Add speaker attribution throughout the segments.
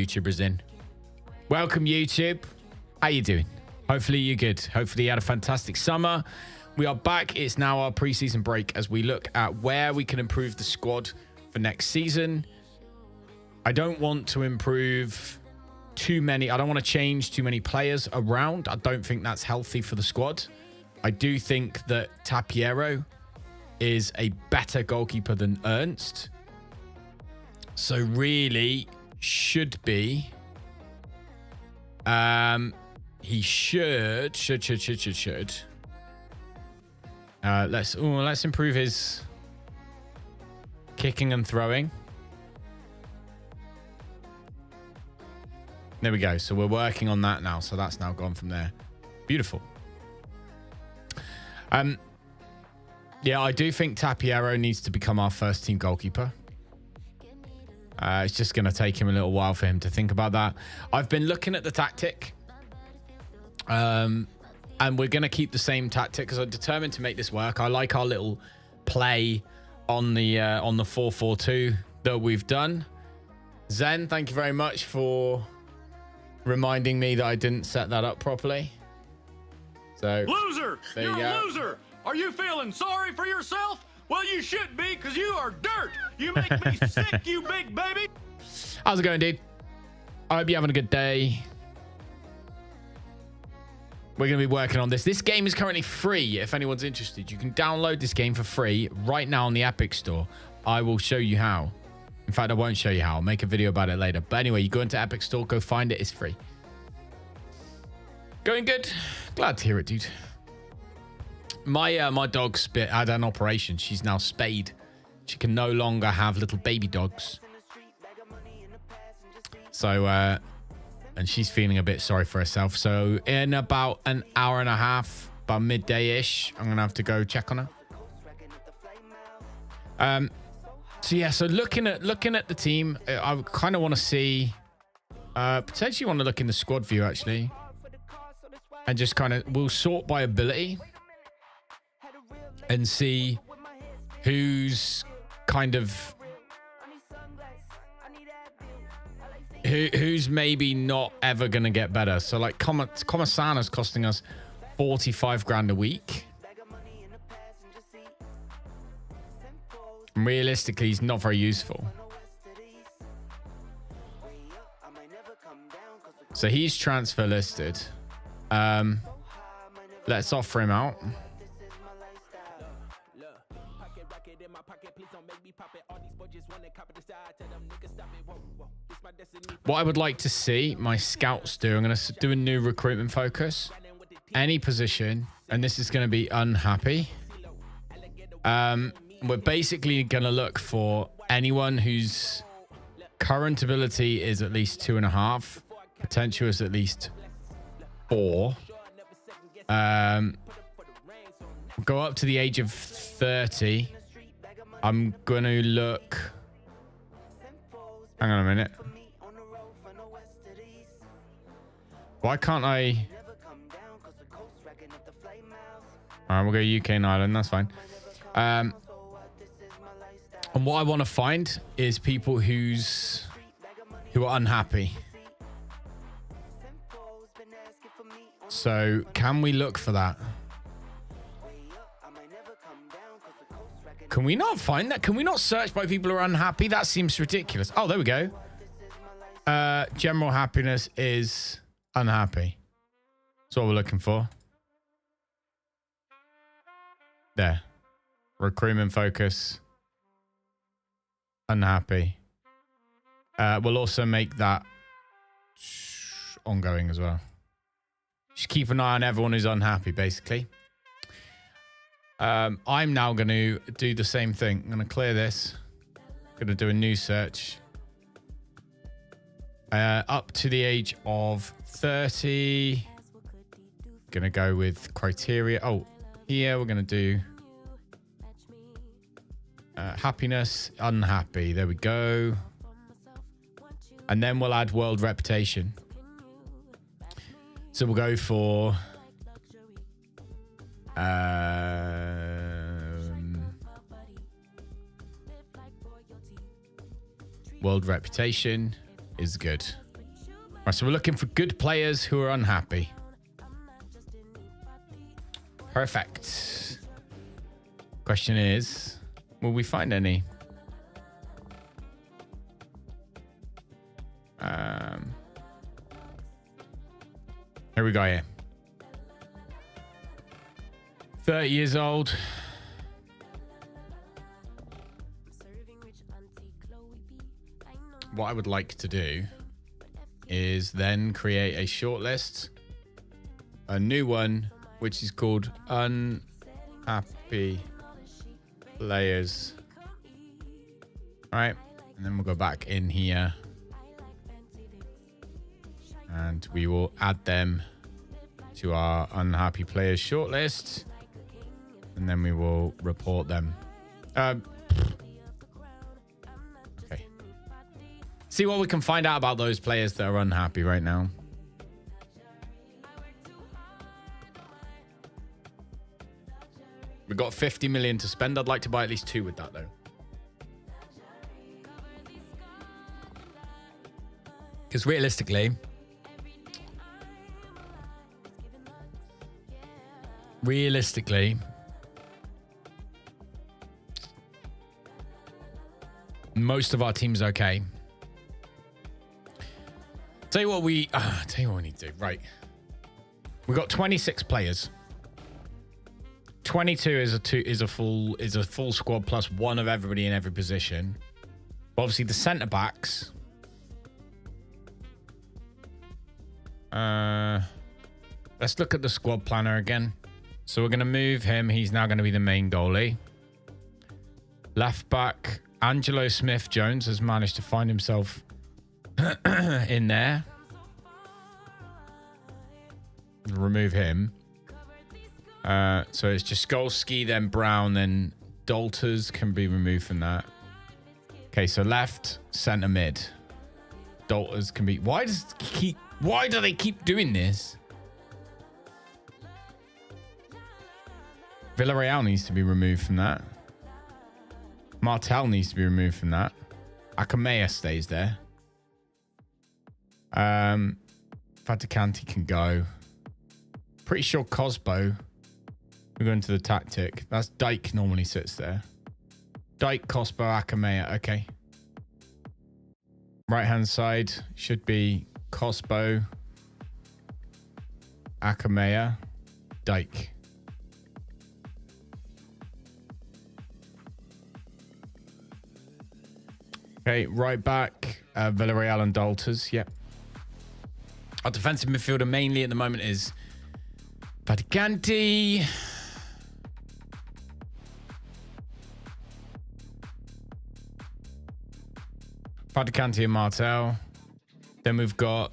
Speaker 1: YouTubers in. Welcome, YouTube. How you doing? Hopefully you're good. Hopefully you had a fantastic summer. We are back. It's now our preseason break as we look at where we can improve the squad for next season. I don't want to improve too many. I don't want to change too many players around. I don't think that's healthy for the squad. I do think that Tapiero is a better goalkeeper than Ernst. So really should be... he should. Let's improve his kicking and throwing. There we go. So we're working on that now. So that's now gone from there. Beautiful. Yeah, I do think Tapiero needs to become our first team goalkeeper. It's just going to take him a little while for him to think about that. I've been looking at the tactic. And we're going to keep the same tactic because I'm determined to make this work. I like our little play on the 4-4-2 that we've done. Zen, thank you very much for reminding me that I didn't set that up properly. So
Speaker 2: loser! You're a loser! Are you feeling sorry for yourself? Well, you should be, because you are dirt. You make me sick, you big baby.
Speaker 1: How's it going, dude? I hope you're having a good day. We're going to be working on this. This game is currently free. If anyone's interested, you can download this game for free right now on the Epic Store. I will show you how. In fact, I won't show you how. I'll make a video about it later. But anyway, you go into Epic Store, go find it. It's free. Going good. Glad to hear it, dude. My dog's had an operation. She's now spayed. She can no longer have little baby dogs. So, and she's feeling a bit sorry for herself. So in about an hour and a half, about midday-ish, I'm going to have to go check on her. So yeah, so looking at the team, I kind of want to see, potentially want to look in the squad view, actually. And just kind of, we'll sort by ability. And see who's kind of who's maybe not ever gonna get better. So like Comasana's costing us 45 grand a week. And realistically, he's not very useful. So he's transfer listed. Let's offer him out. What I would like to see my scouts do, I'm going to do a new recruitment focus. Any position, and this is going to be unhappy. We're basically going to look for anyone whose current ability is at least 2.5. Potential is at least 4. Go up to the age of 30. I'm going to look... Hang on a minute. Why can't I... Alright, we'll go UK and Ireland. That's fine. And what I want to find is people who are unhappy. So, can we look for that? Can we not find that? Can we not search by people who are unhappy? That seems ridiculous. Oh, there we go. General happiness is unhappy. That's what we're looking for. There. Recruitment focus. Unhappy. We'll also make that ongoing as well. Just keep an eye on everyone who's unhappy, basically. I'm now going to do the same thing. I'm going to clear this. Going to do a new search. Up to the age of 30. Going to go with criteria. Oh, here we're going to do happiness, unhappy. There we go. And then we'll add world reputation. So we'll go for world reputation is good. Right, so we're looking for good players who are unhappy. Perfect. Question is, will we find any? Here we go here. 30 years old. What I would like to do is then create a shortlist, a new one, which is called Unhappy Players. All right, and then we'll go back in here and we will add them to our Unhappy Players shortlist, and then we will report them. Okay. See what we can find out about those players that are unhappy right now. We've got 50 million to spend. I'd like to buy at least 2 with that, though. Because realistically, most of our team's okay. Tell you what we need to do. Right. We've got 26 players. 22 is a full squad plus 1 of everybody in every position. But obviously the centre backs. Let's look at the squad planner again. So we're going to move him. He's now going to be the main goalie. Left back, Angelo Smith-Jones has managed to find himself in there. Remove him. So it's Jaskolski, then Brown, then Dalters can be removed from that. Okay, so left, centre mid. Dalters can be... Why do they keep doing this? Villarreal needs to be removed from that. Martel needs to be removed from that. Akamea stays there. Faticanti can go. Pretty sure Cosbo. We're going to the tactic. That's Dyke normally sits there. Dyke, Cosbo, Akamea. Okay. Right hand side should be Cosbo, Akamea, Dyke. Okay, right back, Villarreal and Dalters. Yep. Our defensive midfielder mainly at the moment is Faticanti. Faticanti and Martel. Then we've got...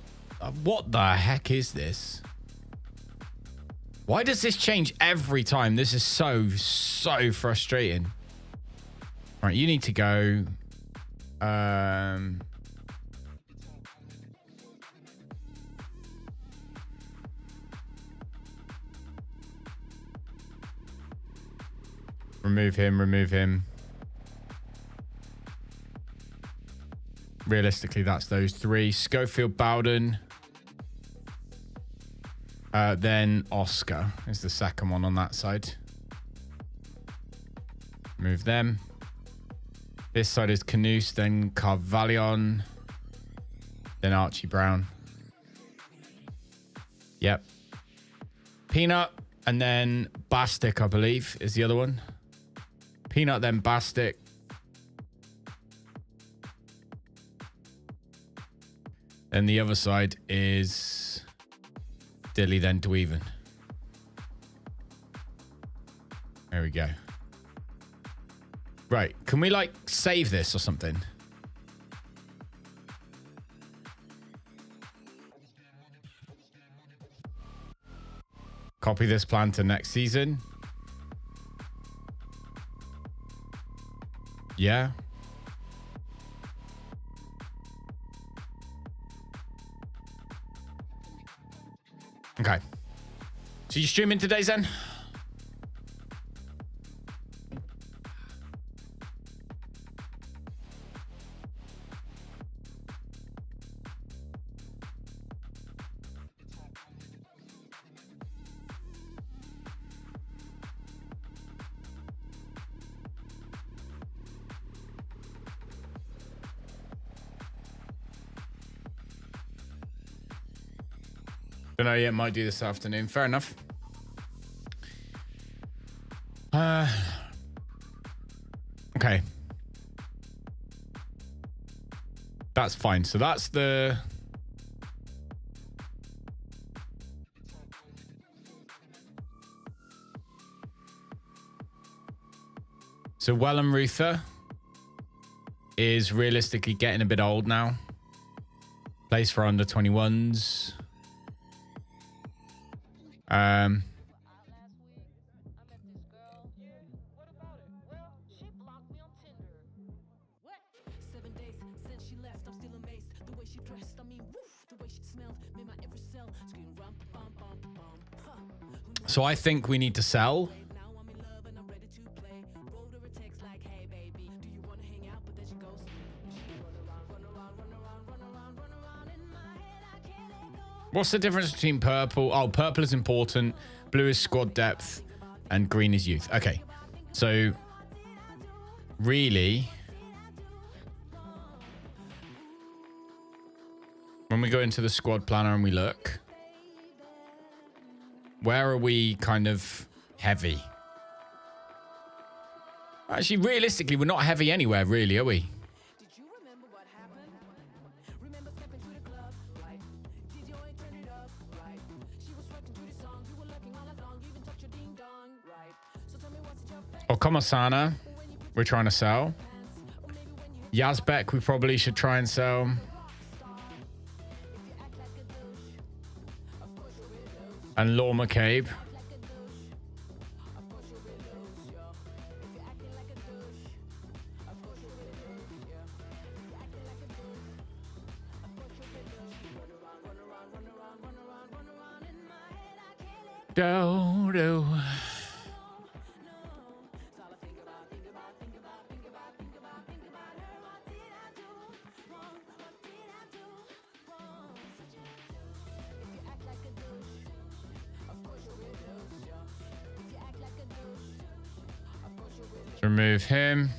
Speaker 1: what the heck is this? Why does this change every time? This is so frustrating. Right, you need to go... remove him. Realistically, that's those 3. Schofield, Bowden. Then Oscar is the second one on that side. Move them. This side is Canuse, then Carvallion, then Archie Brown. Yep. Peanut, and then Bastic, I believe, is the other one. Peanut, then Bastic. Then the other side is Dilly, then Dweeven. There we go. Right. Can we, like, save this or something? Copy this plan to next season. Yeah. Okay. So you streaming today, Zen? Don't know yet. Might do this afternoon. Fair enough. Okay. That's fine. So that's the... So Wellham Ruther is realistically getting a bit old now. Plays for under 21s. So I think we need to sell. What's the difference between purple? Oh, purple is important. Blue is squad depth. And green is youth. Okay. So, really, when we go into the squad planner and we look, where are we kind of heavy? Actually, realistically, we're not heavy anywhere, really, are we? Okomasana, we're trying to sell. Yazbek, we probably should try and sell. And Law McCabe. Do. Remove him.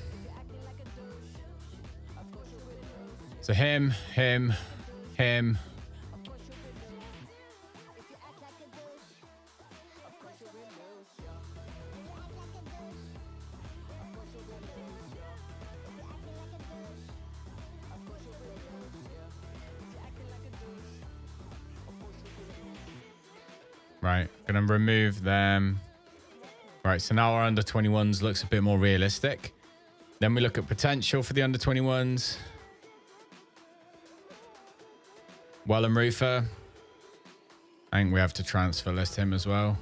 Speaker 1: So him. Right, gonna remove them. Right, so now our under 21s looks a bit more realistic. Then we look at potential for the under 21s. Wellham Ruther. I think we have to transfer list him as well.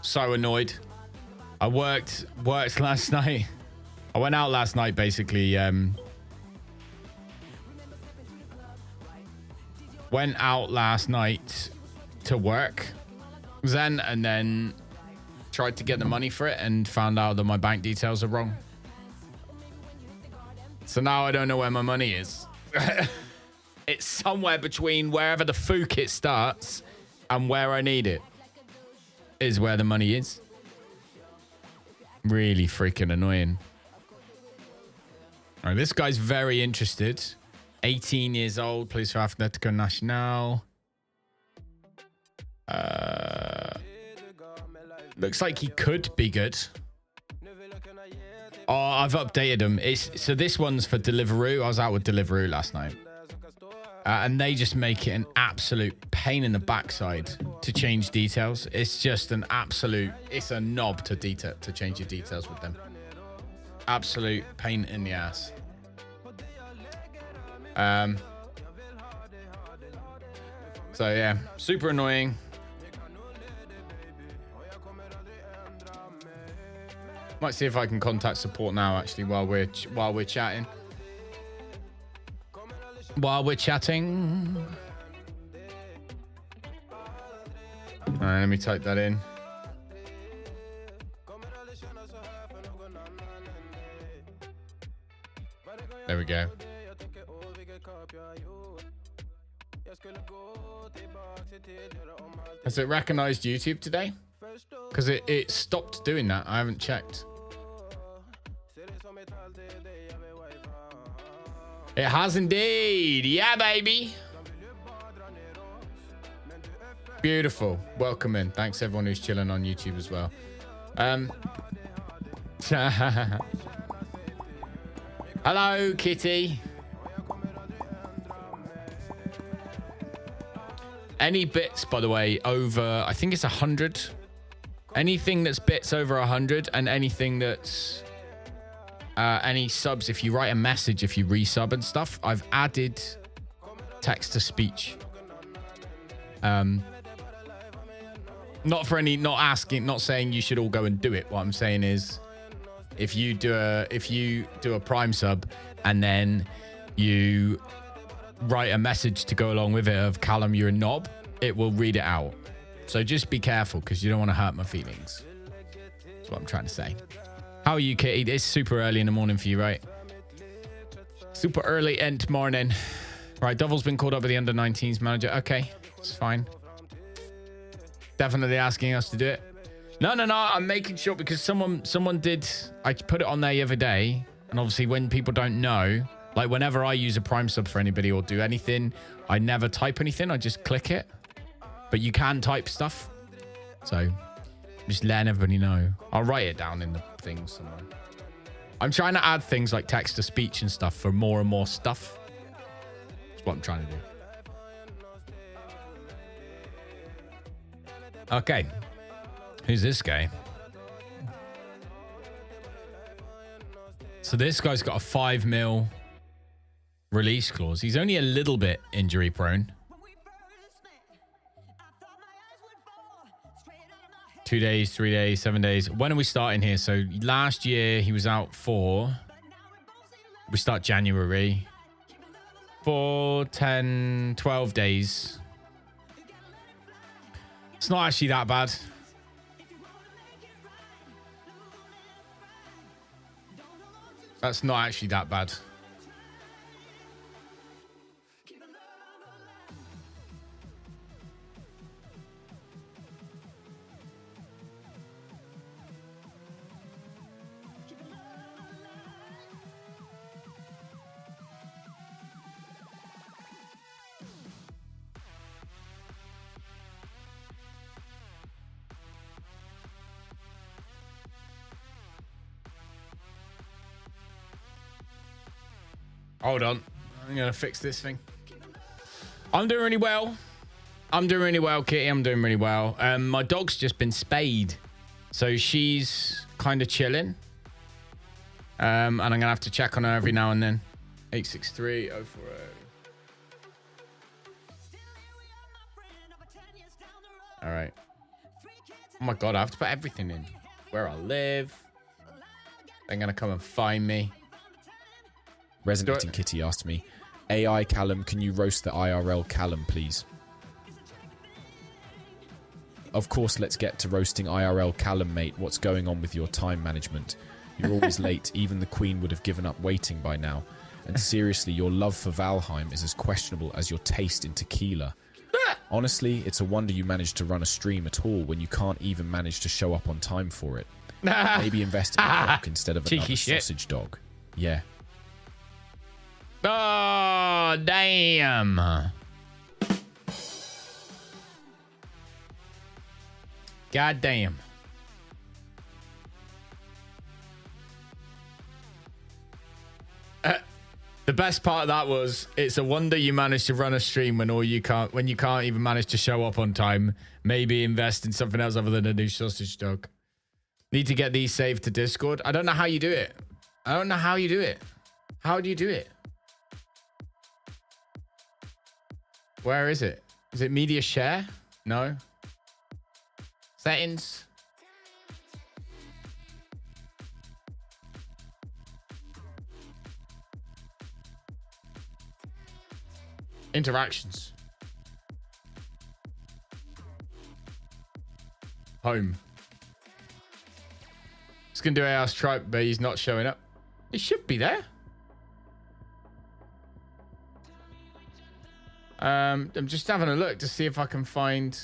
Speaker 1: So annoyed. I worked last night. I went out last night basically. Went out last night to work, Zen, and then tried to get the money for it and found out that my bank details are wrong. So now I don't know where my money is. It's somewhere between wherever the fook it starts and where I need it is where the money is. Really freaking annoying. All right, this guy's very interested. 18 years old, plays for Atletico Nacional. Looks like he could be good. Oh, I've updated him. So this one's for Deliveroo. I was out with Deliveroo last night. And they just make it an absolute pain in the backside to change details. It's just an absolute... It's a knob to change your details with them. Absolute pain in the ass. So yeah, super annoying. Might see if I can contact support now actually while we're chatting. While we're chatting. All right, let me type that in. There we go. Has it recognized YouTube today? Because it stopped doing that. I haven't checked. It has indeed. Yeah, baby. Beautiful. Welcome in. Thanks everyone who's chilling on YouTube as well. Hello, Kitty. Any bits, by the way, over, I think it's 100. Anything that's bits over 100 and anything that's any subs, if you write a message, if you resub and stuff, I've added text to speech. Not for any, not asking, not saying you should all go and do it. What I'm saying is, if you do a Prime sub and then you write a message to go along with it of Callum, you're a knob, it will read it out. So just be careful because you don't want to hurt my feelings. That's what I'm trying to say. How are you, Kitty? It's super early in the morning for you, right? Super early end morning. Right, Dovel's been called up with the under-19s manager. Okay, it's fine. Definitely asking us to do it. No. I'm making sure because someone did. I put it on there the other day, and obviously when people don't know, like whenever I use a Prime sub for anybody or do anything, I never type anything. I just click it. But you can type stuff, so just letting everybody know. I'll write it down in the things somewhere. I'm trying to add things like text to speech and stuff for more and more stuff. That's what I'm trying to do. Okay. Who's this guy? So this guy's got a 5 mil release clause. He's only a little bit injury prone. 2 days, 3 days, 7 days. When are we starting here? So last year he was out for, we start January, 4, 10, 12 days. It's not actually that bad. That's not actually that bad. Hold on. I'm going to fix this thing. I'm doing really well. Kitty. I'm doing really well. My dog's just been spayed. So she's kind of chilling. And I'm going to have to check on her every now and then. 863 040. All right. Oh my God, I have to put everything in. Where I live. They're going to come and find me.
Speaker 3: Resonating Kitty asked me, AI Callum, can you roast the IRL Callum, please? Of course, let's get to roasting IRL Callum, mate. What's going on with your time management? You're always late. Even the Queen would have given up waiting by now. And seriously, your love for Valheim is as questionable as your taste in tequila. Honestly, it's a wonder you managed to run a stream at all when you can't even manage to show up on time for it. Maybe invest in a clock instead of another sausage dog. Yeah.
Speaker 1: Oh, damn. God damn. The best part of that was, it's a wonder you managed to run a stream when you can't even manage to show up on time. Maybe invest in something else other than a new sausage dog. Need to get these saved to Discord. I don't know how you do it. How do you do it? Where is it? Is it media share? No. Settings. Interactions. Home. It's gonna do AR Stripe, but he's not showing up. He should be there. I'm just having a look to see if I can find.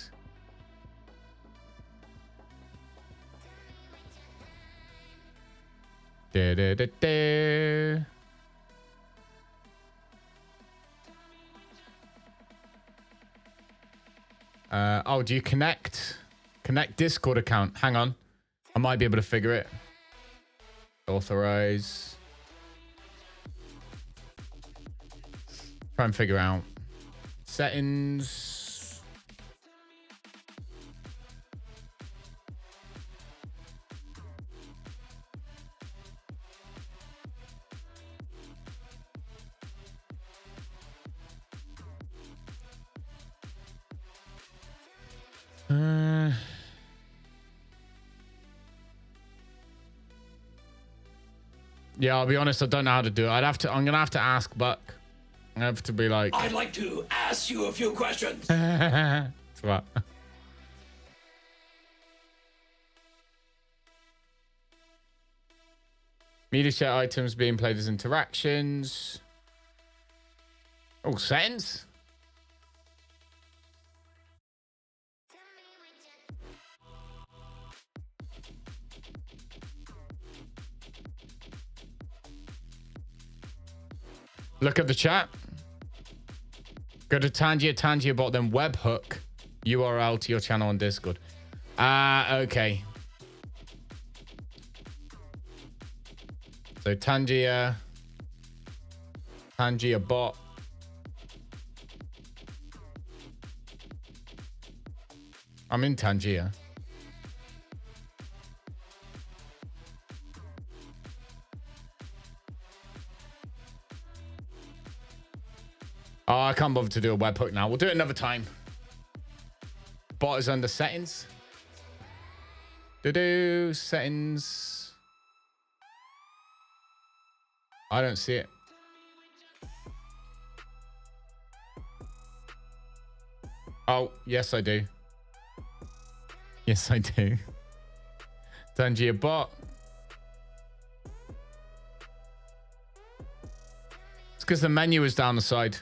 Speaker 1: Oh, do you connect Discord account? Hang on, I might be able to figure it. Authorize. Try and figure out settings. Yeah, I'll be honest, I don't know how to do it. I'm gonna have to ask Buck. I have to be like,
Speaker 4: I'd like to ask you a few questions.
Speaker 1: what? Media chat items being played as interactions. Oh, settings. Look at the chat. Go to Tangia bot, then webhook URL to your channel on Discord. Okay. So Tangia bot. I'm in Tangia. Oh, I can't bother to do a webhook now. We'll do it another time. Bot is under settings. Settings. I don't see it. Oh, yes, I do. Yes, I do. Tangia bot. It's because the menu is down the side.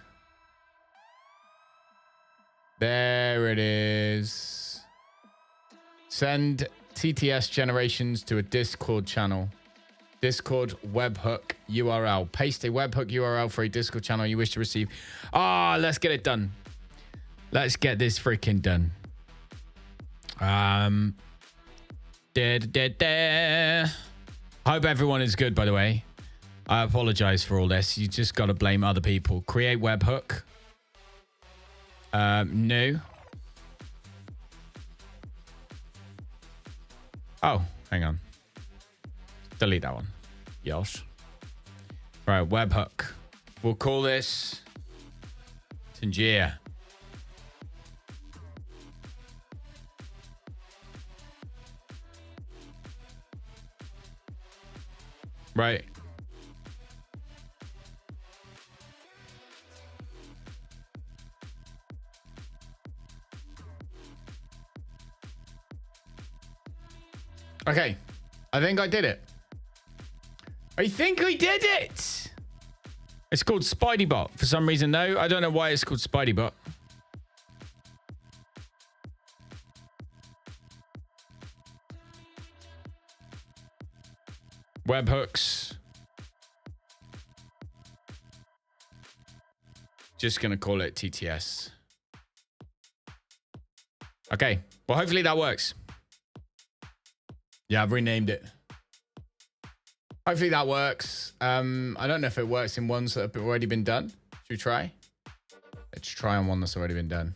Speaker 1: There it is. Send TTS generations to a Discord channel. Discord webhook URL. Paste a webhook URL for a Discord channel you wish to receive. Let's get it done. Let's get this freaking done. Hope everyone is good, by the way. I apologize for all this. You just got to blame other people. Create webhook. No. Oh, hang on. Delete that one. Yes. Right, webhook. We'll call this Tangia. Right. Okay. I think I did it. I think I did it. It's called SpideyBot for some reason, though. I don't know why it's called SpideyBot. Webhooks. Just going to call it TTS. Okay. Well, hopefully that works. Yeah, I've renamed it. Hopefully that works. I don't know if it works in ones that have already been done. Should we try? Let's try on one that's already been done.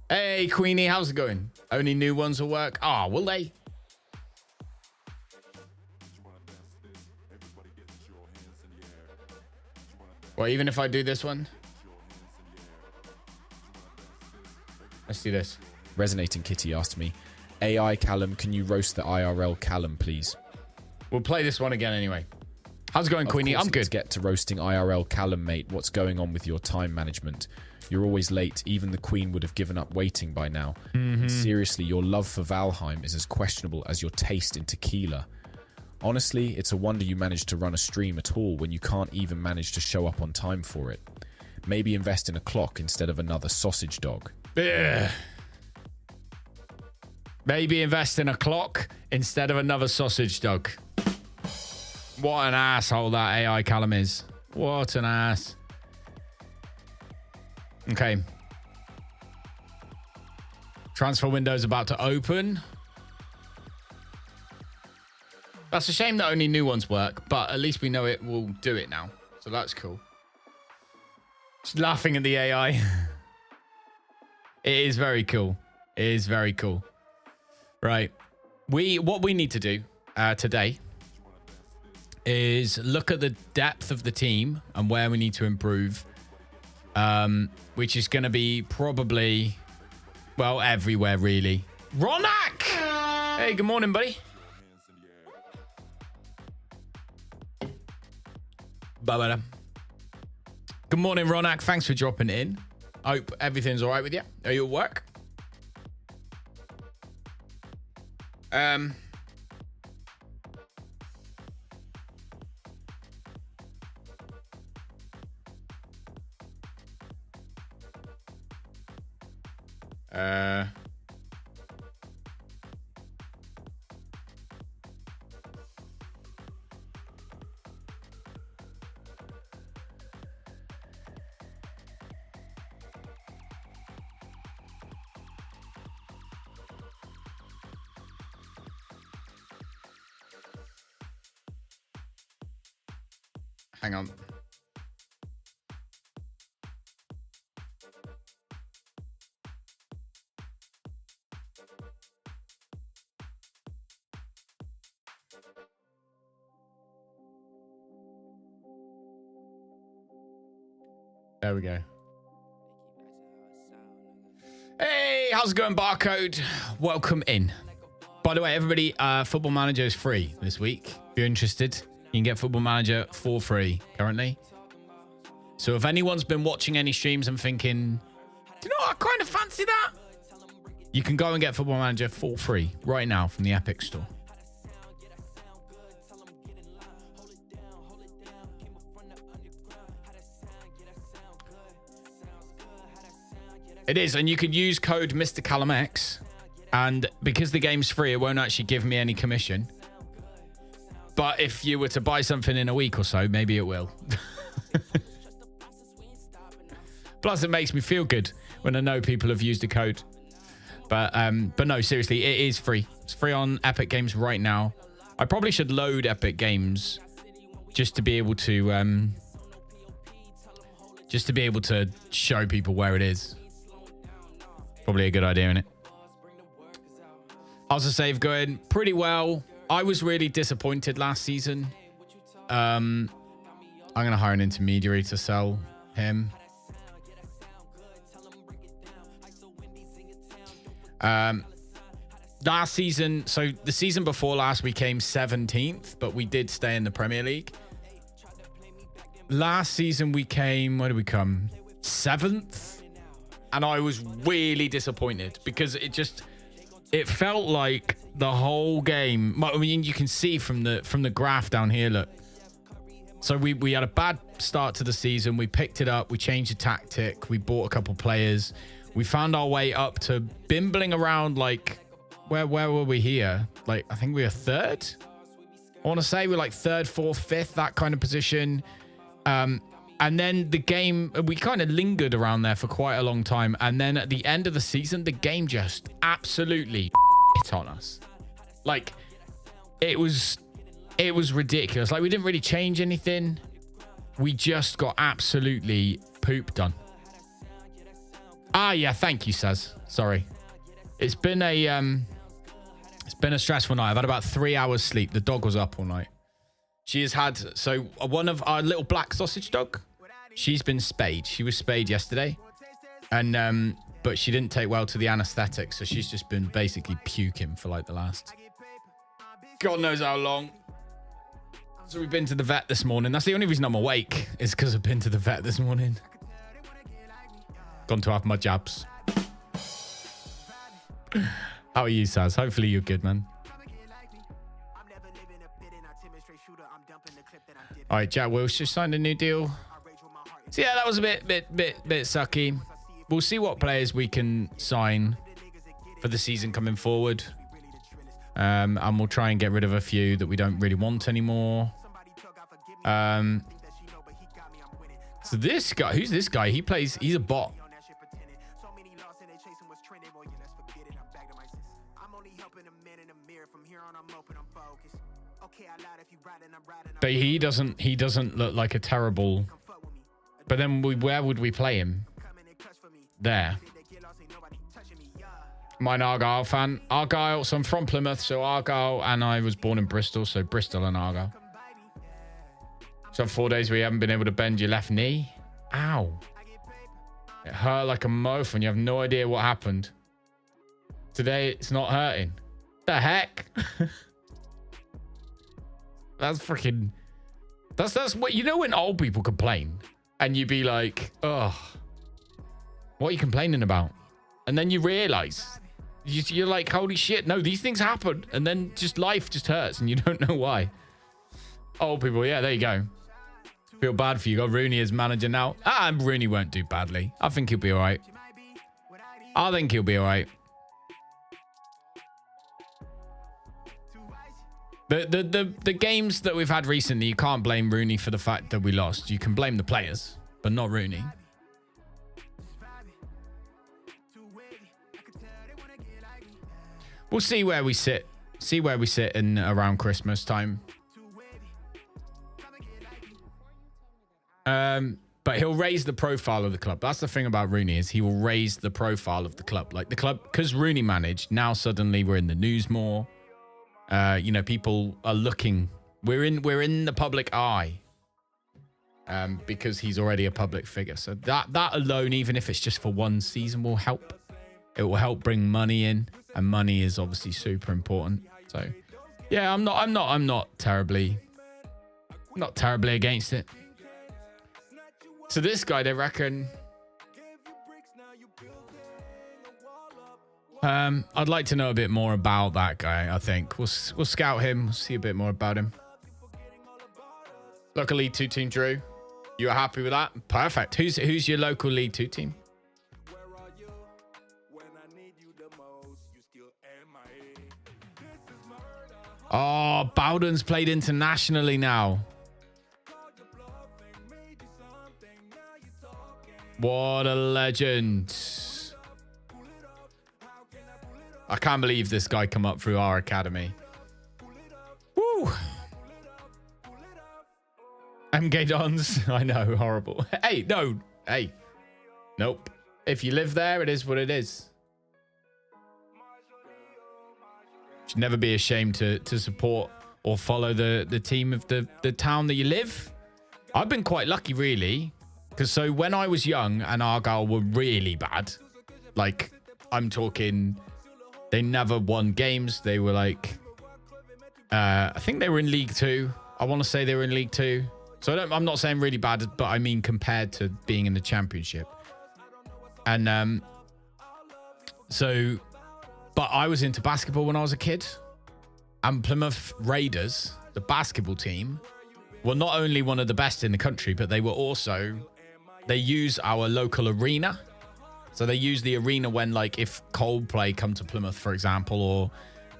Speaker 1: Hey, Queenie, how's it going? Only new ones will work. Ah, will they? Well, even if I do this one? Let's do this.
Speaker 3: Resonating Kitty asked me, AI Callum, can you roast the IRL Callum, please?
Speaker 1: We'll play this one again anyway. How's it going, Queenie? I'm good.
Speaker 3: Let's get to roasting IRL Callum, mate. What's going on with your time management? You're always late. Even the Queen would have given up waiting by now. And seriously, your love for Valheim is as questionable as your taste in tequila. Honestly, it's a wonder you managed to run a stream at all when you can't even manage to show up on time for it. Maybe invest in a clock instead of another sausage dog.
Speaker 1: Ugh. Maybe invest in a clock instead of another sausage dog. What an asshole that AI Callum is. What an ass. Okay. Transfer window is about to open. That's a shame that only new ones work, but at least we know it will do it now. So that's cool. Just laughing at the AI. It is very cool. It is very cool. Right. What we need to do today is look at the depth of the team and where we need to improve, which is going to be probably, well, everywhere, really. Ronak! Hey, good morning, buddy. Bye-bye. Good morning, Ronak. Thanks for dropping in. I hope everything's all right with you. Are you at work? Hang on. There we go. Hey, how's it going, Barcode? Welcome in. By the way, everybody, Football Manager is free this week. If you're interested, you can get Football Manager for free currently. So if anyone's been watching any streams and thinking, do you know what, I kind of fancy that? You can go and get Football Manager for free right now from the Epic Store. It is, and you could use code Mr. Callum X, and because the game's free, it won't actually give me any commission. But if you were to buy something in a week or so, maybe it will. Plus, it makes me feel good when I know people have used the code. But no, seriously, it is free. It's free on Epic Games right now. I probably should load Epic Games just to be able to show people where it is. Probably a good idea, isn't it? How's the save going? Pretty well. I was really disappointed last season. I'm going to hire an intermediary to sell him. Last season, so the season before last, we came 17th, but we did stay in the Premier League. Last season, we came, where did we come? 7th. And I was really disappointed because it felt like the whole game. I mean, you can see from the graph down here, look. So we had a bad start to the season. We picked it up. We changed the tactic. We bought a couple players. We found our way up to bimbling around, like, where were we here? Like, I think we were 3rd. I want to say we're like 3rd, 4th, 5th, that kind of position. And then the game, we kind of lingered around there for quite a long time. And then at the end of the season, the game just absolutely hit on us. Like, it was ridiculous. Like, we didn't really change anything. We just got absolutely pooped on. Ah, yeah, thank you, Saz. Sorry. It's been a stressful night. I've had about 3 hours sleep. The dog was up all night. She has had, so one of our little black sausage dog, she's been spayed. She was spayed yesterday. And, but she didn't take well to the anesthetic. So she's just been basically puking for like the last, God knows how long. So we've been to the vet this morning. That's the only reason I'm awake, is because I've been to the vet this morning. Gone to have my jabs. How are you, Saz? Hopefully you're good, man. All right, Jack Wilshere just signed a new deal. So yeah, that was a bit sucky. we'll see what players we can sign for the season coming forward. And we'll try and get rid of a few that we don't really want anymore. So this guy, who's this guy? He's a bot. But he doesn't look like a terrible. But then where would we play him? There. I'm an Argyle fan. Argyle, so I'm from Plymouth, so Argyle, and I was born in Bristol, so Bristol and Argyle. So 4 days where you haven't been able to bend your left knee. Ow. It hurt like a moth and you have no idea what happened. Today, it's not hurting. The heck? That's freaking... That's what... You know when old people complain? And you be like, oh, what are you complaining about? And then you realize... You're like, holy shit, no, these things happen. And then just life just hurts and you don't know why. Old people, yeah, there you go. Feel bad for you. Got Rooney as manager now. Rooney won't do badly. I think he'll be all right. I think he'll be all right. The games that we've had recently, you can't blame Rooney for the fact that we lost. You can blame the players, but not Rooney. We'll see where we sit. See where we sit in around Christmas time. But he'll raise the profile of the club. That's the thing about Rooney, is he will raise the profile of the club. Like the club, because Rooney managed, now suddenly we're in the news more. You know, people are looking. We're in the public eye. Because he's already a public figure. So that alone, even if it's just for one season, will help. It will help bring money in, and money is obviously super important. So, yeah, I'm not terribly against it. So this guy, they reckon. I'd like to know a bit more about that guy. I think we'll scout him. We'll see a bit more about him. Local League 2 team, Drew. You are happy with that? Perfect. Who's your local League 2 team? Oh, Bowden's played internationally now. What a legend. I can't believe this guy come up through our academy. Woo. MK Dons. I know, horrible. Hey, no. Hey. Nope. If you live there, it is what it is. Should never be ashamed to support or follow the team of the town that you live. I've been quite lucky, really. Because so when I was young and Argyle were really bad, like I'm talking, they never won games. They were like, I think they were in League 2. I want to say they were in League 2. So I'm not saying really bad, but I mean compared to being in the Championship. And but I was into basketball when I was a kid. And Plymouth Raiders, the basketball team, were not only one of the best in the country, but they were also, they use our local arena. So they use the arena when, like, if Coldplay come to Plymouth, for example, or,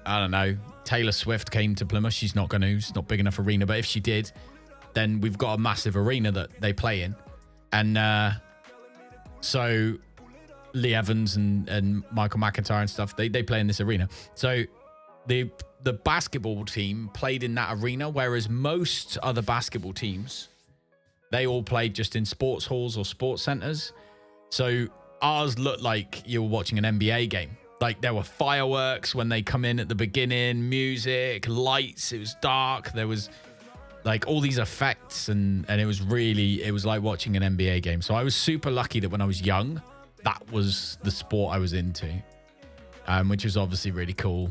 Speaker 1: I don't know, Taylor Swift came to Plymouth. She's not going to, it's not big enough arena. But if she did, then we've got a massive arena that they play in. And so Lee Evans and Michael McIntyre and stuff, they play in this arena. So the basketball team played in that arena, whereas most other basketball teams, they all played just in sports halls or sports centers. So ours looked like you were watching an NBA game. Like there were fireworks when they come in at the beginning, music, lights, it was dark. There was like all these effects and it was like watching an NBA game. So I was super lucky that when I was young, that was the sport I was into, which was obviously really cool.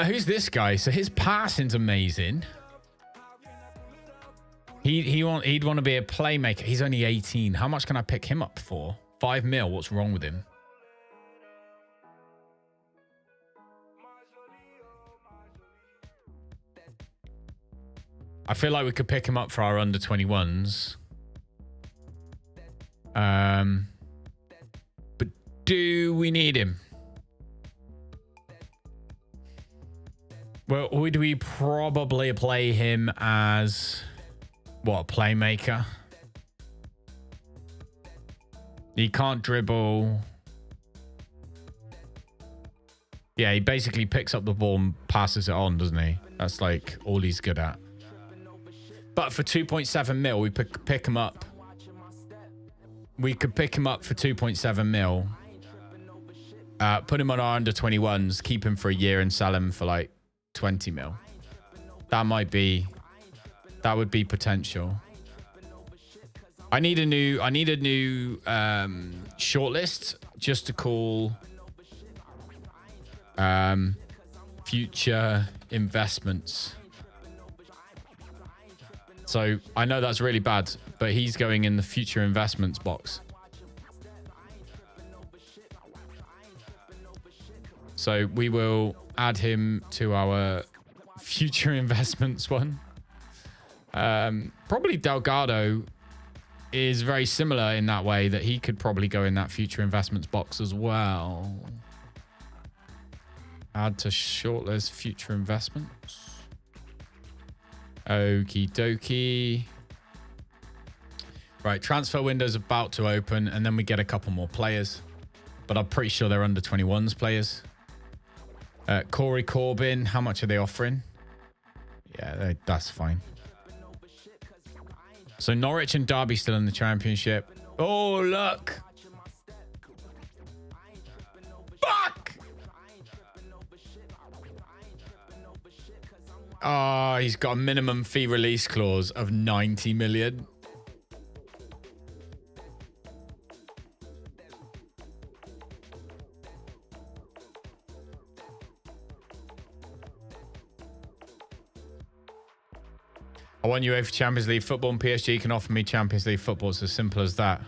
Speaker 1: Who's this guy? So his passing's amazing. He'd want to be a playmaker. He's only 18. How much can I pick him up for? 5 mil. What's wrong with him? I feel like we could pick him up for our under 21s. But do we need him? Well, would we probably play him as what, playmaker? He can't dribble. Yeah, he basically picks up the ball and passes it on, doesn't he? That's like all he's good at. But for 2.7 mil, we pick him up. We could pick him up for 2.7 mil. Put him on our under 21s, keep him for a year and sell him for like 20 mil. That would be potential. I need a new shortlist just to call future investments. So I know that's really bad, but he's going in the future investments box. So we will add him to our future investments one. Probably Delgado is very similar in that way that he could probably go in that future investments box as well. Add to shortlist future investments. Okie dokie. Right, transfer window's about to open, and then we get a couple more players. But I'm pretty sure they're under 21s players. Corey Corbin, how much are they offering? Yeah, that's fine. So Norwich and Derby still in the championship. Oh, look. Fuck! Oh, he's got a minimum fee release clause of 90 million. I want UEFA Champions League football, and PSG can offer me Champions League football. It's as simple as that.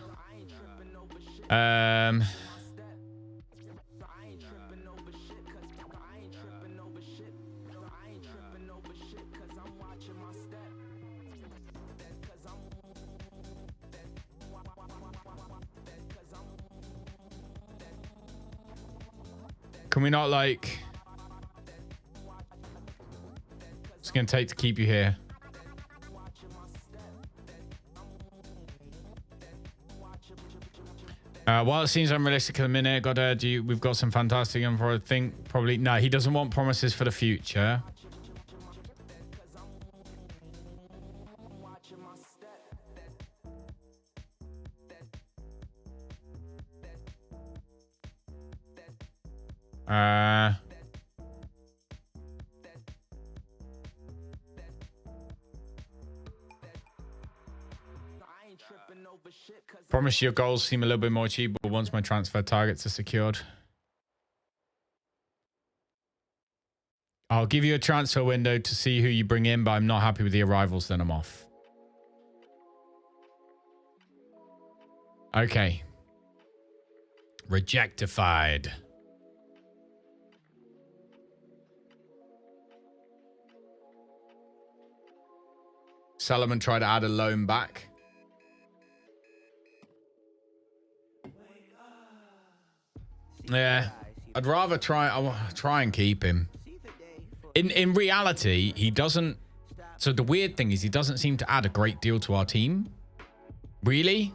Speaker 1: Can we not, like... It's going to take to keep you here. While it seems unrealistic at the minute, we've got some fantastic info. I think probably... No, he doesn't want promises for the future. Promise your goals seem a little bit more achievable once my transfer targets are secured. I'll give you a transfer window to see who you bring in, but I'm not happy with the arrivals, then I'm off. Okay. Rejectified. Solomon tried to add a loan back. Yeah, I'd rather try and keep him. In reality, he doesn't. So the weird thing is he doesn't seem to add a great deal to our team. Really?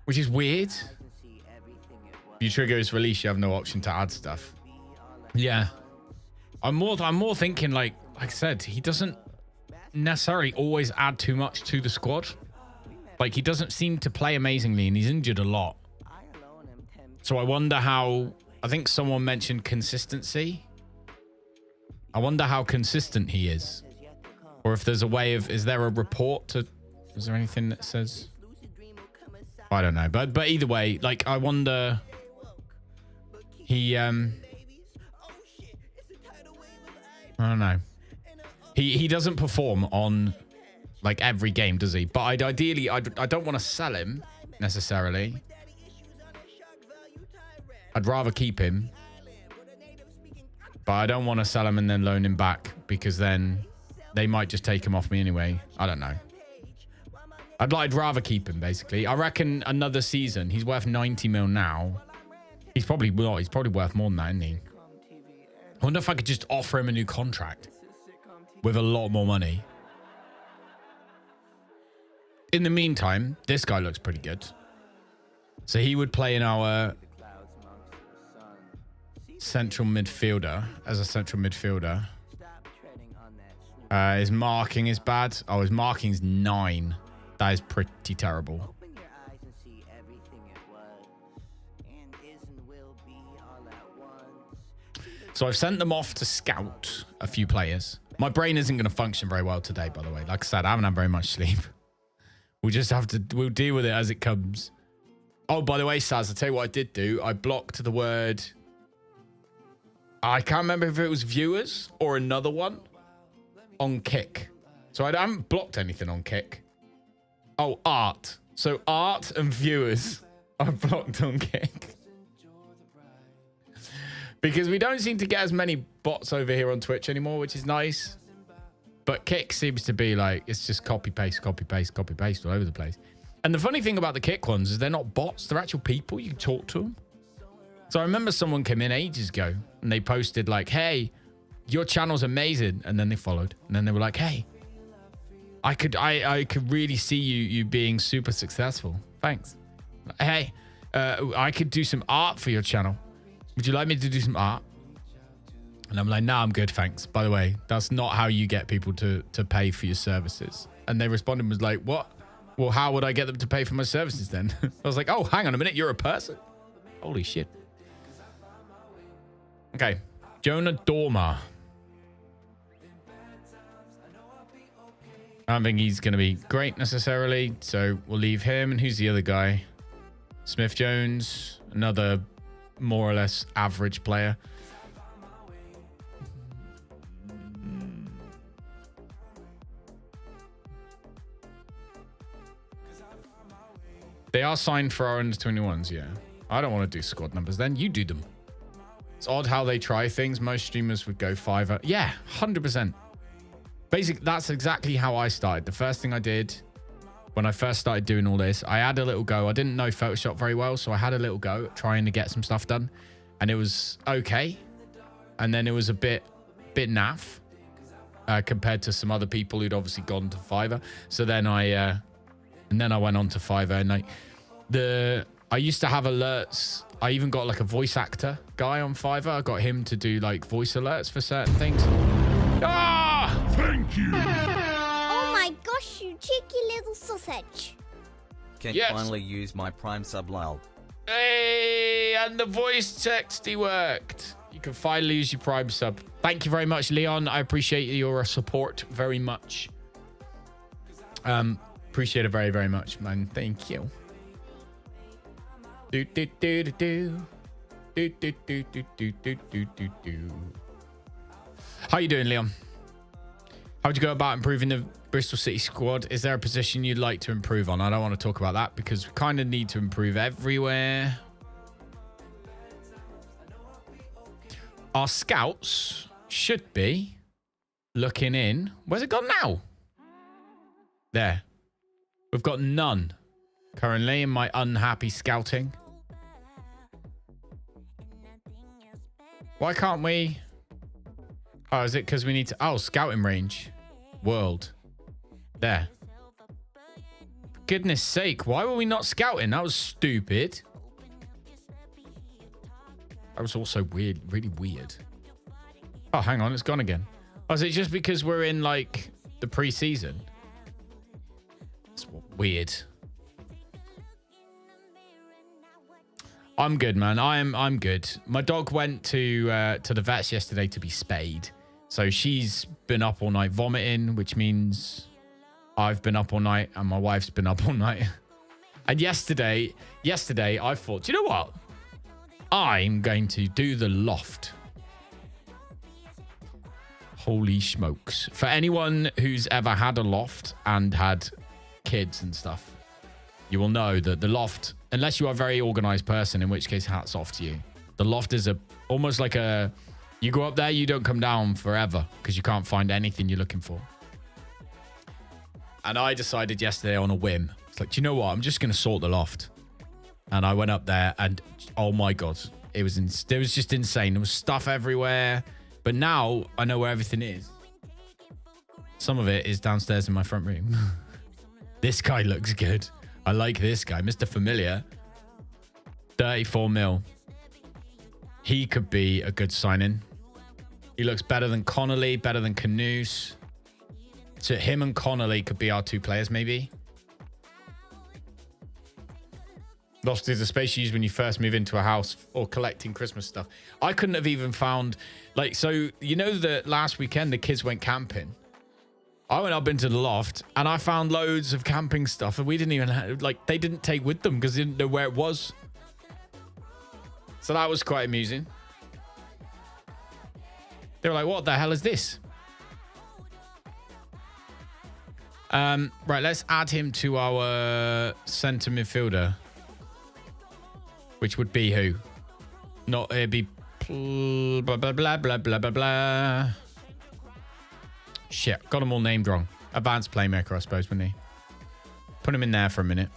Speaker 1: Which is weird. If you trigger his release, you have no option to add stuff. Yeah. I'm more thinking like I said, he doesn't necessarily always add too much to the squad. Like he doesn't seem to play amazingly and he's injured a lot. So I wonder how, I think someone mentioned consistency. I wonder how consistent he is. Or if there's a way of, is there a report to, is there anything that says? I don't know. But either way, like I wonder, I don't know. He doesn't perform on like every game, does he? But ideally, I don't want to sell him necessarily. I'd rather keep him, but I don't want to sell him and then loan him back because then they might just take him off me anyway. I don't know. I'd rather keep him, basically. I reckon another season, he's worth 90 mil now. He's probably not. He's probably worth more than that, isn't he? I wonder if I could just offer him a new contract with a lot more money. In the meantime, this guy looks pretty good. So he would play in our central midfielder, as a central midfielder. His marking is bad. Oh, his marking is 9. That is pretty terrible. So I've sent them off to scout a few players. My brain isn't going to function very well today, by the way. Like I said, I haven't had very much sleep. We'll just have to, we'll deal with it as it comes. Oh, by the way, Saz, I'll tell you what I did do. I blocked the word. I can't remember if it was viewers or another one on Kick. So I haven't blocked anything on Kick. Oh, art. So art and viewers are blocked on Kick. Because we don't seem to get as many bots over here on Twitch anymore, which is nice. But Kick seems to be like, it's just copy, paste, copy, paste, copy, paste all over the place. And the funny thing about the Kick ones is they're not bots. They're actual people. You can talk to them. So I remember someone came in ages ago and they posted like, hey, your channel's amazing. And then they followed. And then they were like, hey, I could really see you being super successful. Thanks. Hey, I could do some art for your channel. Would you like me to do some art? And I'm like, nah, I'm good, thanks. By the way, that's not how you get people to pay for your services. And they responded was like, what? Well, how would I get them to pay for my services then? I was like, oh, hang on a minute. You're a person. Holy shit. Okay. Jonah Dormer. I don't think he's going to be great necessarily. So we'll leave him. And who's the other guy? Smith Jones. Another more or less average player. They are signed for our under 21s, yeah. I don't want to do squad numbers then. You do them. It's odd how they try things. Most streamers would go 5. Yeah, 100%. Basically, that's exactly how I started. The first thing I did when I first started doing all this, I had a little go. I didn't know Photoshop very well, so I had a little go at trying to get some stuff done. And it was okay. And then it was a bit naff compared to some other people who'd obviously gone to Fiverr. So then I went on to Fiverr, and I used to have alerts. I even got like a voice actor guy on Fiverr. I got him to do like voice alerts for certain things. Ah!
Speaker 2: Thank you.
Speaker 5: Oh my gosh, you cheeky little sausage.
Speaker 6: Can
Speaker 1: Yes.
Speaker 6: finally use my Prime sub lol.
Speaker 1: Hey, and the voice texty worked. You can finally use your Prime sub. Thank you very much, Leon. I appreciate your support very much. Appreciate it very, very much, man. Thank you. Do do do do do. Do do do do do do do do do. How you doing, Leon? How would you go about improving the Bristol City squad? Is there a position you'd like to improve on? I don't want to talk about that because we kind of need to improve everywhere. Our scouts should be looking in. Where's it gone now? There. We've got none currently in my unhappy scouting. Why can't we? Oh, is it because we need to? Oh, scouting range. World. There. For goodness sake, why were we not scouting? That was stupid. That was also weird, really weird. Oh, hang on, it's gone again. Oh, is it just because we're in like the pre-season? It's weird. I'm good, man. I'm good. My dog went to the vets yesterday to be spayed. So she's been up all night vomiting, which means I've been up all night and my wife's been up all night. And yesterday I thought, do you know what? I'm going to do the loft. Holy smokes. For anyone who's ever had a loft and had kids and stuff, you will know that the loft, unless you are a very organized person, in which case hats off to you. The loft is almost like a, you go up there, you don't come down forever because you can't find anything you're looking for. And I decided yesterday on a whim. It's like, do you know what? I'm just going to sort the loft. And I went up there and, oh my God, it was just insane. There was stuff everywhere. But now I know where everything is. Some of it is downstairs in my front room. This guy looks good. I like this guy. Mr. Familiar. 34 mil. He could be a good signing. He looks better than Connolly, better than Canoose. So him and Connolly could be our 2 players, maybe. Loft is a space you use when you first move into a house or collecting Christmas stuff. I couldn't have even found, like, so, you know that last weekend the kids went camping? I went up into the loft and I found loads of camping stuff and we didn't even have, like, they didn't take with them because they didn't know where it was. So that was quite amusing. They were like, what the hell is this? Right, let's add him to our center midfielder. Which would be who? Not, it'd be blah, blah, blah, blah, blah, blah, blah. Shit, got them all named wrong. Advanced playmaker, I suppose, wouldn't he? Put him in there for a minute.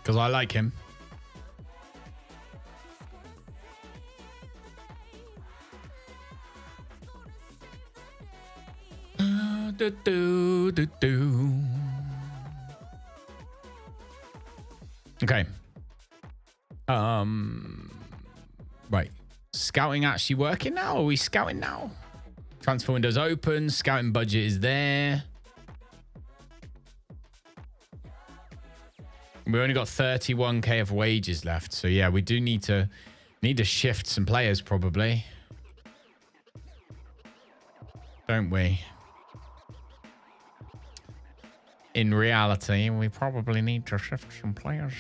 Speaker 1: Because I like him. Okay. Right. Scouting actually working now? Are we scouting now? Transfer window's open. Scouting budget is there. We only got 31k of wages left. So yeah, we do need to shift some players probably. Don't we? In reality, we probably need to shift some players.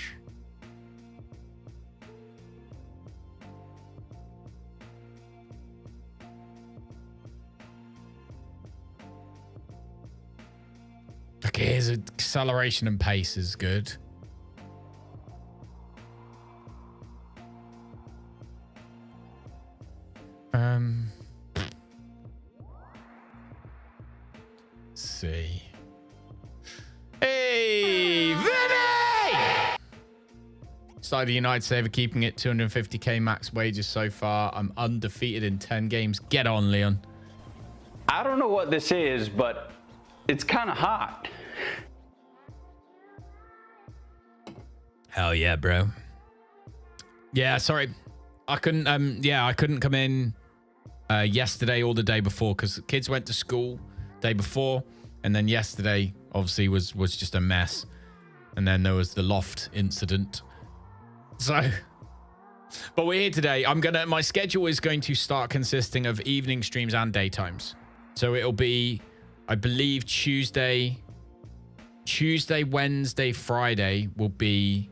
Speaker 1: Okay, his acceleration and pace is good. Let's see. Hey, Vinny! Started United saver keeping it 250k max wages so far. I'm undefeated in 10 games. Get on, Leon.
Speaker 7: I don't know what this is, but it's kind of hot.
Speaker 1: Hell yeah, bro. Yeah, sorry. I couldn't I couldn't come in yesterday or the day before because kids went to school day before, and then yesterday obviously was just a mess. And then there was the loft incident. So but we're here today. My schedule is going to start consisting of evening streams and daytimes. So it'll be, I believe, Tuesday, Wednesday, Friday will be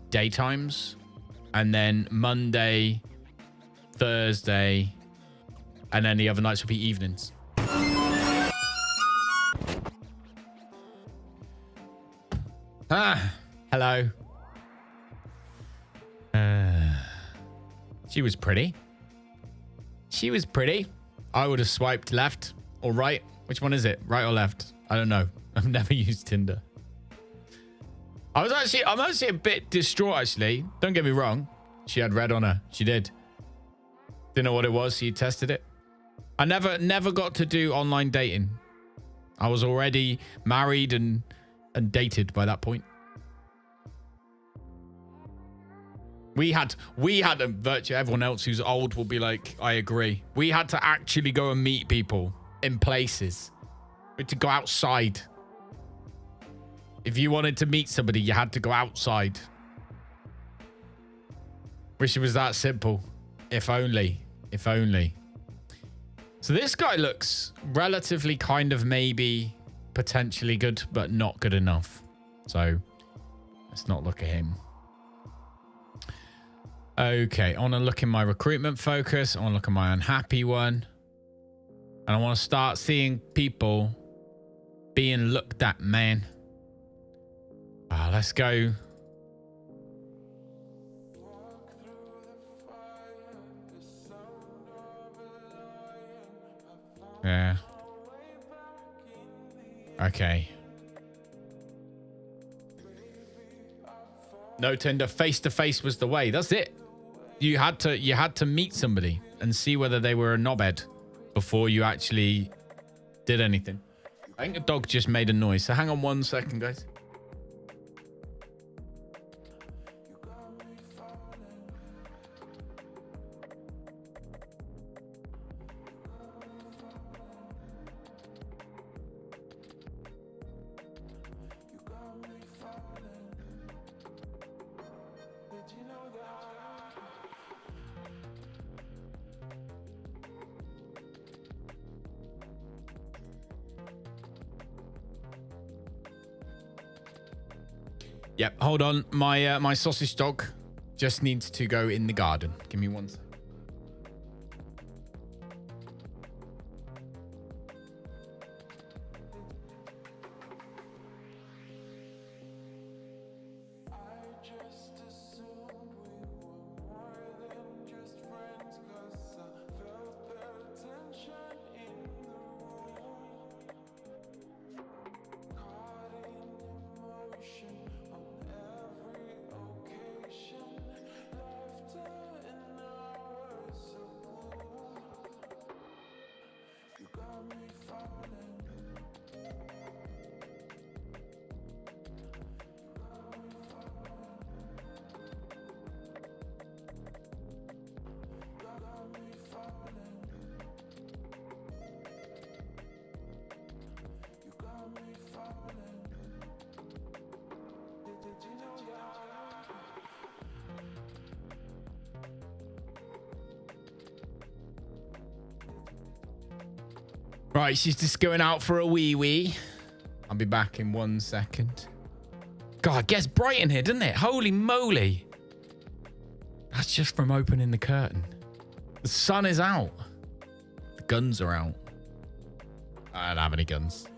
Speaker 1: daytimes, and then Monday, Thursday, and then the other nights will be evenings. Hello. She was pretty. She was pretty. I would have swiped left or right. Which one is it? Right or left? I don't know. I've never used Tinder. I'm actually a bit distraught, actually. Don't get me wrong. She had red on her. She did. Didn't know what it was. So you tested it. I never got to do online dating. I was already married and dated by that point. We had virtually everyone else who's old will be like, I agree. We had to actually go and meet people in places. We had to go outside. If you wanted to meet somebody, you had to go outside. Wish it was that simple. If only. If only. So this guy looks relatively kind of maybe potentially good, but not good enough. So let's not look at him. Okay, I want to look in my recruitment focus. I want to look at my unhappy one. And I want to start seeing people being looked at, man. Let's go. Yeah. Okay. No Tinder. Face to face was the way. That's it. You had to meet somebody and see whether they were a knobhead before you actually did anything. I think a dog just made a noise. So hang on 1 second, guys. Yep, hold on. My sausage dog just needs to go in the garden. Give me 1 second. Right, she's just going out for a wee. I'll be back in 1 second. God, it gets bright in here, doesn't it? Holy moly. That's just from opening the curtain. The sun is out. The guns are out. I don't have any guns.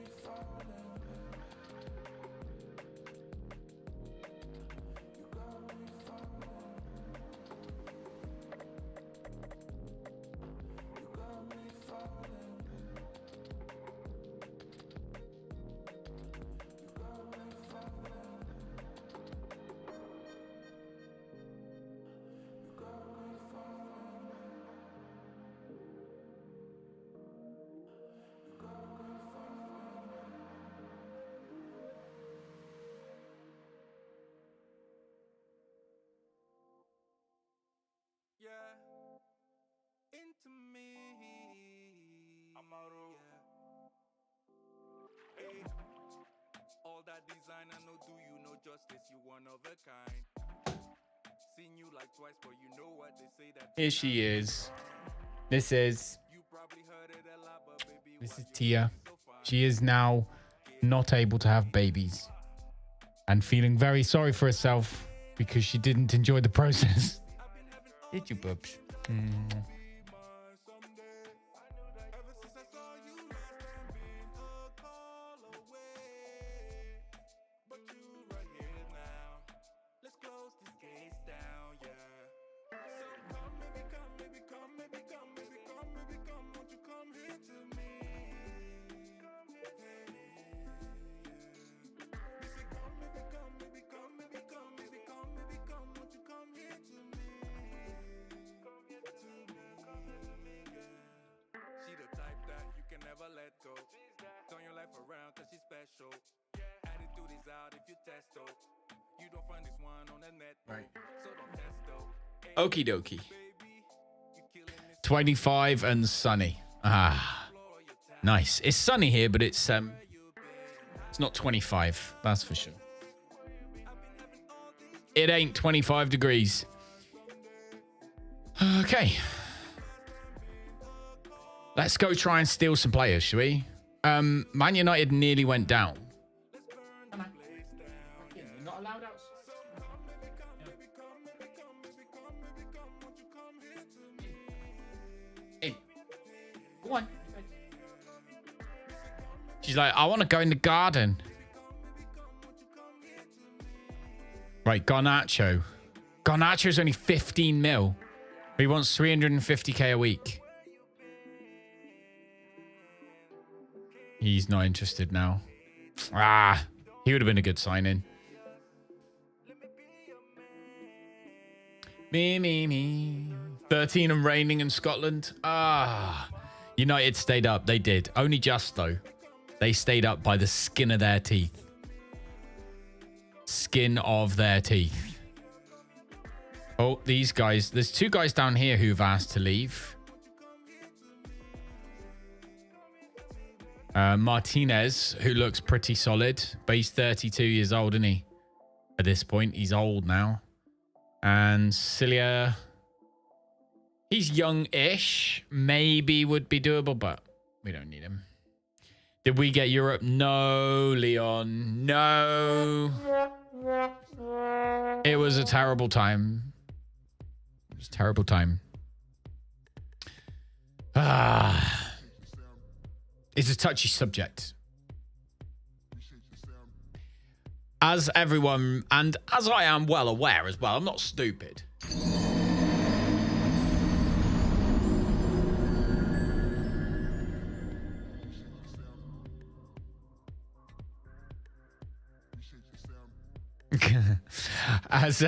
Speaker 1: Here she is. This is Tia. She is now not able to have babies and feeling very sorry for herself because she didn't enjoy the process. Did you, Bubs? Okie dokie. 25 and sunny. Ah, nice. It's sunny here, but it's not 25. That's for sure. It ain't 25 degrees. Okay. Let's go try and steal some players, shall we? Man United nearly went down. You're not allowed outside. In. Go on. She's like, I want to go in the garden. Right, Garnacho. Garnacho's only 15 mil. He wants 350k a week. He's not interested now. He would have been a good sign-in. Me. 13 and reigning in Scotland. United stayed up. They did. Only just, though. They stayed up by the skin of their teeth. Skin of their teeth. Oh, these guys. There's 2 guys down here who've asked to leave. Martinez, who looks pretty solid, but he's 32 years old, isn't he? At this point, he's old now. And Cilia, he's young-ish. Maybe would be doable, but we don't need him. Did we get Europe? No, Leon. No. It was a terrible time. It was a terrible time. It's a touchy subject. As everyone, and as I am well aware as well, I'm not stupid. As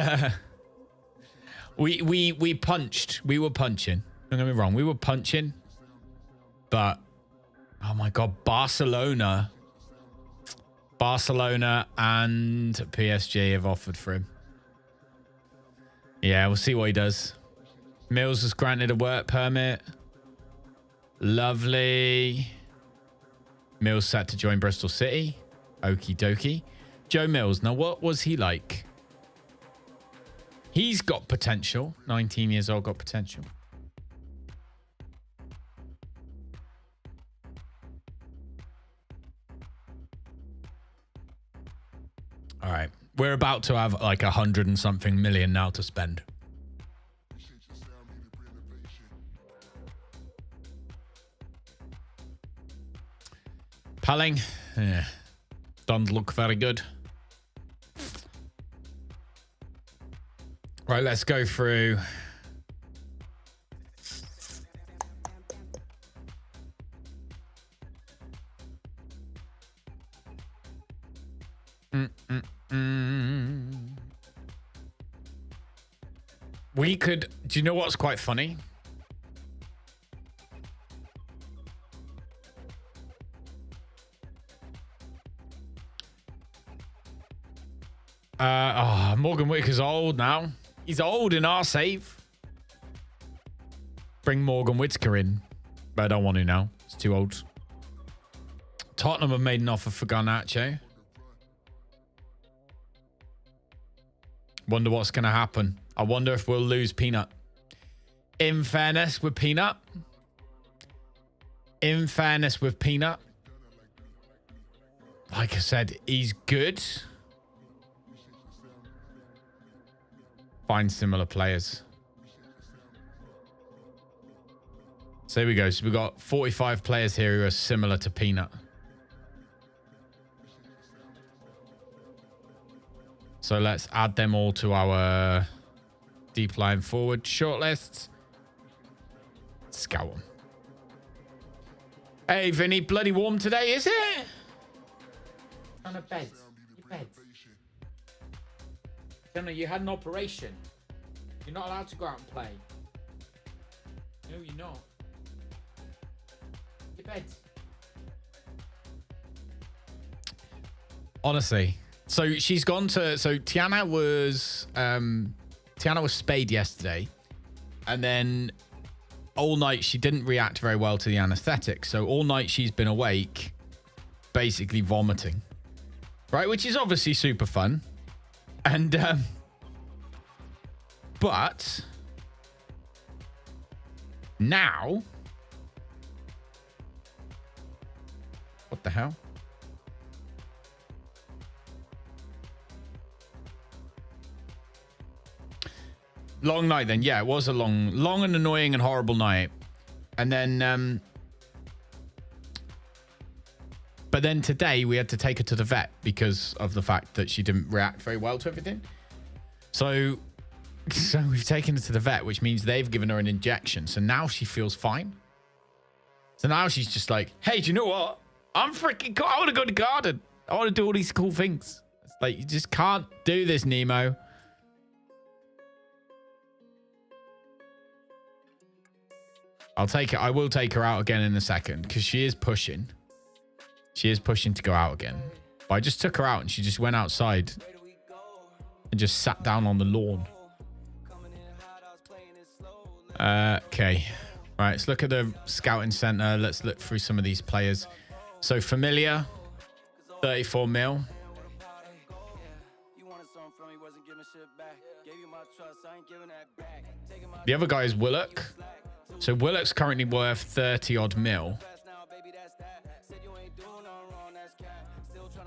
Speaker 1: we punched. We were punching. Don't get me wrong. We were punching. But oh my God, Barcelona and PSG have offered for him. Yeah, we'll see what he does. Mills was granted a work permit. Lovely. Mills set to join Bristol City. Okie dokie. Joe Mills. Now, what was he like? He's got potential. 19 years old, got potential. All right. We're about to have like 100 and something million now to spend. Palling. Yeah. Doesn't look very good. Right, let's go through. We could. Do you know what's quite funny? Morgan Whitaker's old now. He's old in our save. Bring Morgan Whitaker in. But I don't want to now. It's too old. Tottenham have made an offer for Garnacho. Wonder what's going to happen. I wonder if we'll lose Peanut. In fairness with Peanut. Like I said, he's good. Find similar players. So here we go. So we've got 45 players here who are similar to Peanut. So let's add them all to our deep line forward shortlist. Scout them. Hey, Vinny, bloody warm today, is it? On a bed. Your bed. Jenna, you had an operation. You're not allowed to go out and play. No, you're not. Your bed. Honestly. So she's gone to... So Tiana was spayed yesterday. And then all night she didn't react very well to the anesthetic. So all night she's been awake, basically vomiting. Right? Which is obviously super fun. And, but now, what the hell? Long night then. Yeah, it was a long and annoying and horrible night. And then, but then today we had to take her to the vet because of the fact that she didn't react very well to everything. So we've taken her to the vet, which means they've given her an injection. So now she feels fine. So now she's just like, hey, do you know what? I'm freaking cool. I want to go to the garden. I want to do all these cool things. It's like, you just can't do this, Nemo. I'll take it. I will take her out again in a second because she is pushing. She is pushing to go out again. But I just took her out and she just went outside and just sat down on the lawn. Okay. Right, let's look at the scouting center. Let's look through some of these players. So Familiar, 34 mil. The other guy is Willock. So Willock's currently worth 30 odd mil.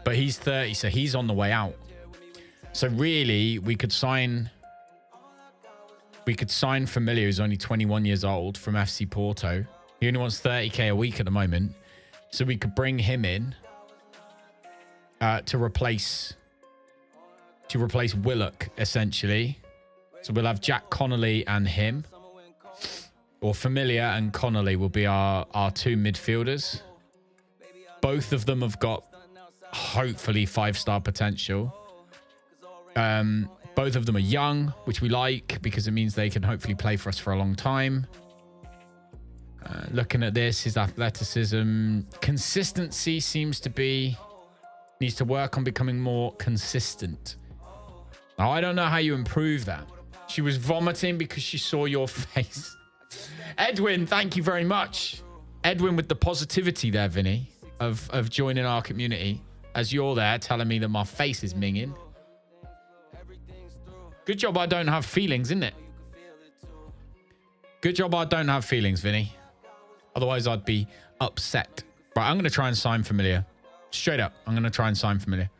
Speaker 1: But he's 30, so he's on the way out. So really, we could sign Familiar, who's only 21 years old, from FC Porto. He only wants 30k a week at the moment. So we could bring him in to replace Willock, essentially. So we'll have Jack Connolly and him. Or Familiar and Connolly will be our two midfielders. Both of them have got, hopefully, 5-star potential. Both of them are young, which we like because it means they can hopefully play for us for a long time. Looking at this, his athleticism, consistency needs to work on becoming more consistent. Now, I don't know how you improve that. She was vomiting because she saw your face. Edwin, thank you very much. Edwin with the positivity there, Vinny, of joining our community. As you're there telling me that my face is minging. Good job I don't have feelings, isn't it? Good job I don't have feelings, Vinny. Otherwise, I'd be upset. Right, I'm going to try and sign Familiar. Straight up, I'm going to try and sign Familiar.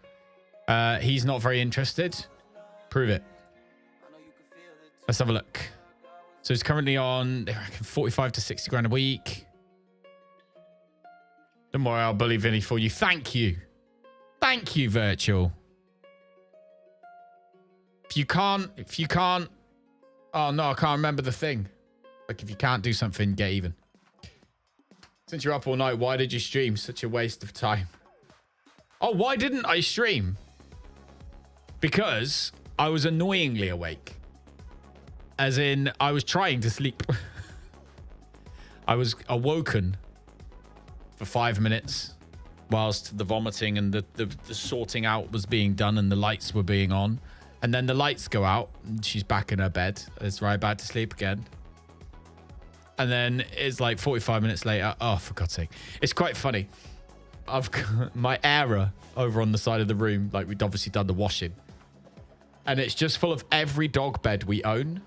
Speaker 1: He's not very interested. Prove it. Let's have a look. So he's currently on, I reckon, 45 to 60 grand a week. Don't worry, I'll bully Vinny for you. Thank you. Thank you, Virtual. If you can't, oh no, I can't remember the thing. Like if you can't do something, get even. Since you're up all night, why did you stream? Such a waste of time. Oh, why didn't I stream? Because I was annoyingly awake. As in, I was trying to sleep. I was awoken for 5 minutes whilst the vomiting and the sorting out was being done and the lights were being on. And then the lights go out and she's back in her bed. It's right back to sleep again. And then it's like 45 minutes later. Oh, for God's sake. It's quite funny. I've got my Era over on the side of the room. Like we'd obviously done the washing. And it's just full of every dog bed we own.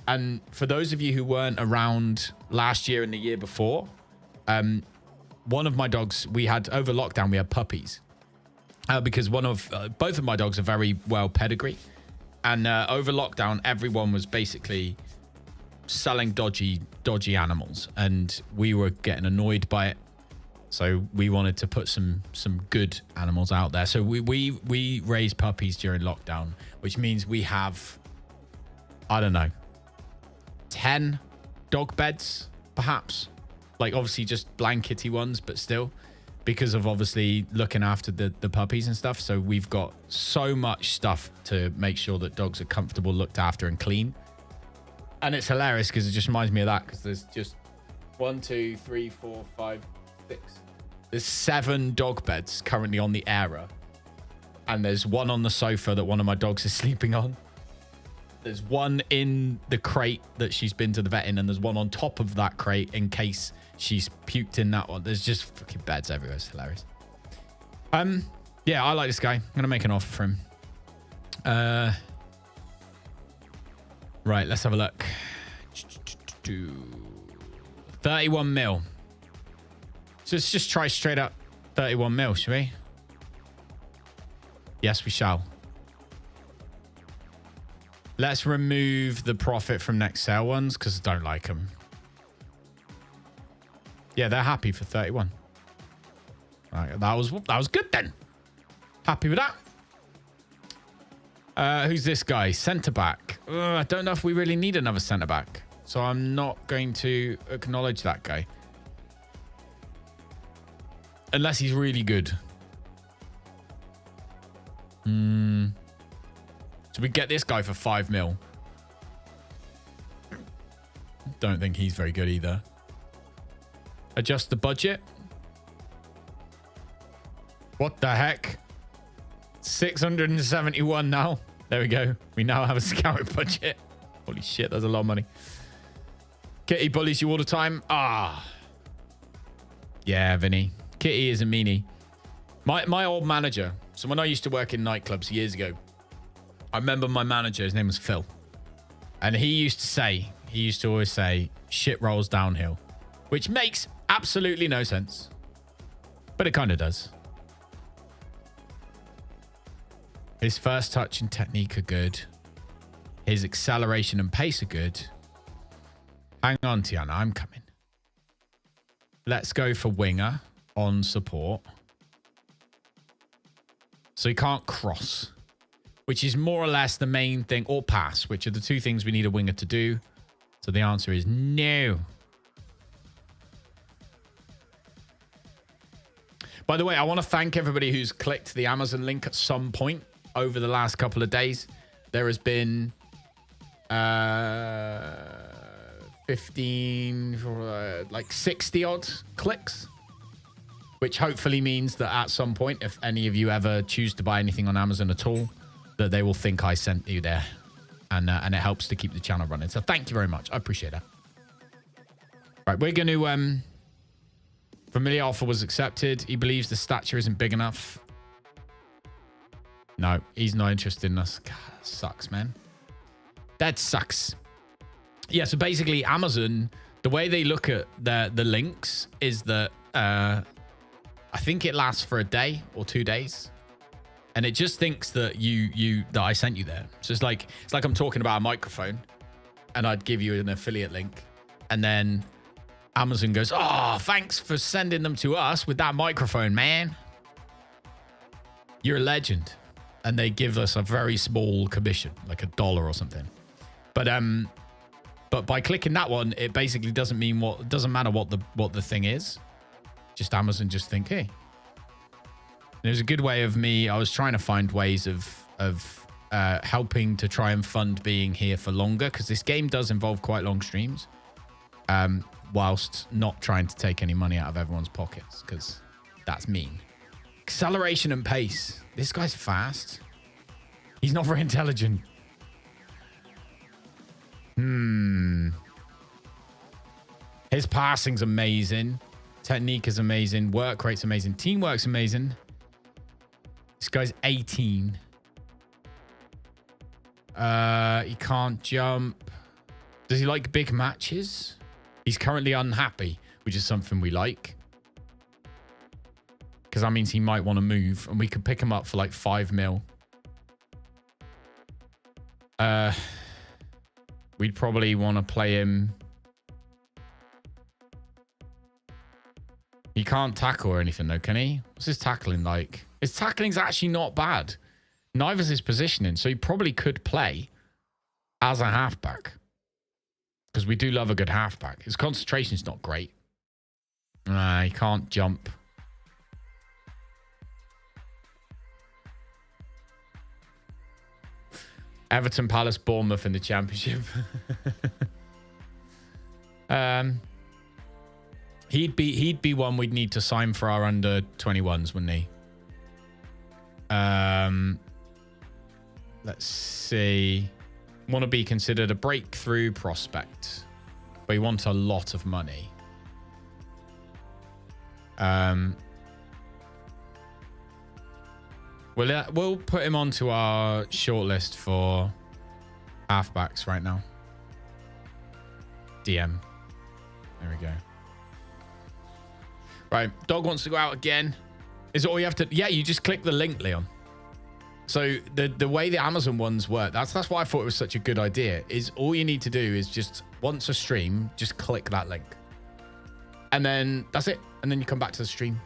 Speaker 1: And for those of you who weren't around last year and the year before, one of my dogs, we had over lockdown, we had puppies. Because both of my dogs are very well pedigree. And over lockdown, everyone was basically selling dodgy animals. And we were getting annoyed by it. So we wanted to put some good animals out there. So we raised puppies during lockdown, which means we have, I don't know, 10 dog beds, perhaps. Like obviously just blankety ones, but still. Because of obviously looking after the puppies and stuff. So we've got so much stuff to make sure that dogs are comfortable, looked after and clean. And it's hilarious because it just reminds me of that. Because there's just 1, 2, 3, 4, 5, 6. There's 7 dog beds currently on the Era. And there's one on the sofa that one of my dogs is sleeping on. There's one in the crate that she's been to the vet in. And there's one on top of that crate in case she's puked in that one. There's just fucking beds everywhere. It's hilarious. Yeah, I like this guy. I'm gonna make an offer for him. Right, let's have a look. 31 mil. So let's just try straight up 31 mil, shall we? Yes, we shall. Let's remove the profit from next sale ones because I don't like them. Yeah, they're happy for 31. Right, that was good then. Happy with that. Who's this guy? Centre back. I don't know if we really need another centre back. So I'm not going to acknowledge that guy. Unless he's really good. So we get this guy for 5 mil. Don't think he's very good either. Adjust the budget. What the heck? 671 now. There we go. We now have a scouting budget. Holy shit, that's a lot of money. Kitty bullies you all the time. Ah. Yeah, Vinny. Kitty is a meanie. My old manager. So when I used to work in nightclubs years ago, I remember my manager, his name was Phil. And he used to always say, shit rolls downhill. Which makes absolutely no sense. But it kind of does. His first touch and technique are good. His acceleration and pace are good. Hang on, Tiana, I'm coming. Let's go for winger on support. So he can't cross, which is more or less the main thing, or pass, which are the two things we need a winger to do. So the answer is no. By the way, I want to thank everybody who's clicked the Amazon link at some point over the last couple of days. There has been 15, like 60 odd clicks, which hopefully means that at some point, if any of you ever choose to buy anything on Amazon at all, that they will think I sent you there, and it helps to keep the channel running. So thank you very much. I appreciate that. Right, we're going to... Familiar offer was accepted. He believes the stature isn't big enough. No, he's not interested in us. God, that sucks, man. That sucks. Yeah, so basically Amazon, the way they look at the links is that I think it lasts for a day or 2 days. And it just thinks that that I sent you there. So it's like I'm talking about a microphone and I'd give you an affiliate link, and then Amazon goes, oh, thanks for sending them to us with that microphone, man. You're a legend. And they give us a very small commission, like $1 or something. But by clicking that one, it basically doesn't matter what the thing is. Just Amazon just think, hey. There's a good way of me. I was trying to find ways of helping to try and fund being here for longer, because this game does involve quite long streams. Whilst not trying to take any money out of everyone's pockets, because that's mean. Acceleration and pace. This guy's fast. He's not very intelligent. His passing's amazing. Technique is amazing. Work rate's amazing. Teamwork's amazing. This guy's 18. He can't jump. Does he like big matches? He's currently unhappy, which is something we like. Because that means he might want to move, and we could pick him up for like 5 mil. We'd probably want to play him. He can't tackle or anything though, can he? What's his tackling like? His tackling's actually not bad. Neither's his positioning, so he probably could play as a halfback. Because we do love a good halfback. His concentration's not great. He can't jump. Everton, Palace, Bournemouth in the Championship. He'd be one we'd need to sign for our under 21s, wouldn't he? Let's see. Want to be considered a breakthrough prospect, but he wants a lot of money. We'll put him onto our shortlist for halfbacks right now. DM. There we go. Right, dog wants to go out again. Is it all you have to? Yeah, you just click the link, Leon. So the way the Amazon ones work, that's why I thought it was such a good idea, is all you need to do is just once a stream, just click that link. And then that's it. And then you come back to the stream.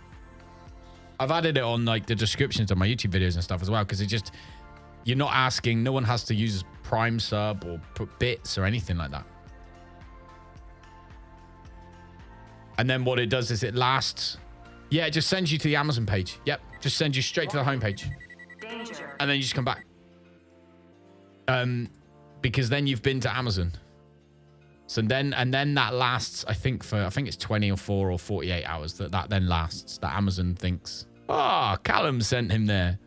Speaker 1: I've added it on like the descriptions of my YouTube videos and stuff as well, because it just, you're not asking, no one has to use Prime sub or put bits or anything like that. And then what it does is it lasts. Yeah, it just sends you to the Amazon page. Yep, just sends you straight to the homepage.
Speaker 8: Danger.
Speaker 1: and then you just come back. Because then you've been to Amazon. So then that lasts, I think it's 24 or 48 hours that then lasts. That Amazon thinks, Callum sent him there.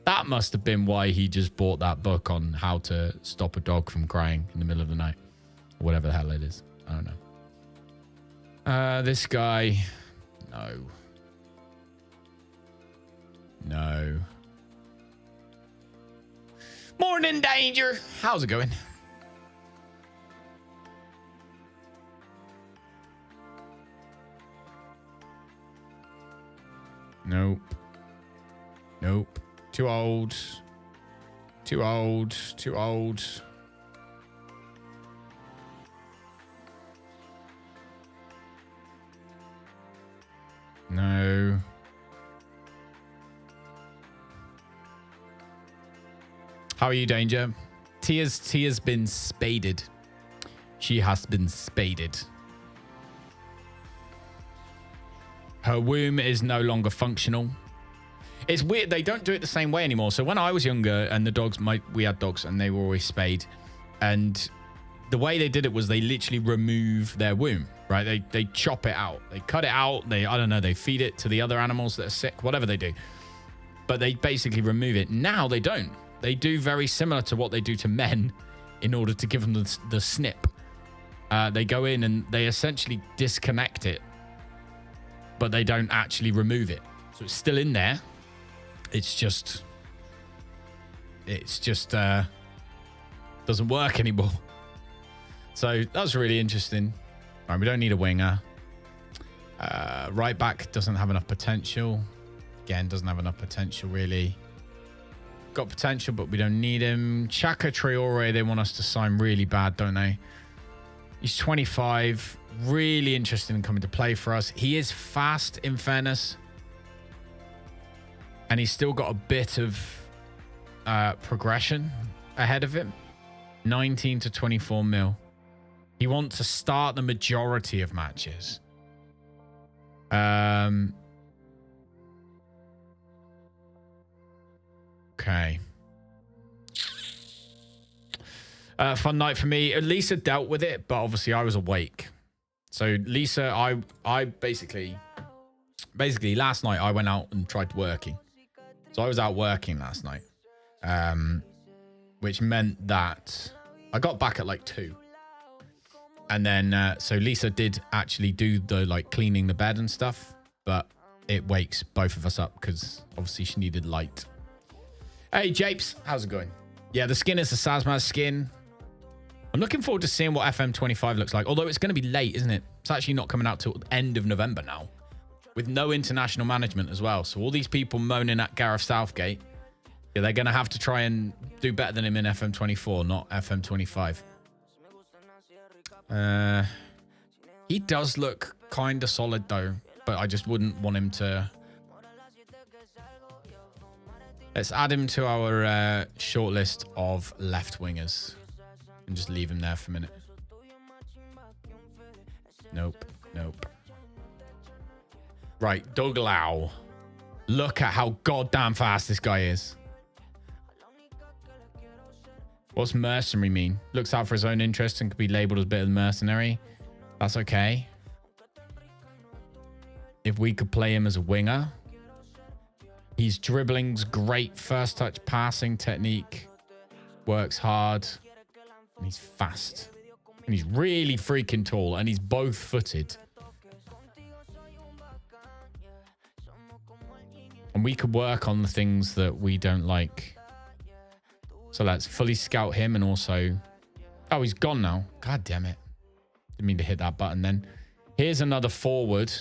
Speaker 1: That must have been why he just bought that book on how to stop a dog from crying in the middle of the night. Or whatever the hell it is. I don't know. This guy. No. No. Morning, Danger. How's it going? Nope. Nope. Too old. Too old. Too old. No. How are you, Danger? Tia's been spaded. She has been spaded. Her womb is no longer functional. It's weird. They don't do it the same way anymore. So when I was younger and the dogs, we had dogs and they were always spayed. And the way they did it was they literally remove their womb, right? They chop it out. They cut it out. I don't know, they feed it to the other animals that are sick, whatever they do. But they basically remove it. Now they don't. They do very similar to what they do to men in order to give them the snip. They go in and they essentially disconnect it, but they don't actually remove it. So it's still in there. It's just doesn't work anymore. So that's really interesting. All right, we don't need a winger. Right back doesn't have enough potential. Again, doesn't have enough potential really. Got potential, but we don't need him. Chaka Traore, they want us to sign really bad, don't they? He's 25. Really interested in coming to play for us. He is fast, in fairness. And he's still got a bit of progression ahead of him. 19 to 24 mil. He wants to start the majority of matches. Okay. Fun night for me. Lisa dealt with it, but obviously I was awake. So Lisa, I basically last night I went out and tried working. So I was out working last night, which meant that I got back at like 2. And then, so Lisa did actually do the like cleaning the bed and stuff, but it wakes both of us up because obviously she needed light. Hey, Japes, how's it going? Yeah, the skin is the Sazmaz skin. I'm looking forward to seeing what FM25 looks like, although it's going to be late, isn't it? It's actually not coming out till the end of November now, with no international management as well. So all these people moaning at Gareth Southgate, yeah, they're going to have to try and do better than him in FM24, not FM25. He does look kind of solid though, but I just wouldn't want him to. Let's add him to our short list of left wingers and just leave him there for a minute. Nope. Right, Doug Lau. Look at how goddamn fast this guy is. What's mercenary mean? Looks out for his own interests and could be labeled as a bit of mercenary. That's okay. If we could play him as a winger. His dribbling's great. First touch passing technique. Works hard. And he's fast. And he's really freaking tall. And he's both footed. And we could work on the things that we don't like. So let's fully scout him and also... Oh, he's gone now. God damn it. Didn't mean to hit that button then. Here's another forward.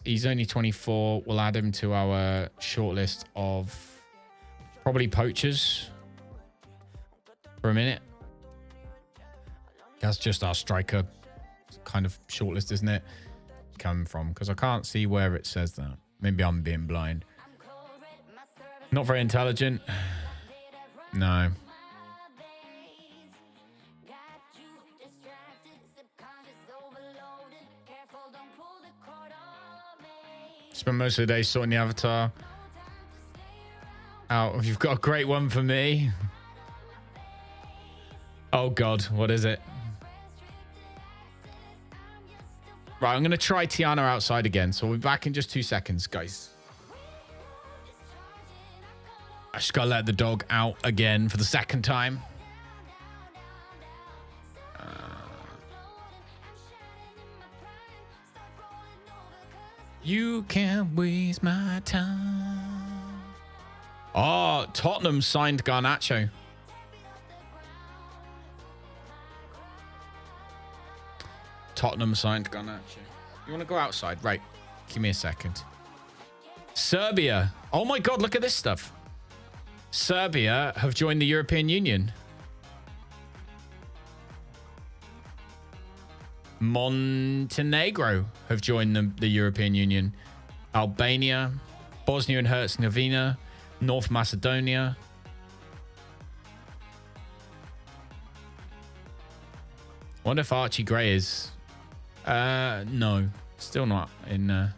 Speaker 1: He's only 24. We'll add him to our shortlist of probably poachers for a minute. That's just our striker kind of shortlist, isn't it? Come from, because I can't see where it says that. Maybe I'm being blind. Not very intelligent. No. Spend most of the day sorting the avatar. Oh, you've got a great one for me. Oh, God. What is it? Right, I'm going to try Tiana outside again. So we'll be back in just 2 seconds, guys. I just got to let the dog out again for the second time. You can't waste my time. Oh, Tottenham signed Garnacho. Tottenham signed Garnacho. You want to go outside? Right. Give me a second. Serbia. Oh my God, look at this stuff. Serbia have joined the European Union. Montenegro have joined the European Union. Albania, Bosnia and Herzegovina, North Macedonia. I wonder if Archie Gray is... no. Still not in...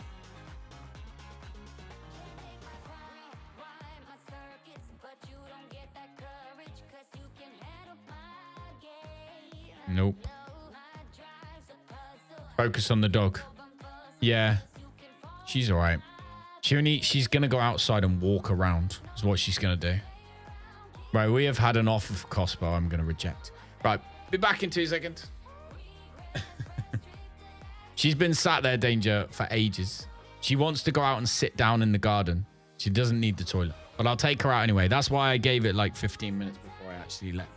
Speaker 1: Nope. Focus on the dog. Yeah. She's all right. She's going to go outside and walk around is what she's going to do. Right, we have had an offer for Cospo I'm going to reject. Right, be back in 2 seconds. She's been sat there, Danger, for ages. She wants to go out and sit down in the garden. She doesn't need the toilet. But I'll take her out anyway. That's why I gave it like 15 minutes before I actually left.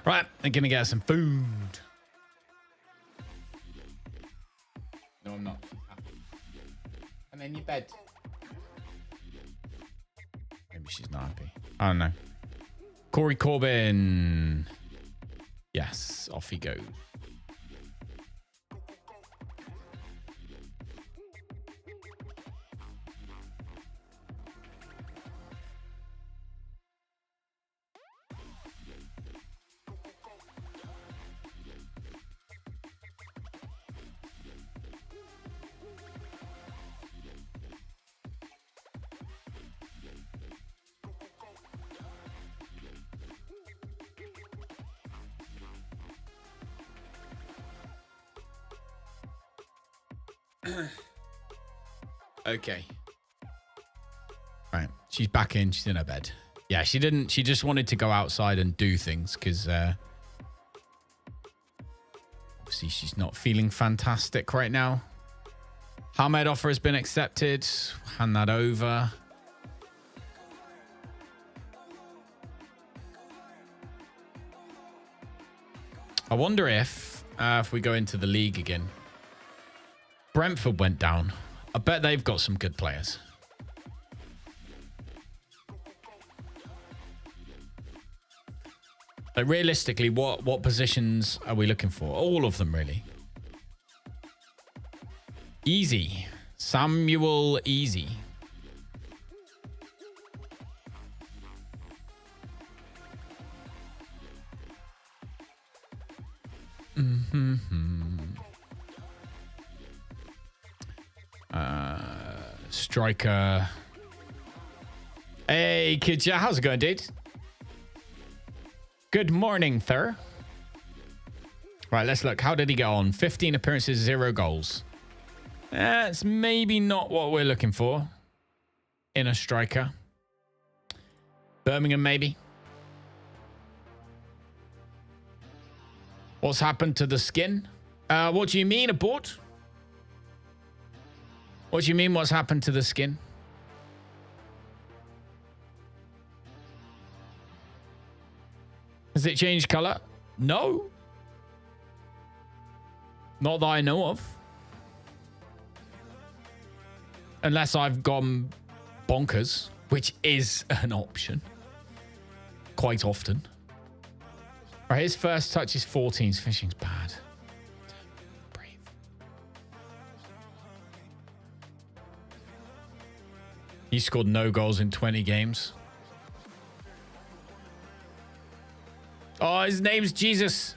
Speaker 1: Right, I'm gonna get some food. No, I'm not. And then your bed. Maybe she's not happy. I don't know. Corey Corbin. Yes, off he goes. Okay. Right. She's back in. She's in her bed. Yeah, she didn't. She just wanted to go outside and do things because obviously she's not feeling fantastic right now. Hamed offer has been accepted. Hand that over. I wonder if we go into the league again. Brentford went down. I bet they've got some good players. Like realistically, what positions are we looking for? All of them, really. Easy. Samuel Easy. Striker. Hey, kids. Yeah, how's it going, dude? Good morning, sir. Right, let's look. How did he get on? 15 appearances, 0 goals. That's maybe not what we're looking for in a striker. Birmingham, maybe. What's happened to the skin? What do you mean, abort? What do you mean, what's happened to the skin? Has it changed color? No. Not that I know of. Unless I've gone bonkers, which is an option. Quite often. Right, his first touch is 14. His finishing's bad. Breathe. He scored no goals in 20 games. Oh, his name's Jesus.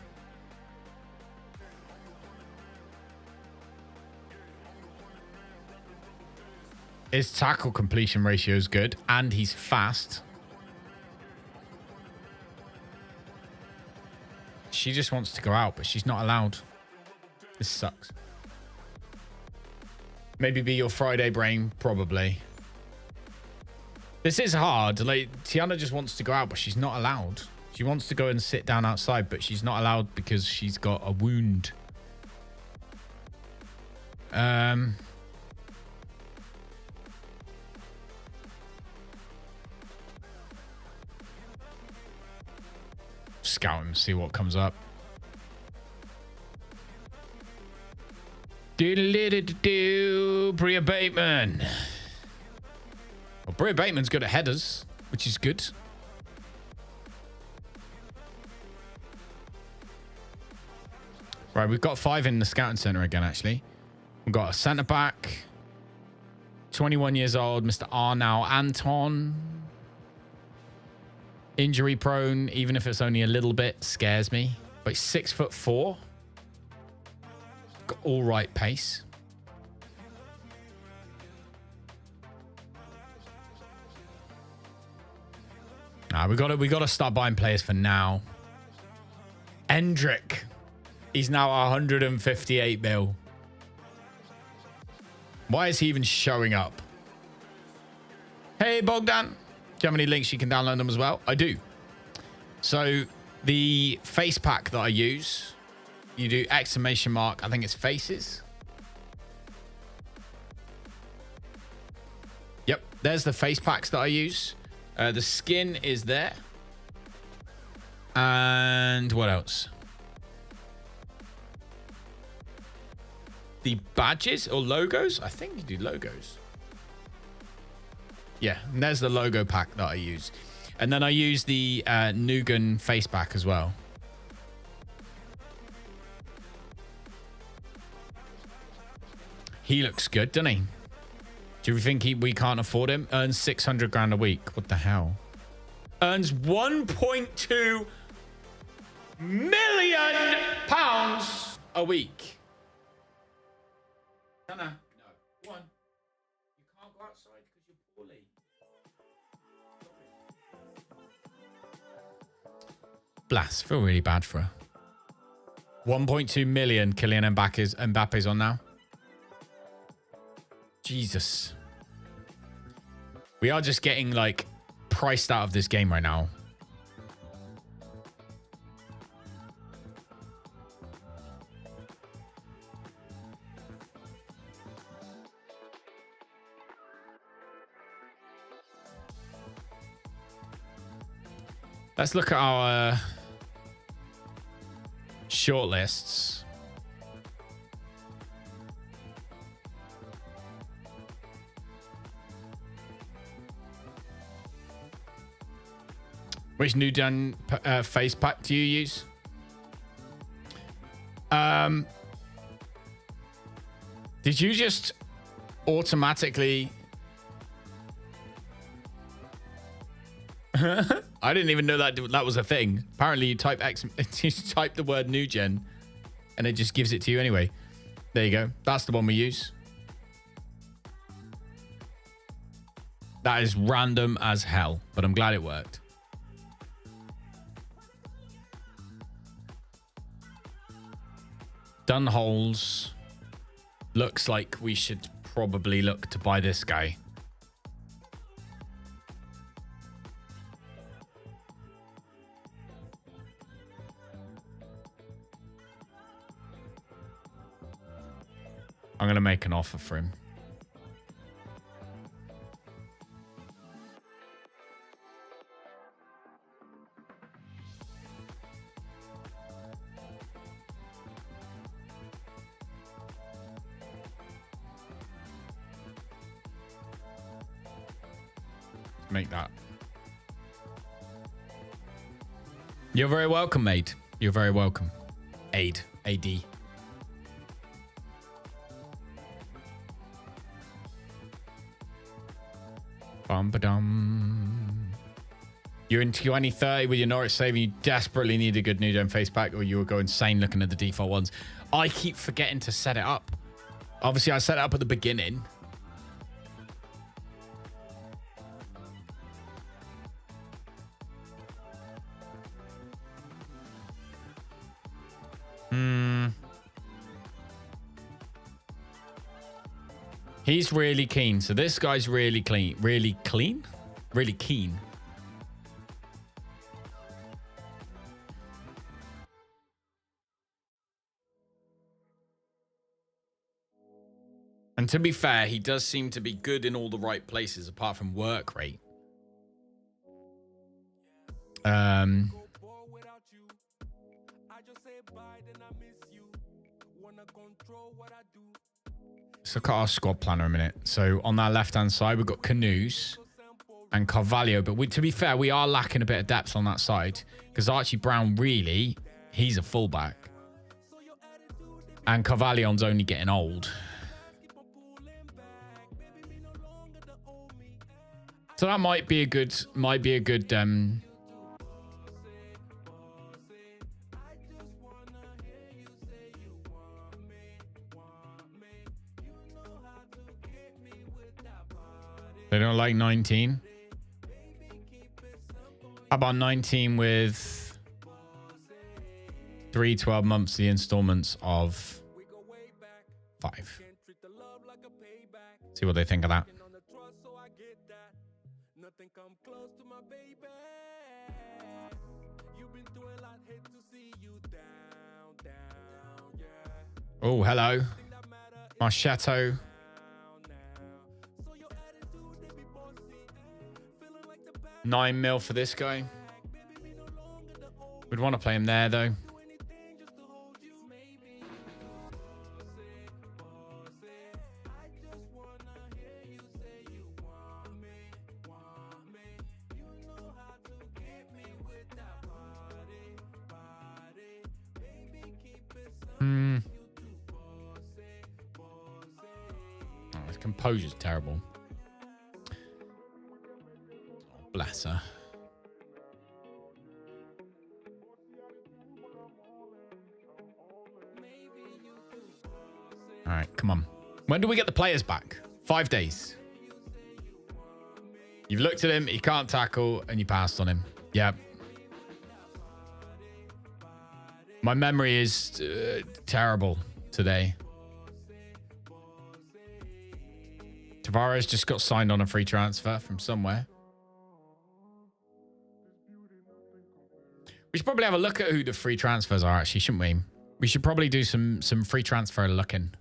Speaker 1: His tackle completion ratio is good, and he's fast. She just wants to go out, but she's not allowed. This sucks. Maybe be your Friday brain, probably. This is hard. Like, Tiana just wants to go out, but she's not allowed. She wants to go and sit down outside, but she's not allowed because she's got a wound. Scout him, see what comes up. Do Bria Bateman. Well, Bria Bateman's good at headers, which is good. Right, we've got 5 in the scouting center again, actually. We've got a centre back, 21 years old, Mr. Arnau Anton. Injury prone, even if it's only a little bit, scares me. But he's 6'4". Got all right pace. We got to start buying players for now. Endrick. He's now 158 mil. Why is he even showing up? Hey, Bogdan. Do you have any links you can download them as well? I do. So the face pack that I use, you do exclamation mark. I think it's faces. Yep. There's the face packs that I use. The skin is there. And what else? The badges or logos? I think you do logos. Yeah, and there's the logo pack that I use. And then I use the Nugan face pack as well. He looks good, doesn't he? Do you think we can't afford him? Earns 600 grand a week. What the hell? Earns 1.2 million pounds a week. No. One. You can't go outside because you're poorly. Blast. Feel really bad for her. 1.2 million Kylian Mbappe's on now. Jesus. We are just getting, like, priced out of this game right now. Let's look at our shortlists. Which new done face pack do you use? Did you just automatically? I didn't even know that was a thing. Apparently, you type you type the word new gen, and it just gives it to you anyway. There you go. That's the one we use. That is random as hell, but I'm glad it worked. Done holes. Looks like we should probably look to buy this guy. I'm going to make an offer for him. Make that. You're very welcome, mate. You're very welcome. AD. Bum-ba-dum. You're in 2030 with your Norwich saving. You desperately need a good new gen face pack, or you will go insane looking at the default ones. I keep forgetting to set it up. Obviously, I set it up at the beginning. He's really keen. So this guy's really clean. Really clean? Really keen. And to be fair, he does seem to be good in all the right places, apart from work rate. Let's look at our squad planner a minute. So on that left-hand side, we've got Canoes and Carvalho. But to be fair, we are lacking a bit of depth on that side. Because Archie Brown, really, he's a fullback. And Carvalho's only getting old. So that might be a good, They don't like 19. How about 19 with 3 12 monthly installments of 5? See what they think of that. Oh, hello. Marchetto. $9 mil for this guy. We'd want to play him there, though. Oh, his composure's terrible. Bless her. All right, come on. When do we get the players back? 5 days. You've looked at him, he can't tackle, and you passed on him. Yep. My memory is terrible today. Tavares just got signed on a free transfer from somewhere. We should probably have a look at who the free transfers are, actually, shouldn't we? We should probably do some free transfer looking.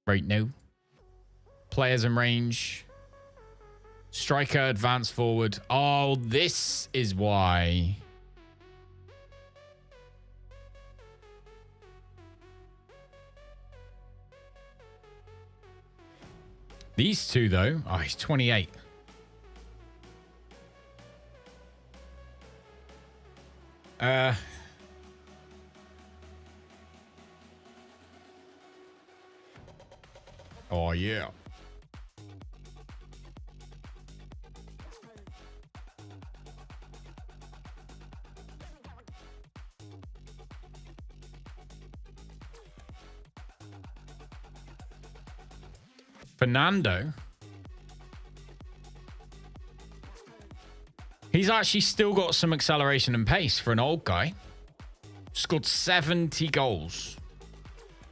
Speaker 1: Right now. Players in range. Striker, advance forward. Oh, this is why. These two, though. Oh, he's 28. Oh, yeah. Fernando. He's actually still got some acceleration and pace for an old guy. Scored 70 goals.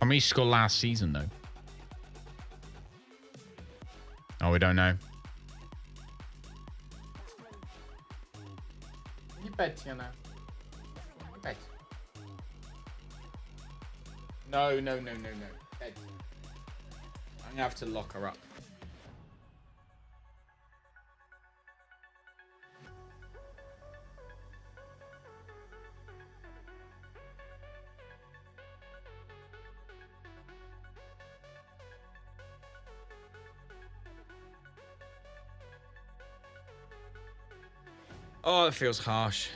Speaker 1: I mean, he scored last season, though. Oh, we don't know. You bet, you know. You bet. No. Bet. I'm gonna have to lock her up. Oh, it feels harsh.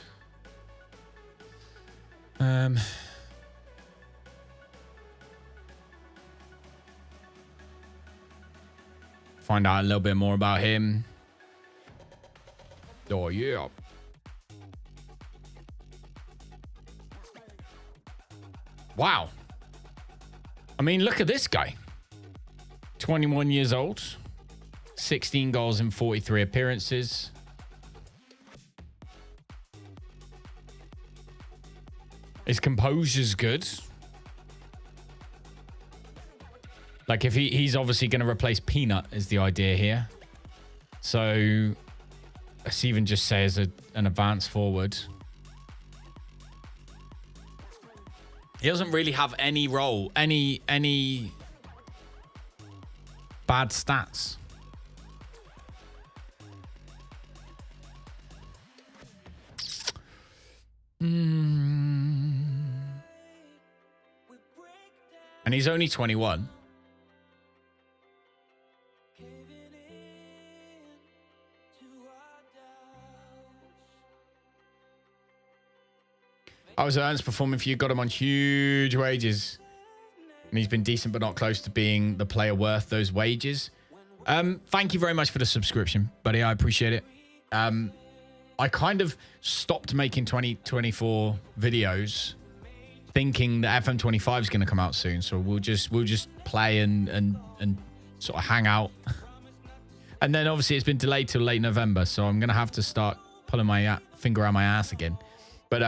Speaker 1: Find out a little bit more about him. Oh, yeah. Wow. I mean, look at this guy. 21 years old. 16 goals in 43 appearances. His composure's good. Like, if he's obviously going to replace Peanut is the idea here. So, let's even just say as an advance forward. He doesn't really have any role, any bad stats. And he's only 21. I was Ernst performing for you, got him on huge wages. And he's been decent, but not close to being the player worth those wages. Thank you very much for the subscription, buddy. I appreciate it. I kind of stopped making 2024 videos thinking that FM25 is going to come out soon. So we'll just play and sort of hang out. And then obviously it's been delayed till late November. So I'm going to have to start pulling my finger out my ass again. But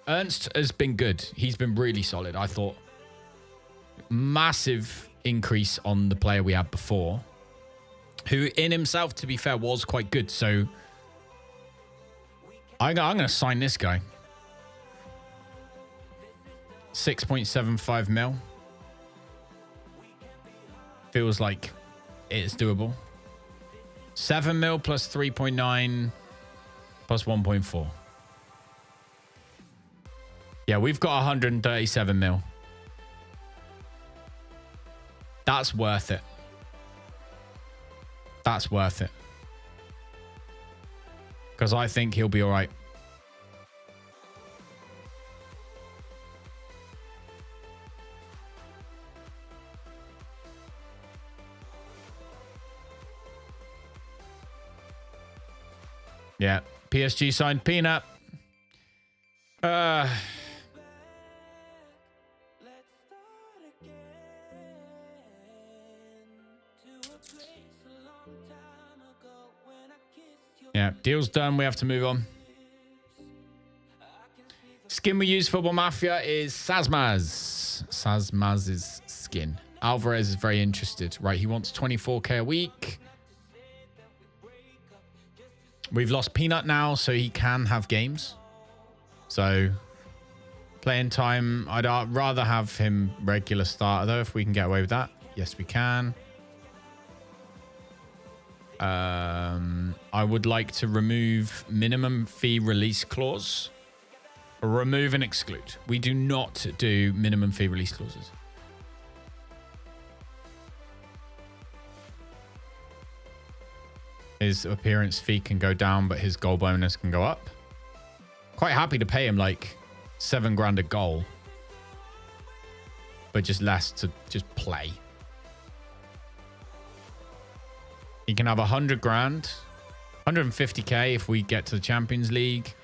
Speaker 1: Ernst has been good. He's been really solid. I thought massive increase on the player we had before, who in himself, to be fair, was quite good. So I'm going to sign this guy. 6.75 mil. Feels like it's doable. 7 mil plus 3.9 plus 1.4. Yeah, we've got 137 mil. That's worth it. That's worth it. Because I think he'll be all right. Yeah, PSG signed Peanut. Yeah, deal's done. We have to move on. Skin we use, Football Mafia, is Sazmaz. Sazmaz's skin. Alvarez is very interested. Right, he wants 24k a week. We've lost Peanut now, so he can have games. So, playing time, I'd rather have him regular starter, though, if we can get away with that. Yes, we can. I would like to remove minimum fee release clause. Remove and exclude. We do not do minimum fee release clauses. His appearance fee can go down, but his goal bonus can go up. Quite happy to pay him like 7 grand a goal, but just less to just play. He can have 100 grand, 150k if we get to the Champions League.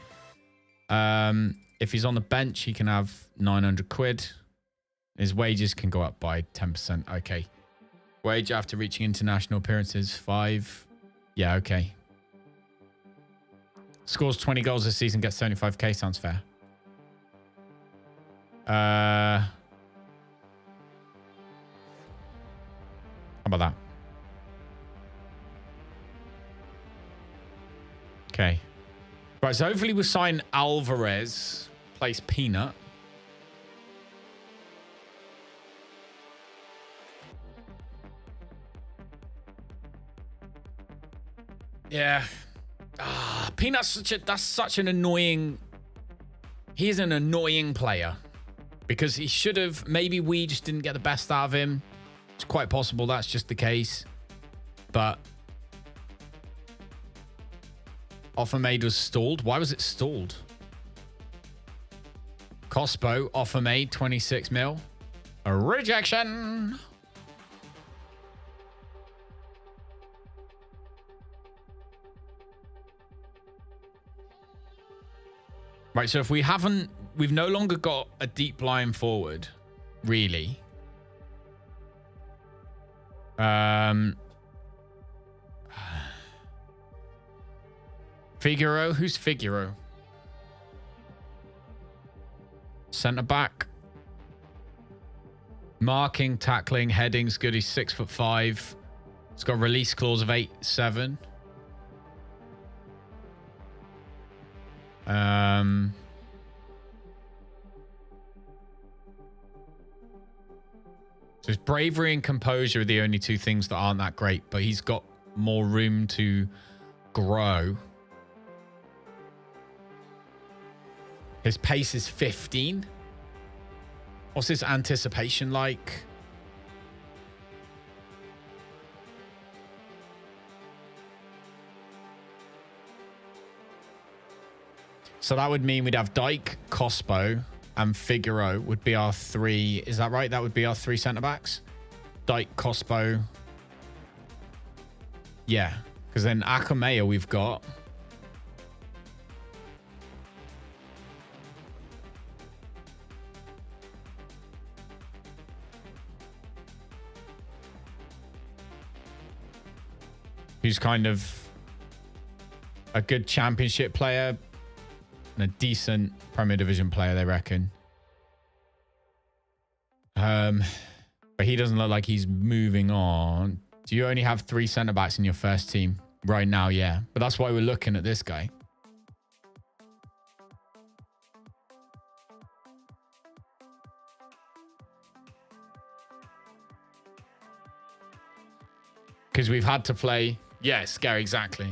Speaker 1: If he's on the bench, he can have 900 quid. His wages can go up by 10%. Okay. Wage after reaching international appearances, 5. Yeah, okay. Scores 20 goals this season, gets 75k. Sounds fair. How about that? Okay. Right, so hopefully we'll sign Alvarez, place Peanut. Yeah. Peanut's that's such an annoying... He's an annoying player. Because he should have... Maybe we just didn't get the best out of him. It's quite possible that's just the case. But... Offer made was stalled. Why was it stalled? Cospo, offer made, 26 mil. A rejection. Right, so if we haven't... We've no longer got a deep line forward, really. Figaro? Who's Figaro? Centre back. Marking, tackling, heading's good. He's 6'5". He's got a release clause of 8-7. So his bravery and composure are the only two things that aren't that great, but he's got more room to grow. His pace is 15. What's his anticipation like? So that would mean we'd have Dyke, Cospo, and Figaro would be our 3. Is that right? That would be our 3 centre-backs. Dyke, Cospo. Yeah. Because then Akamea we've got. Who's kind of a good championship player and a decent Premier Division player, they reckon. But he doesn't look like he's moving on. Do you only have 3 centre-backs in your first team? Right now, yeah. But that's why we're looking at this guy. Because we've had to play... Yeah, scary, exactly.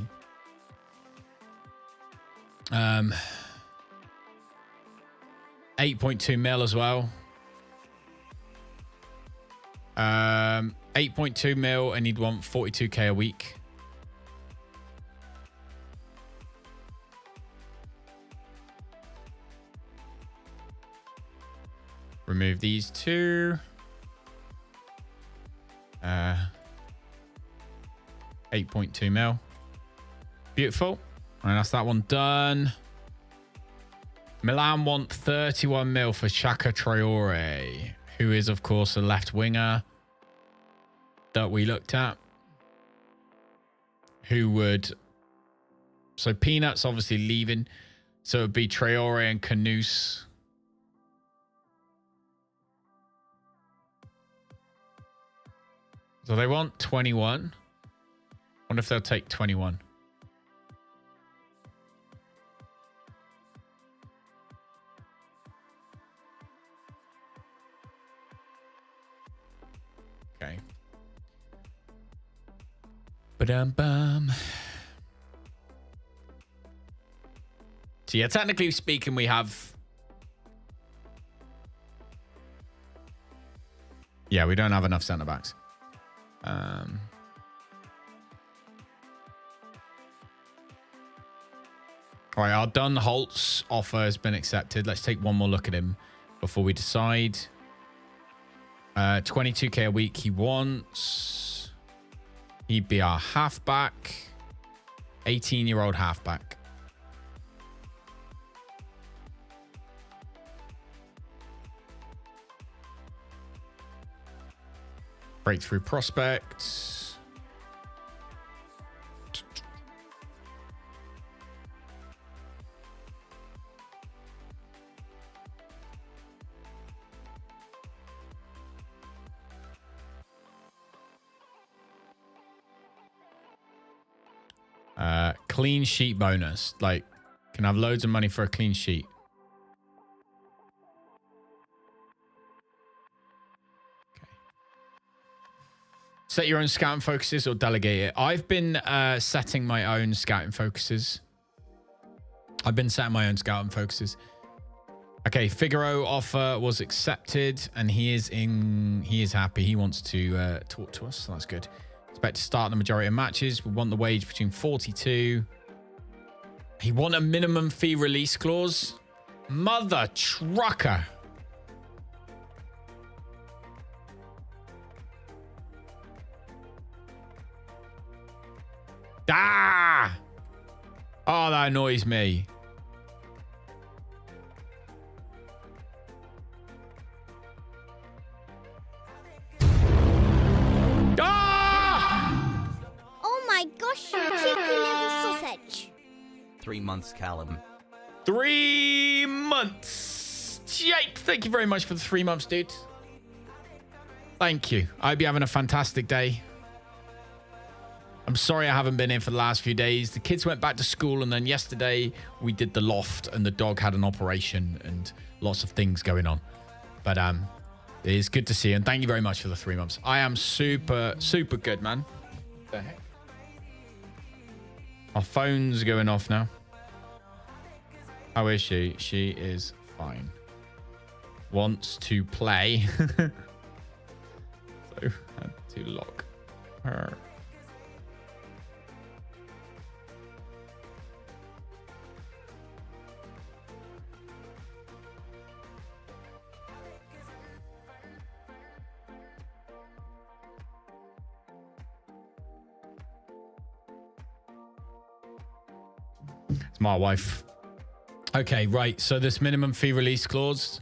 Speaker 1: 8.2 mil as well. 8.2 mil, and he'd want 42k a week. Remove these 2. 8.2 mil. Beautiful. And that's that one done. Milan want 31 mil for Shaka Traore, who is, of course, a left winger that we looked at. Who would... So Peanut's obviously leaving. So it would be Traore and Canoes. So they want 21. Wonder if they'll take 21. Okay. Ba-dum-bum. So yeah, technically speaking, we have... Yeah, we don't have enough centre-backs. All right, our Dunn Holtz offer has been accepted. Let's take one more look at him before we decide. 22k a week he wants. He'd be our halfback. 18-year-old halfback. Breakthrough prospects. Clean sheet bonus. Like, can have loads of money for a clean sheet. Set your own scouting focuses or delegate it. I've been setting my own scouting focuses. Okay, Figaro offer was accepted and he is happy. He wants to talk to us, so that's good. Expect to start the majority of matches. We want the wage between 42. He want a minimum fee release clause. Mother trucker. Ah! Oh, that annoys me. Ah!
Speaker 5: Oh my gosh, you cheeky little sausage.
Speaker 6: 3 months, Callum.
Speaker 1: 3 months. Jake, thank you very much for the 3 months, dude. Thank you. I hope you're having a fantastic day. I'm sorry I haven't been in for the last few days. The kids went back to school, and then yesterday we did the loft, and the dog had an operation and lots of things going on. But it is good to see you, and thank you very much for the 3 months. I am super, super good, man. What the heck? Our phone's going off now. How is she? She is fine. Wants to play. So I had to lock her. It's my wife. Okay, right. So this minimum fee release clause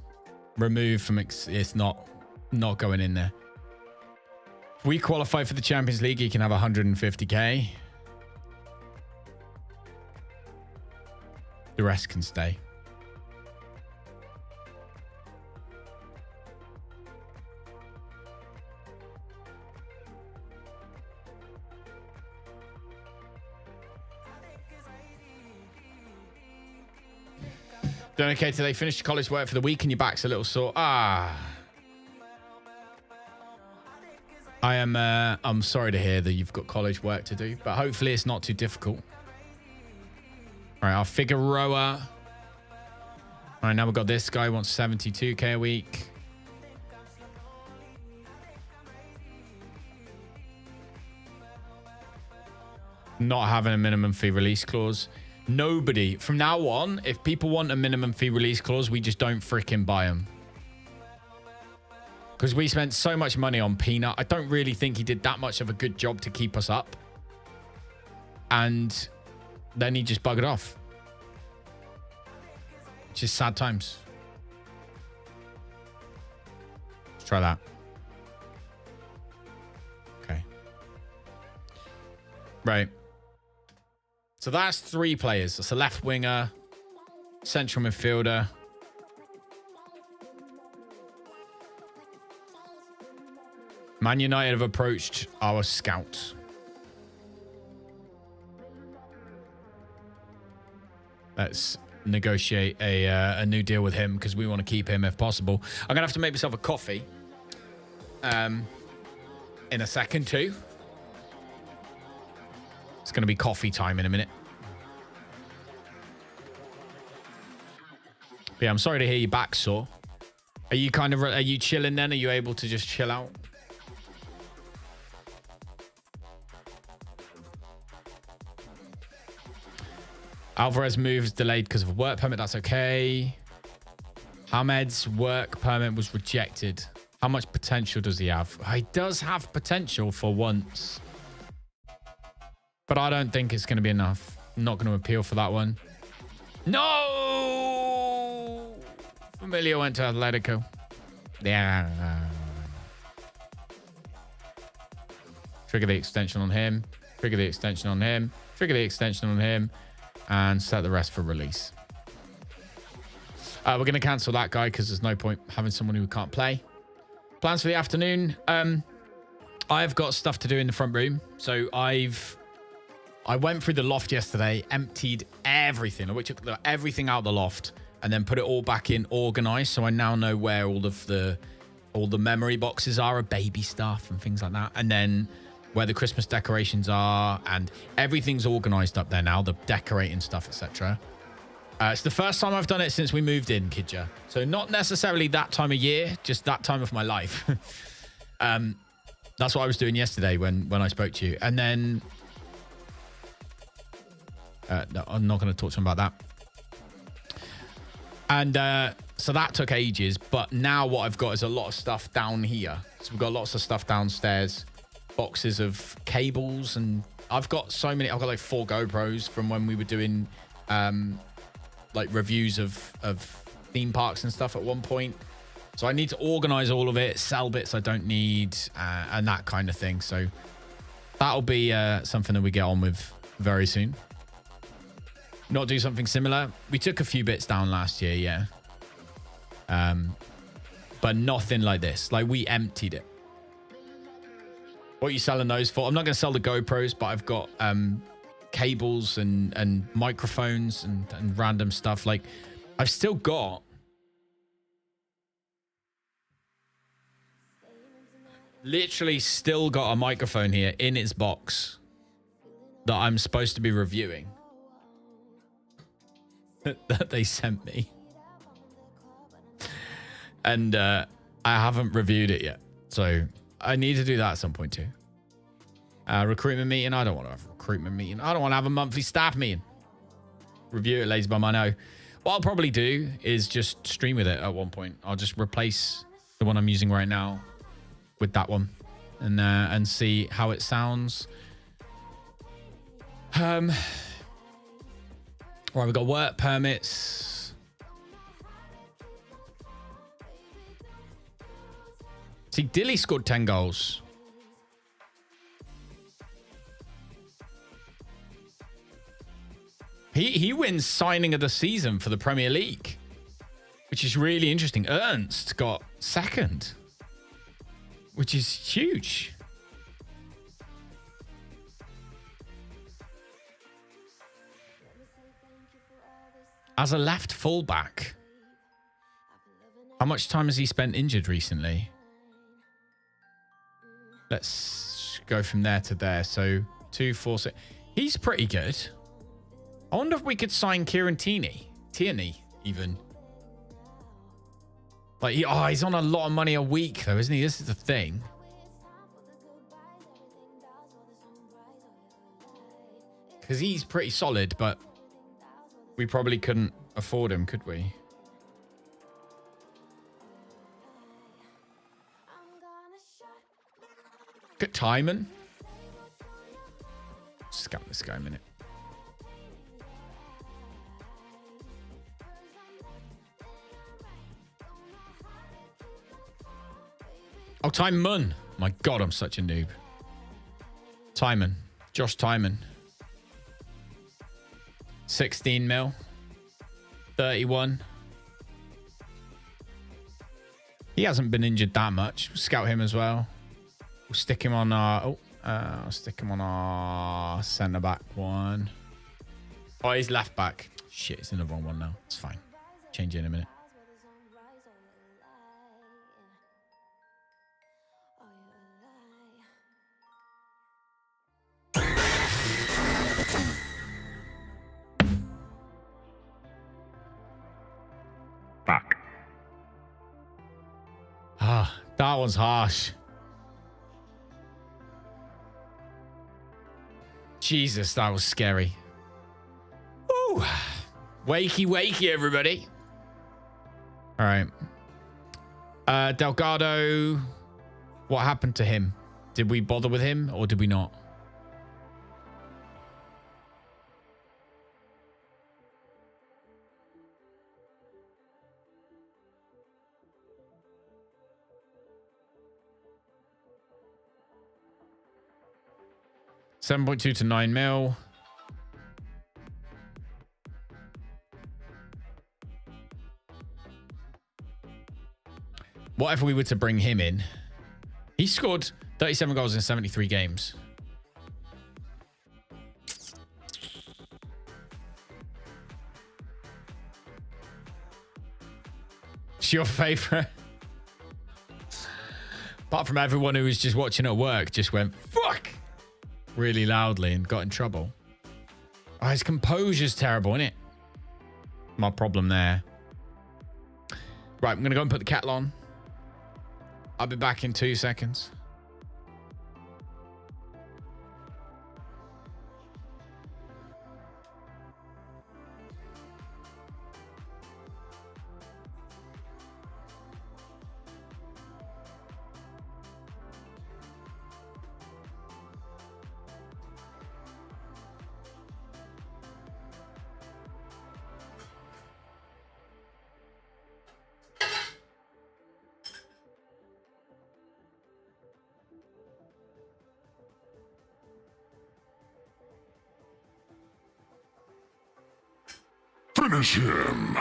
Speaker 1: removed from it's not going in there. If we qualify for the Champions League, you can have 150k. The rest can stay. Doing okay today. Finished college work for the week and your back's a little sore. I'm sorry to hear that you've got college work to do, but hopefully it's not too difficult. All right, our Figueroa. All right, now we've got this guy who wants 72k a week. Not having a minimum fee release clause. Nobody, from now on, if people want a minimum fee release clause, we just don't freaking buy them. Because we spent so much money on Peanut. I don't really think he did that much of a good job to keep us up. And then he just buggered off. Just sad times. Let's try that. Okay. Right. So that's 3 players. That's a left winger, central midfielder. Man United have approached our scout. Let's negotiate a new deal with him because we want to keep him if possible. I'm going to have to make myself a coffee in a second too. It's going to be coffee time in a minute. But yeah, I'm sorry to hear your back sore. Are you chilling then? Are you able to just chill out? Alvarez moves delayed because of a work permit. That's okay. Hamed's work permit was rejected. How much potential does he have? He does have potential for once. But I don't think it's going to be enough. I'm not going to appeal for that one. No! Familia went to Atletico. Yeah. Trigger the extension on him. Trigger the extension on him. Trigger the extension on him. And set the rest for release. We're going to cancel that guy because there's no point having someone who can't play. Plans for the afternoon. I've got stuff to do in the front room. So I went through the loft yesterday, emptied everything. I took everything out of the loft and then put it all back in organized. So I now know where all the memory boxes are of baby stuff and things like that. And then where the Christmas decorations are, and everything's organized up there now, the decorating stuff, etc. It's the first time I've done it since we moved in, Kidja. So not necessarily that time of year, just that time of my life. That's what I was doing yesterday when I spoke to you. And then no, I'm not going to talk to him about that. And so that took ages, but now what I've got is a lot of stuff down here. So we've got lots of stuff downstairs. Boxes of cables, and I've got so many. I've got like 4 GoPros from when we were doing like reviews of theme parks and stuff at one point. So I need to organize all of it, sell bits I don't need, and that kind of thing. So that'll be something that we get on with very soon. Not do something similar. We took a few bits down last year, yeah. But nothing like this. Like, we emptied it. What are you selling those for? I'm not going to sell the GoPros, but I've got cables and microphones and random stuff. Like, I've still got literally still got a microphone here in its box that I'm supposed to be reviewing that they sent me. And I haven't reviewed it yet. So I need to do that at some point too. Recruitment meeting. I don't want to have a recruitment meeting. I don't want to have a monthly staff meeting. Review it, lazy bum, I know. What I'll probably do is just stream with it at one point. I'll just replace the one I'm using right now with that one and see how it sounds. Right, we've got work permits. See, Dilly scored 10 goals. He wins signing of the season for the Premier League, which is really interesting. Ernst got second, which is huge. As a left fullback, how much time has he spent injured recently? Let's go from there to there. So 2, 4, 6. He's pretty good. I wonder if we could sign Kieran Tierney even. Like, he's on a lot of money a week though, isn't he? This is the thing. Because he's pretty solid, but we probably couldn't afford him, could we? Good timing. Scout this guy a minute. Oh, Timon. My God, I'm such a noob. Timon. Josh Timon. 16 mil. 31. He hasn't been injured that much. Scout him as well. We'll stick him on our... I'll stick him on our centre-back one. Oh, he's left-back. Shit, it's in the wrong one now. It's fine. Change it in a minute. Back. Ah, that one's harsh. Jesus, that was scary. Woo. Wakey, wakey, everybody. All right. Delgado, what happened to him? Did we bother with him or did we not? $7.2 to 9 mil. What if we were to bring him in? He scored 37 goals in 73 games. It's your favorite. Apart from everyone who was just watching at work, just went, fuck, really loudly and got in trouble. Oh, his composure's terrible, isn't it? My problem there. Right, I'm going to go and put the kettle on. I'll be back in 2 seconds.
Speaker 8: Finish him!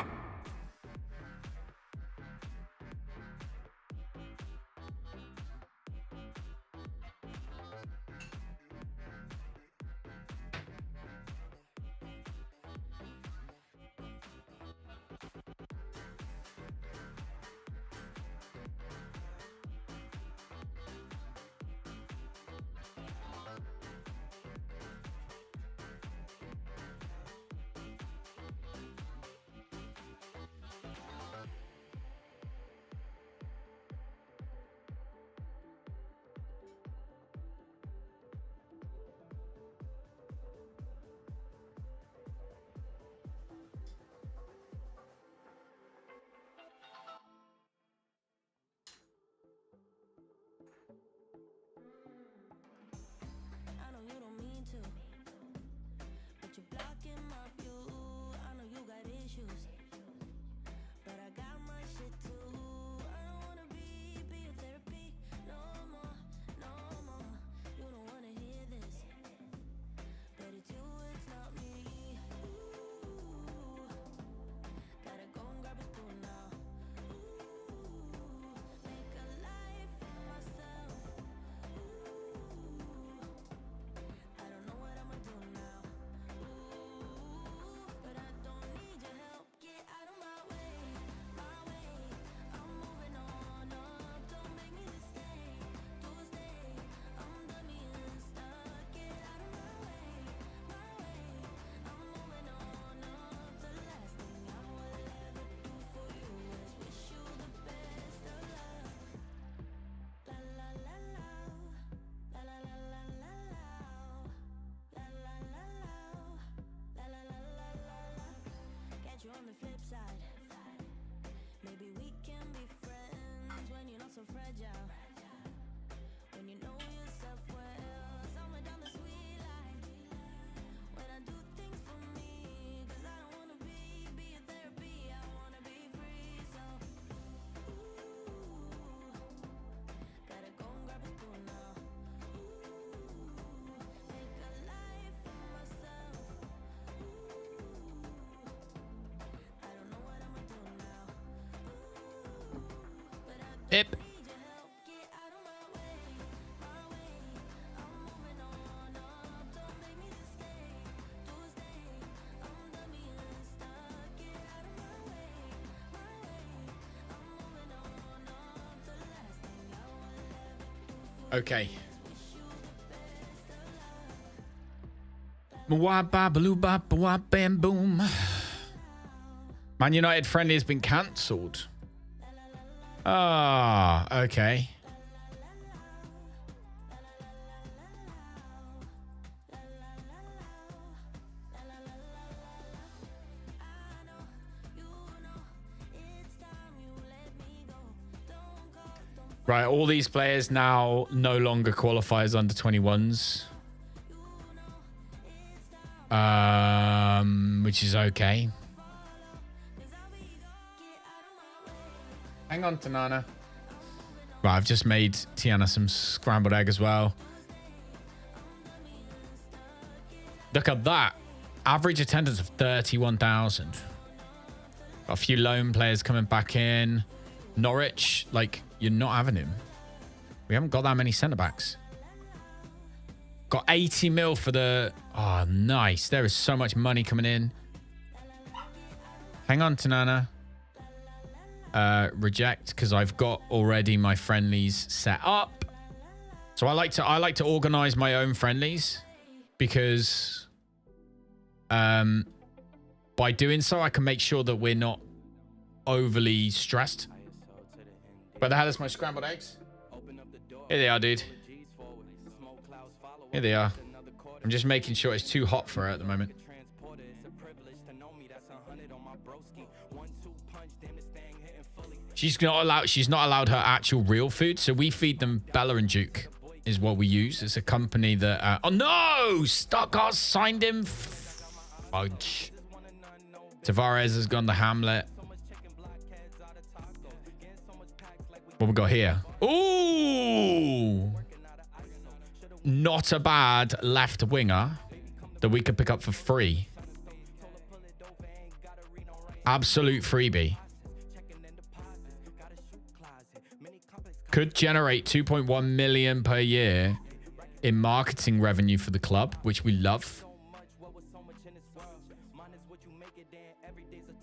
Speaker 1: Hip. Okay. Bam boom. Man United friendly has been cancelled. Ah, okay. Right, all these players now no longer qualify as under 21s. Which is okay. Hang on, Tanana. Right, I've just made Tiana some scrambled egg as well. Look at that. Average attendance of 31,000. Got a few loan players coming back in. Norwich, like, you're not having him. We haven't got that many centre-backs. Got 80 mil for the... Oh, nice. There is so much money coming in. Hang on, Tanana. Reject, because I've got already my friendlies set up. So I like to organize my own friendlies, because by doing so, I can make sure that we're not overly stressed. Where the hell is my scrambled eggs? Here they are, dude. Here they are. I'm just making sure it's too hot for her at the moment. She's not allowed her actual real food, so we feed them Bella and Duke is what we use. It's a company that oh no, Stuttgart signed him. Fudge. Tavares has gone to Hamlet. What we got here? Ooh, not a bad left winger that we could pick up for free. Absolute freebie. Could generate 2.1 million per year in marketing revenue for the club, which we love.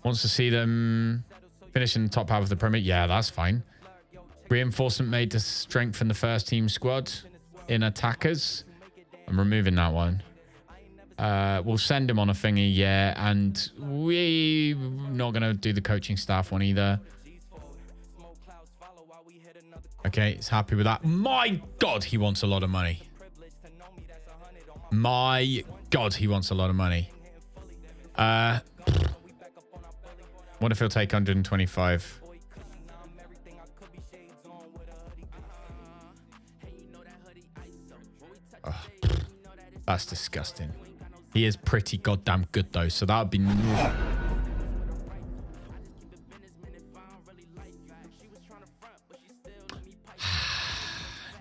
Speaker 1: Wants to see them finish in the top half of the Premier. Yeah, that's fine. Reinforcement made to strengthen the first team squad in attackers. I'm removing that one. We'll send him on a thingy, yeah. And we're not going to do the coaching staff one either. Okay, he's happy with that. My God, he wants a lot of money. My God, he wants a lot of money. What if he'll take 125? Oh, that's disgusting. He is pretty goddamn good, though, so that would be...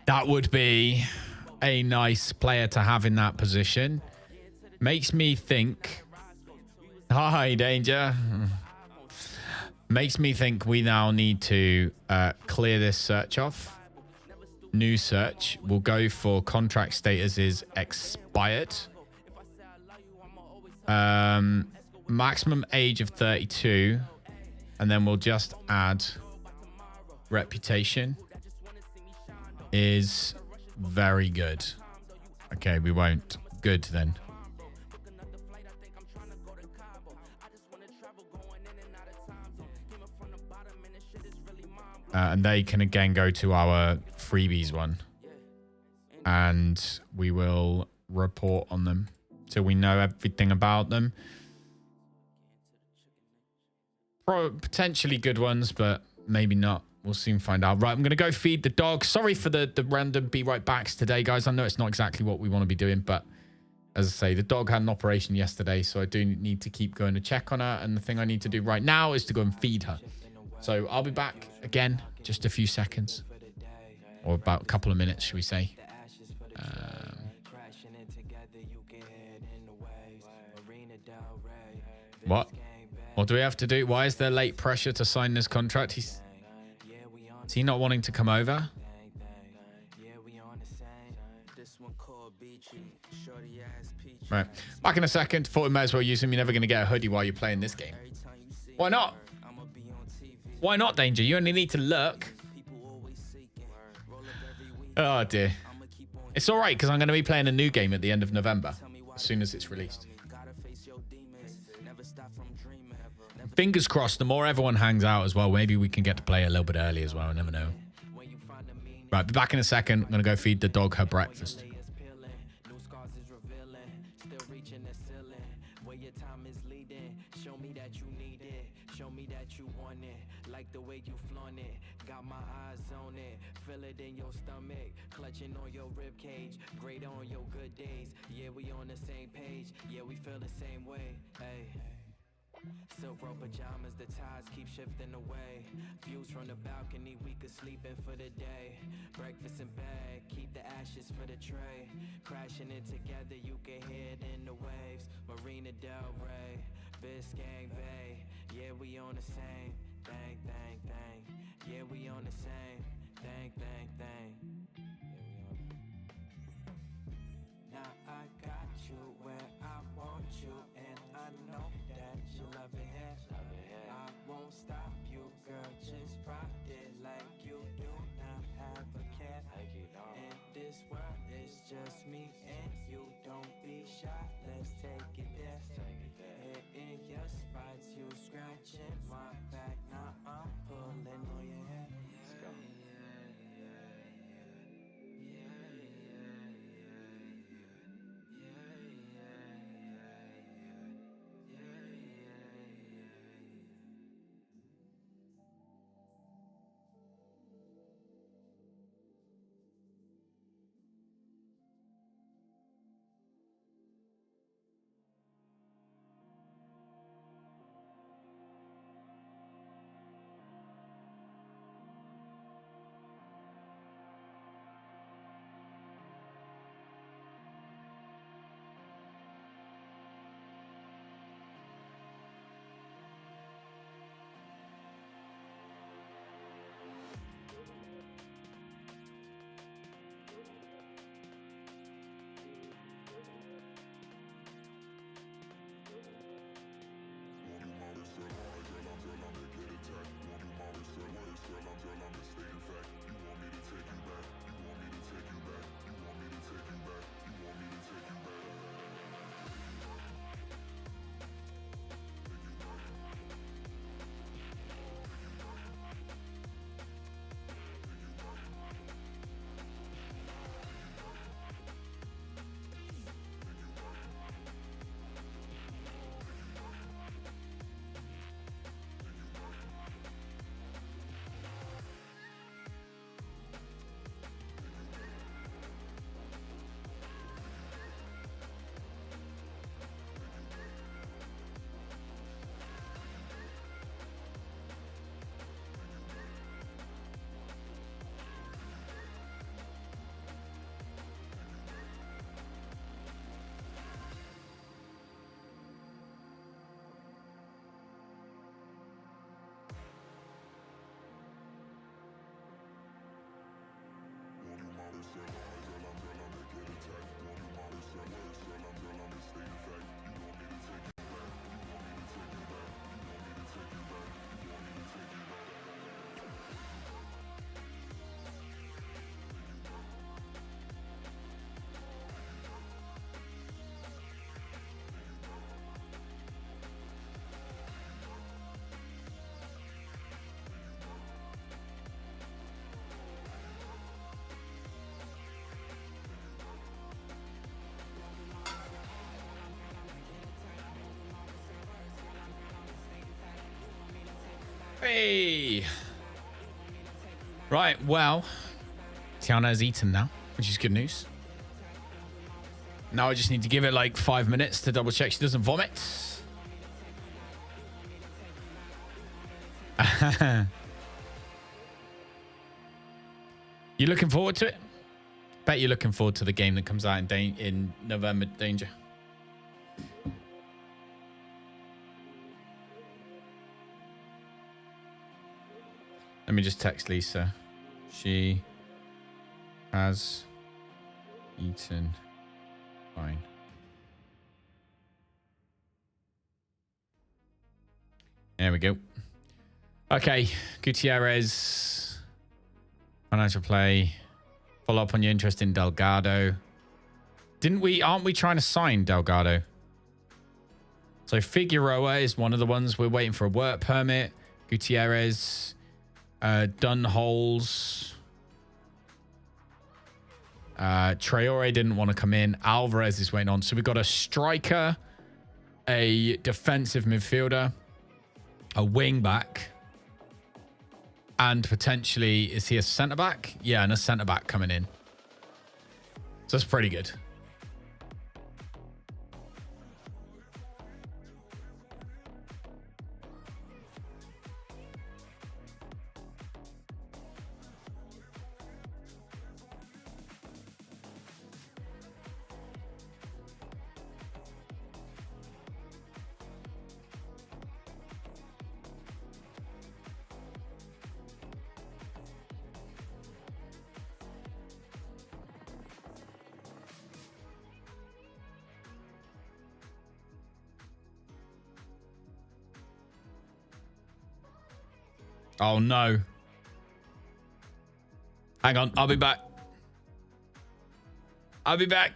Speaker 1: That would be a nice player to have in that position. Makes me think... Hi, Danger. Makes me think we now need to clear this search off. New search. We'll go for contract status is expired. Maximum age of 32. And then we'll just add reputation is very good. Okay, we won't. Good then. And they can again go to our freebies one. And we will report on them so we know everything about them. Potentially good ones, but maybe not. We'll soon find out. Right, I'm going to go feed the dog. Sorry for the random be right backs today, guys. I know it's not exactly what we want to be doing, but as I say, the dog had an operation yesterday, so I do need to keep going to check on her. And the thing I need to do right now is to go and feed her. So I'll be back again, just a few seconds. Or about a couple of minutes, should we say. What? What do we have to do? Why is there late pressure to sign this contract? Is he not wanting to come over? Right. Back in a second. Thought we might as well use him. You're never going to get a hoodie while you're playing this game. Why not? Why not, Danger? You only need to look. Oh, dear. It's all right, because I'm going to be playing a new game at the end of November, as soon as it's released. Fingers crossed, the more everyone hangs out as well, maybe we can get to play a little bit early as well. I never know. Right, be back in a second. I'm going to go feed the dog her breakfast.
Speaker 8: On your rib cage, great on your good days. Yeah, we on the same page. Yeah, we feel the same way. Hey. Silk road pajamas, the tides keep shifting away. Views from the balcony, we could sleep in for the day. Breakfast in bed, keep the ashes for the tray. Crashing it together, you can hear it in the waves. Marina Del Rey, Biscayne Bay. Yeah, we on the same thing, thing, thing. Yeah, we on the same thing, thing, thing. Now I got you where I want you, and I know that you love it here. I won't stop you, girl, just ride it like you do not have a care. In this world, it's just me and you. Don't be shy, let's take it there. Hitting your spots, you scratching my back. Now I'm pulling on your head. Let's go.
Speaker 1: Hey. Right, well, Tiana has eaten now, which is good news. Now I just need to give it like 5 minutes to double check she doesn't vomit. You looking forward to it? Bet you're looking forward to the game that comes out in November, Danger. Let me just text Lisa. She has eaten fine. There we go. Okay, Gutierrez. Financial play. Follow up on your interest in Delgado. Aren't we trying to sign Delgado? So Figueroa is one of the ones we're waiting for a work permit. Gutierrez, Dunholes. Traore didn't want to come in. Alvarez is waiting on. So we've got a striker, a defensive midfielder, a wing back, and potentially, is he a centre back? Yeah, and a centre back coming in. So that's pretty good. Oh, no. Hang on. I'll be back. I'll be back.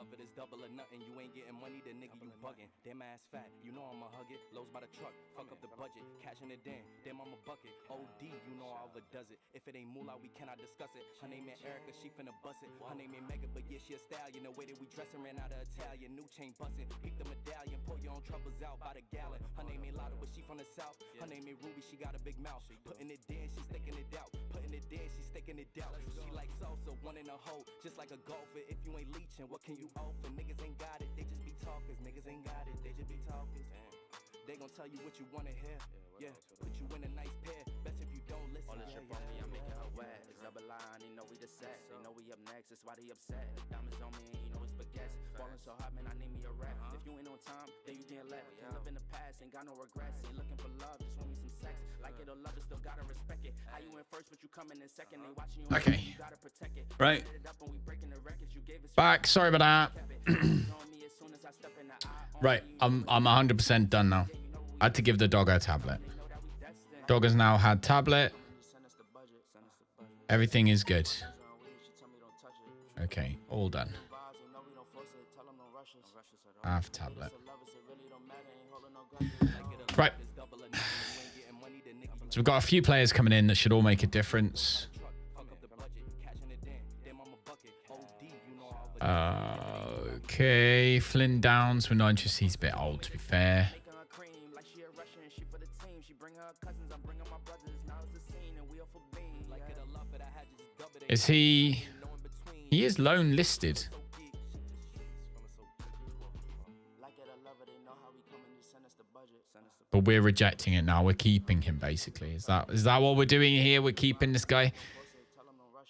Speaker 8: If it is double or nothing, you ain't getting money, then nigga, you bugging. Damn ass fat, you know I'ma hug it. Lows by the truck, fuck up the budget. Cashing it in, damn I'ma bucket. OD, you know I overdoes it. If it ain't moolah, we cannot discuss it. Her name ain't Erica, she finna bust it. Her name ain't Mega, but yeah, she a stallion. The way that we dressin' ran out of Italian. New chain bustin', peek the medallion. Pour your own troubles out by the gallon. Her name ain't Lotta, but she from the south. Her name ain't Ruby, she got a big mouth. Putting it in, she sticking it out. Putting it in, she sticking it out. She like salsa, one in a hole. Just like a golfer, if you ain't leeching, what can you offer? Niggas ain't got it, they just be talkers. Niggas ain't got it, they just be talkers. They gon' tell you what you wanna hear. Yeah, put you in a nice pair. Best if you don't listen.
Speaker 9: All this shit from me, I'm making her wet. It's double line, they know we the set. They know we up next, that's why they upset. Diamonds on me, and you know it's baguettes. Falling so hard, man, I need me a rap. If you ain't on time, then you getting left. Can't live in the past, ain't got no regrets. Ain't looking for love, just want me some sex. Like it or love it, still gotta respect it. How you in first, but you coming in second. They watching you,
Speaker 1: okay.
Speaker 9: You gotta protect it.
Speaker 1: Right. Back. Sorry about that. Right. I'm 100% done now. I had to give the dog a tablet. Dog has now had tablet. Everything is good. Okay. All done. I have tablet. Right. So we've got a few players coming in that should all make a difference. Okay, Flynn Downs. We're not interested. He's a bit old, to be fair. Is he? He is loan listed. But we're rejecting it now. We're keeping him, basically. Is that what we're doing here? We're keeping this guy.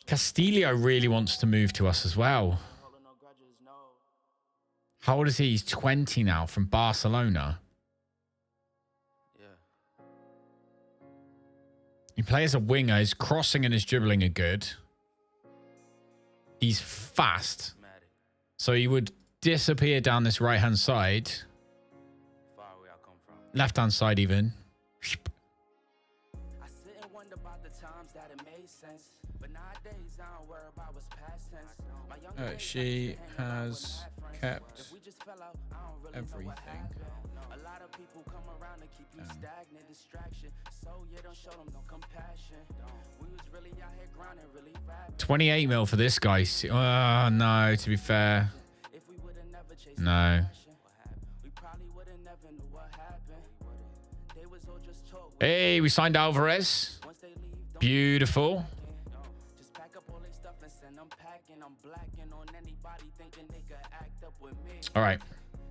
Speaker 1: Castillo really wants to move to us as well. How old is he? He's 20 now, from Barcelona. He plays a winger. His crossing and his dribbling are good. He's fast. So he would disappear down this right-hand side. Left-hand side even.
Speaker 9: I sit and wonder about the times that it made sense. But nowadays I don't worry about what's past tense. My younger days,
Speaker 1: She
Speaker 9: I
Speaker 1: has kept
Speaker 9: if we just fell out, I don't really know what
Speaker 1: everything.
Speaker 9: happened. A lot of people come around and keep you stagnant, distraction. So you don't show them no compassion. We was really out here grinding, really rapping.
Speaker 1: 28 mil for this guy. Oh, no, to be fair.
Speaker 9: If we would have never chased
Speaker 1: No.
Speaker 9: passion, we probably would have never knew what happened. They was all just talk.
Speaker 1: Hey, we signed Alvarez.
Speaker 9: Once they leave, don't
Speaker 1: Beautiful.
Speaker 9: just pack up all their stuff and send them packing. I'm blacking on anybody thinking they could act up with me.
Speaker 1: All right.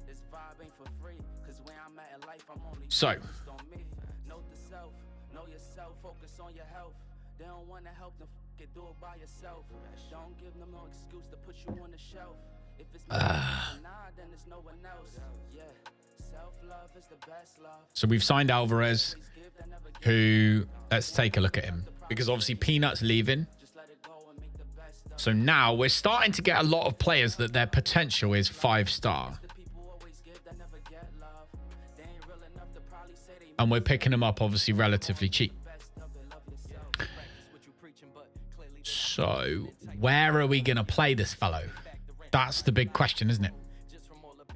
Speaker 9: This vibe ain't for free, cause where I'm at in life, I'm only
Speaker 1: So.
Speaker 9: focused on me. Note the self, know yourself, focus on your health. They don't wanna help them it, do it by yourself. Don't give them no excuse to put you on the shelf. If it's not nah, then it's no one else. Yeah, self-love is the best love.
Speaker 1: So we've signed Alvarez, who, let's take a look at him. Because obviously Peanut's leaving.
Speaker 9: Just let it go and make the best of
Speaker 1: So now we're starting to get a lot of players that their potential is 5-star.
Speaker 9: the people always give that never get love. They ain't real enough to probably say they
Speaker 1: And we're picking them up obviously relatively cheap.
Speaker 9: best of it, love yourself. Practice what you preaching, but clearly
Speaker 1: So where are we going to play this fellow? That's the big question, isn't it?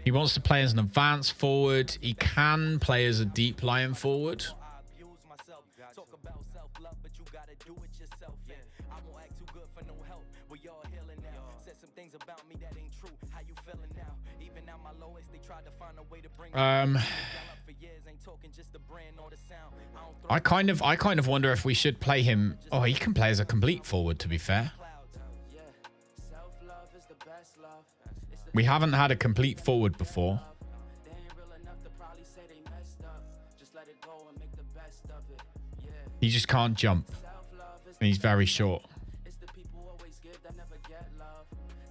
Speaker 1: He wants to play as an advanced forward. He can play as a deep lying forward.
Speaker 8: Talk about self-love, but you gotta do it yourself. Yeah, I won't act too good for no help. We all healing now. Said some things about me that ain't true. How you feeling now? Even at my lowest, they tried to find a way to bring for years. Ain't talking just the brand or the sound.
Speaker 1: I kind of wonder if we should play him. Oh, he can play as a complete forward, to be fair.
Speaker 9: Yeah, self-love is the best love. It's the
Speaker 1: We haven't had a complete forward before.
Speaker 9: they ain't real enough to probably say they messed up. Just let it go and make the best of it. Yeah,
Speaker 1: He just can't jump.
Speaker 9: self-love is
Speaker 1: And he's very short.
Speaker 9: it's the people always give that never get love.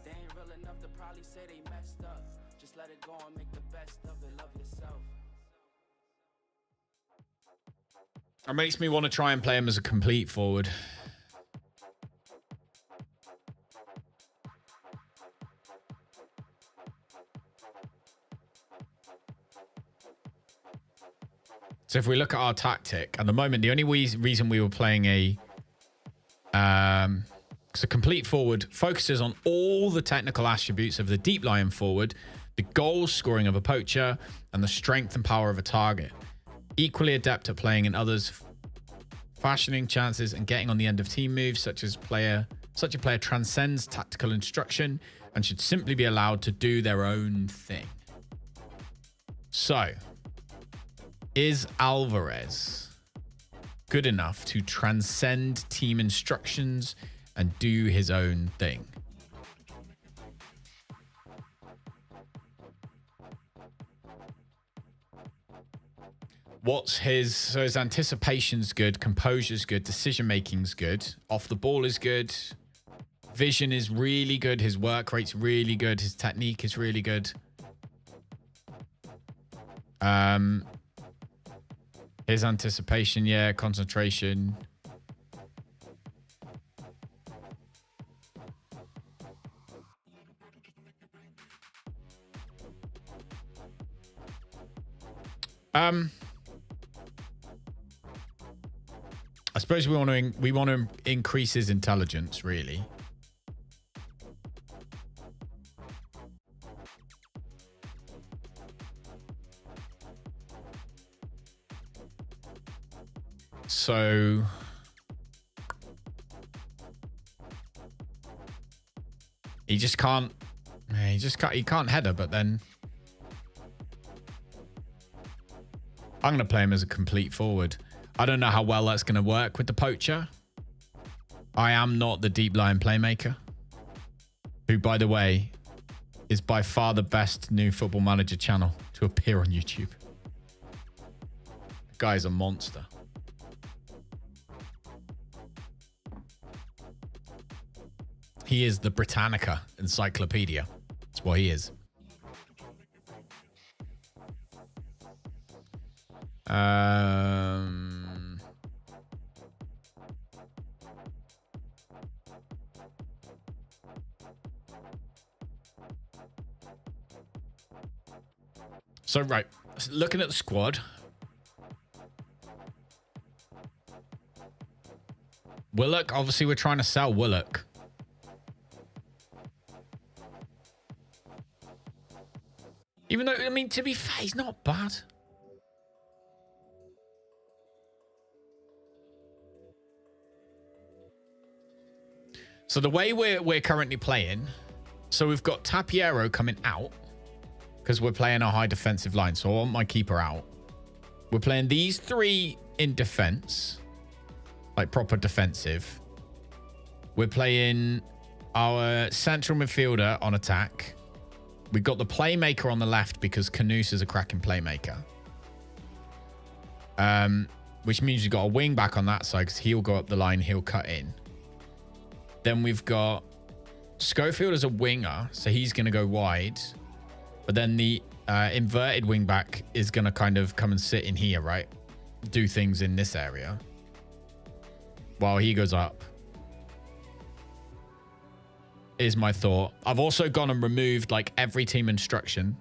Speaker 9: They ain't real enough to probably say they messed up. Just let it go and make the best of it. Love yourself.
Speaker 1: It makes me want to try and play him as a complete forward. So if we look at our tactic, at the moment, the only reason we were playing a complete forward focuses on all the technical attributes of the deep lying forward, the goal scoring of a poacher, and the strength and power of a target. Equally adept at playing in others, fashioning chances and getting on the end of team moves, such a player transcends tactical instruction and should simply be allowed to do their own thing. So, is Alvarez good enough to transcend team instructions and do his own thing? His anticipation's good, composure's good, decision making's good, off the ball is good, vision is really good, his work rate's really good, his technique is really good. His anticipation, yeah, concentration. I suppose we want to increase his intelligence, really. So he can't header, but then I'm going to play him as a complete forward. I don't know how well that's going to work with the poacher. I am not the deep line playmaker, who, by the way, is by far the best new Football Manager channel to appear on YouTube. The guy's a monster. He is the Britannica encyclopedia. That's what he is. So, right. Looking at the squad. Willock. Obviously, we're trying to sell Willock. Even though, I mean, to be fair, he's not bad. So the way we're currently playing, so we've got Tapiero coming out because we're playing a high defensive line. So I want my keeper out. We're playing these three in defense, like proper defensive. We're playing our central midfielder on attack. We've got the playmaker on the left because Canus is a cracking playmaker. Which means you've got a wing back on that side because he'll go up the line, he'll cut in. Then we've got Schofield as a winger, so he's going to go wide. But then the inverted wing back is going to kind of come and sit in here, right? Do things in this area while he goes up. Is my thought. I've also gone and removed like every team instruction,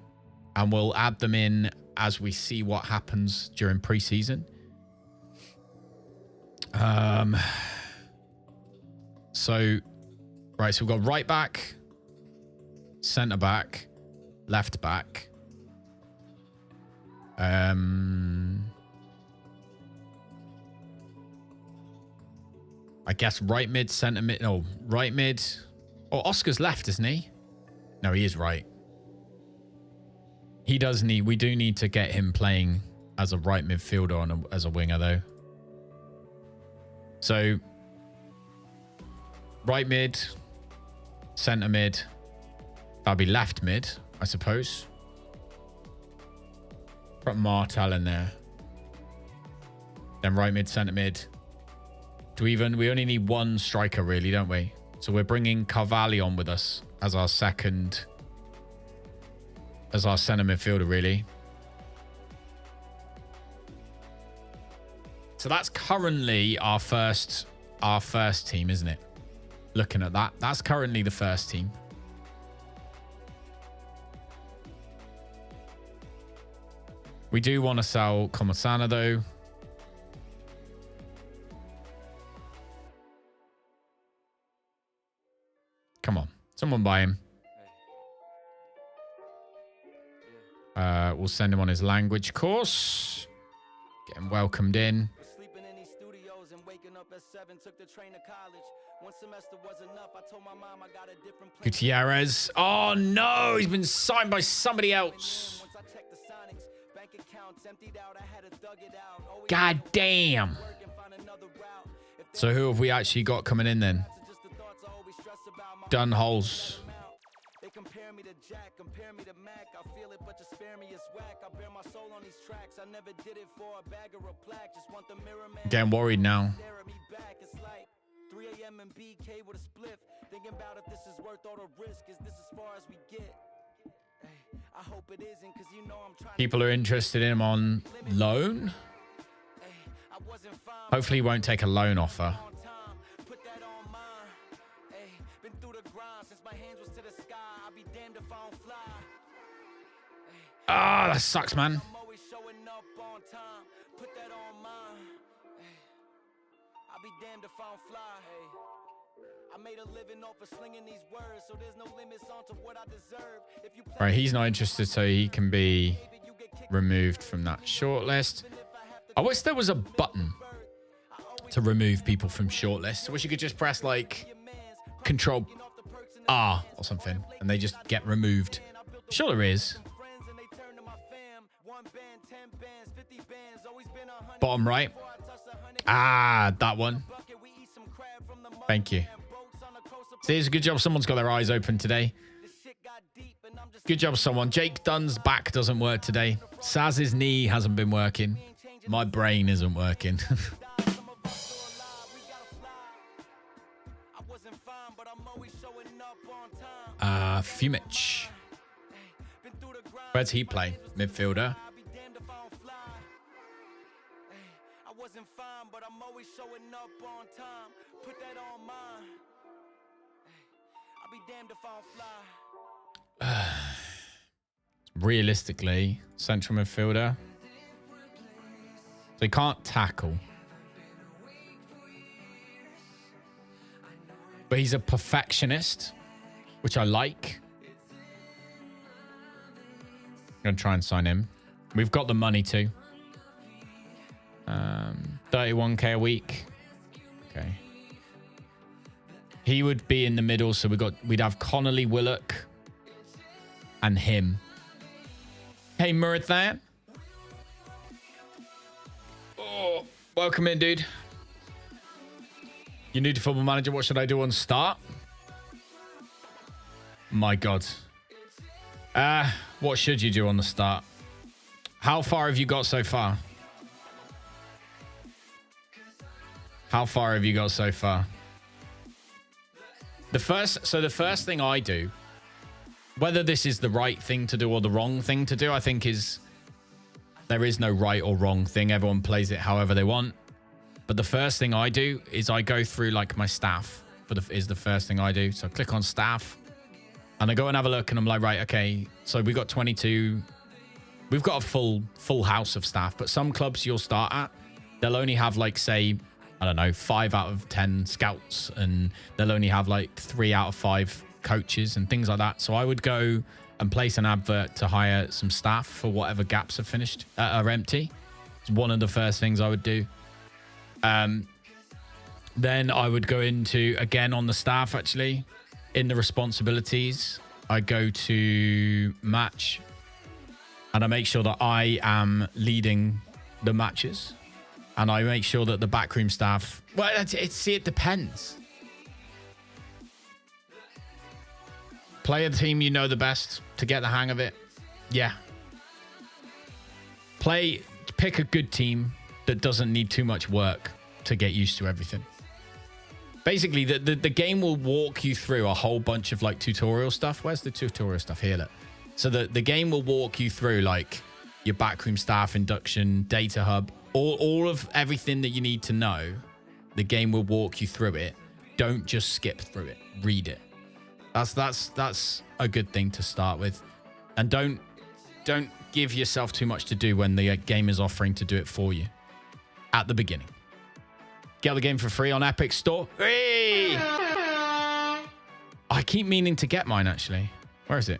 Speaker 1: and we'll add them in as we see what happens during preseason. So, right, so we've got right back, centre back, left back. I guess right mid, centre mid. No, right mid. Oh, Oscar's left, isn't he? No, he is right. He does need... We do need to get him playing as a right midfielder and as a winger, though. So, right mid, centre mid. That'll be left mid, I suppose. Put Martel in there. Then right mid, centre mid. We only need one striker, really, don't we? So we're bringing Carvalho on with us as our centre midfielder, really. So that's currently our first team, isn't it? Looking at that, that's currently the first team. We do want to sell Comasana, though. Come on. Someone buy him. We'll send him on his language course. Get him welcomed in.
Speaker 9: Sleeping in these studios and waking up at 7, took the train to college. One semester was enough. I told my mom I got a different plan.
Speaker 1: Gutierrez. Oh no, he's been signed by somebody else. God damn. So who have we actually got coming in then? Done holes.
Speaker 9: They compare me to Jack, compare me to Mac. I feel it, but just spare me, it's whack. I bear my soul on these tracks. I never did it for a bag or a plaque. Just want the mirror man.
Speaker 1: Getting worried now.
Speaker 9: It's like 3 a.m. and BK with a spliff. Thinking about if this is worth all the risk. Is this as far as we get? I hope it isn't, because you know I'm trying.
Speaker 1: People are interested in him on loan. Hopefully he won't take a loan offer. Ah, that sucks, man. Right, he's not interested, so he can be removed from that shortlist. I wish there was a button to remove people from shortlist. I wish you could just press like Control R or something and they just get removed. Sure there is. Bottom right. Ah, that one. Thank you. See, it's a good job someone's got their eyes open today. Good job, someone. Jake Dunn's back doesn't work today. Saz's knee hasn't been working. My brain isn't working. Fumich. Where's he play? Midfielder. realistically, central midfielder. So he can't tackle. But he's a perfectionist, which I like. I'm going to try and sign him. We've got the money too. 31k a week. Okay. He would be in the middle, so we'd have Connolly, Willock, and him. Hey, Murathan. Oh, welcome in, dude. You're new to Football Manager. What should I do on start? My God. What should you do on the start? How far have you got so far? How far have you got so far? The first thing I do, whether this is the right thing to do or the wrong thing to do, I think there is no right or wrong thing. Everyone plays it however they want. But the first thing I do is I go through like my staff is the first thing I do. So I click on staff and I go and have a look and I'm like, right, okay. So we got 22. We've got a full house of staff, but some clubs you'll start at, they'll only have like, say, I don't know, 5 out of 10 scouts, and they'll only have like 3 out of 5 coaches and things like that. So I would go and place an advert to hire some staff for whatever gaps are empty. It's one of the first things I would do. Then I would go into, again, on the staff, actually, in the responsibilities, I go to match and I make sure that I am leading the matches. And I make sure that the backroom staff... Well, it depends. Play a team you know the best to get the hang of it. Yeah. Pick a good team that doesn't need too much work to get used to everything. Basically, the game will walk you through a whole bunch of like tutorial stuff. Where's the tutorial stuff? Here, look. So the game will walk you through like your backroom staff induction, data hub, all of everything that you need to know. The game will walk you through it. Don't just skip through it. Read it. That's a good thing to start with. And don't give yourself too much to do when the game is offering to do it for you at the beginning. Get the game for free on Epic Store. Hey! I keep meaning to get mine, actually. Where is it?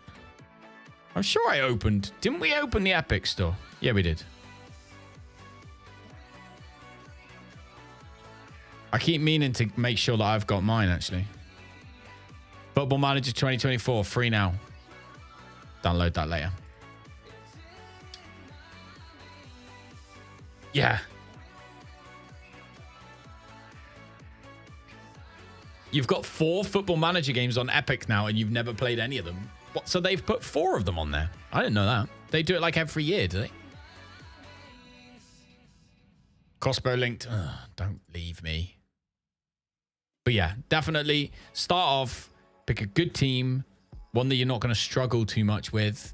Speaker 1: I'm sure I opened... Didn't we open the Epic Store? Yeah, we did. I keep meaning to make sure that I've got mine, actually. Football Manager 2024, free now. Download that later. Yeah. You've got 4 Football Manager games on Epic now, and you've never played any of them. What? So they've put 4 of them on there. I didn't know that. They do it like every year, do they? Crossbow linked. Ugh, don't leave me. But yeah, definitely start off, pick a good team, one that you're not going to struggle too much with,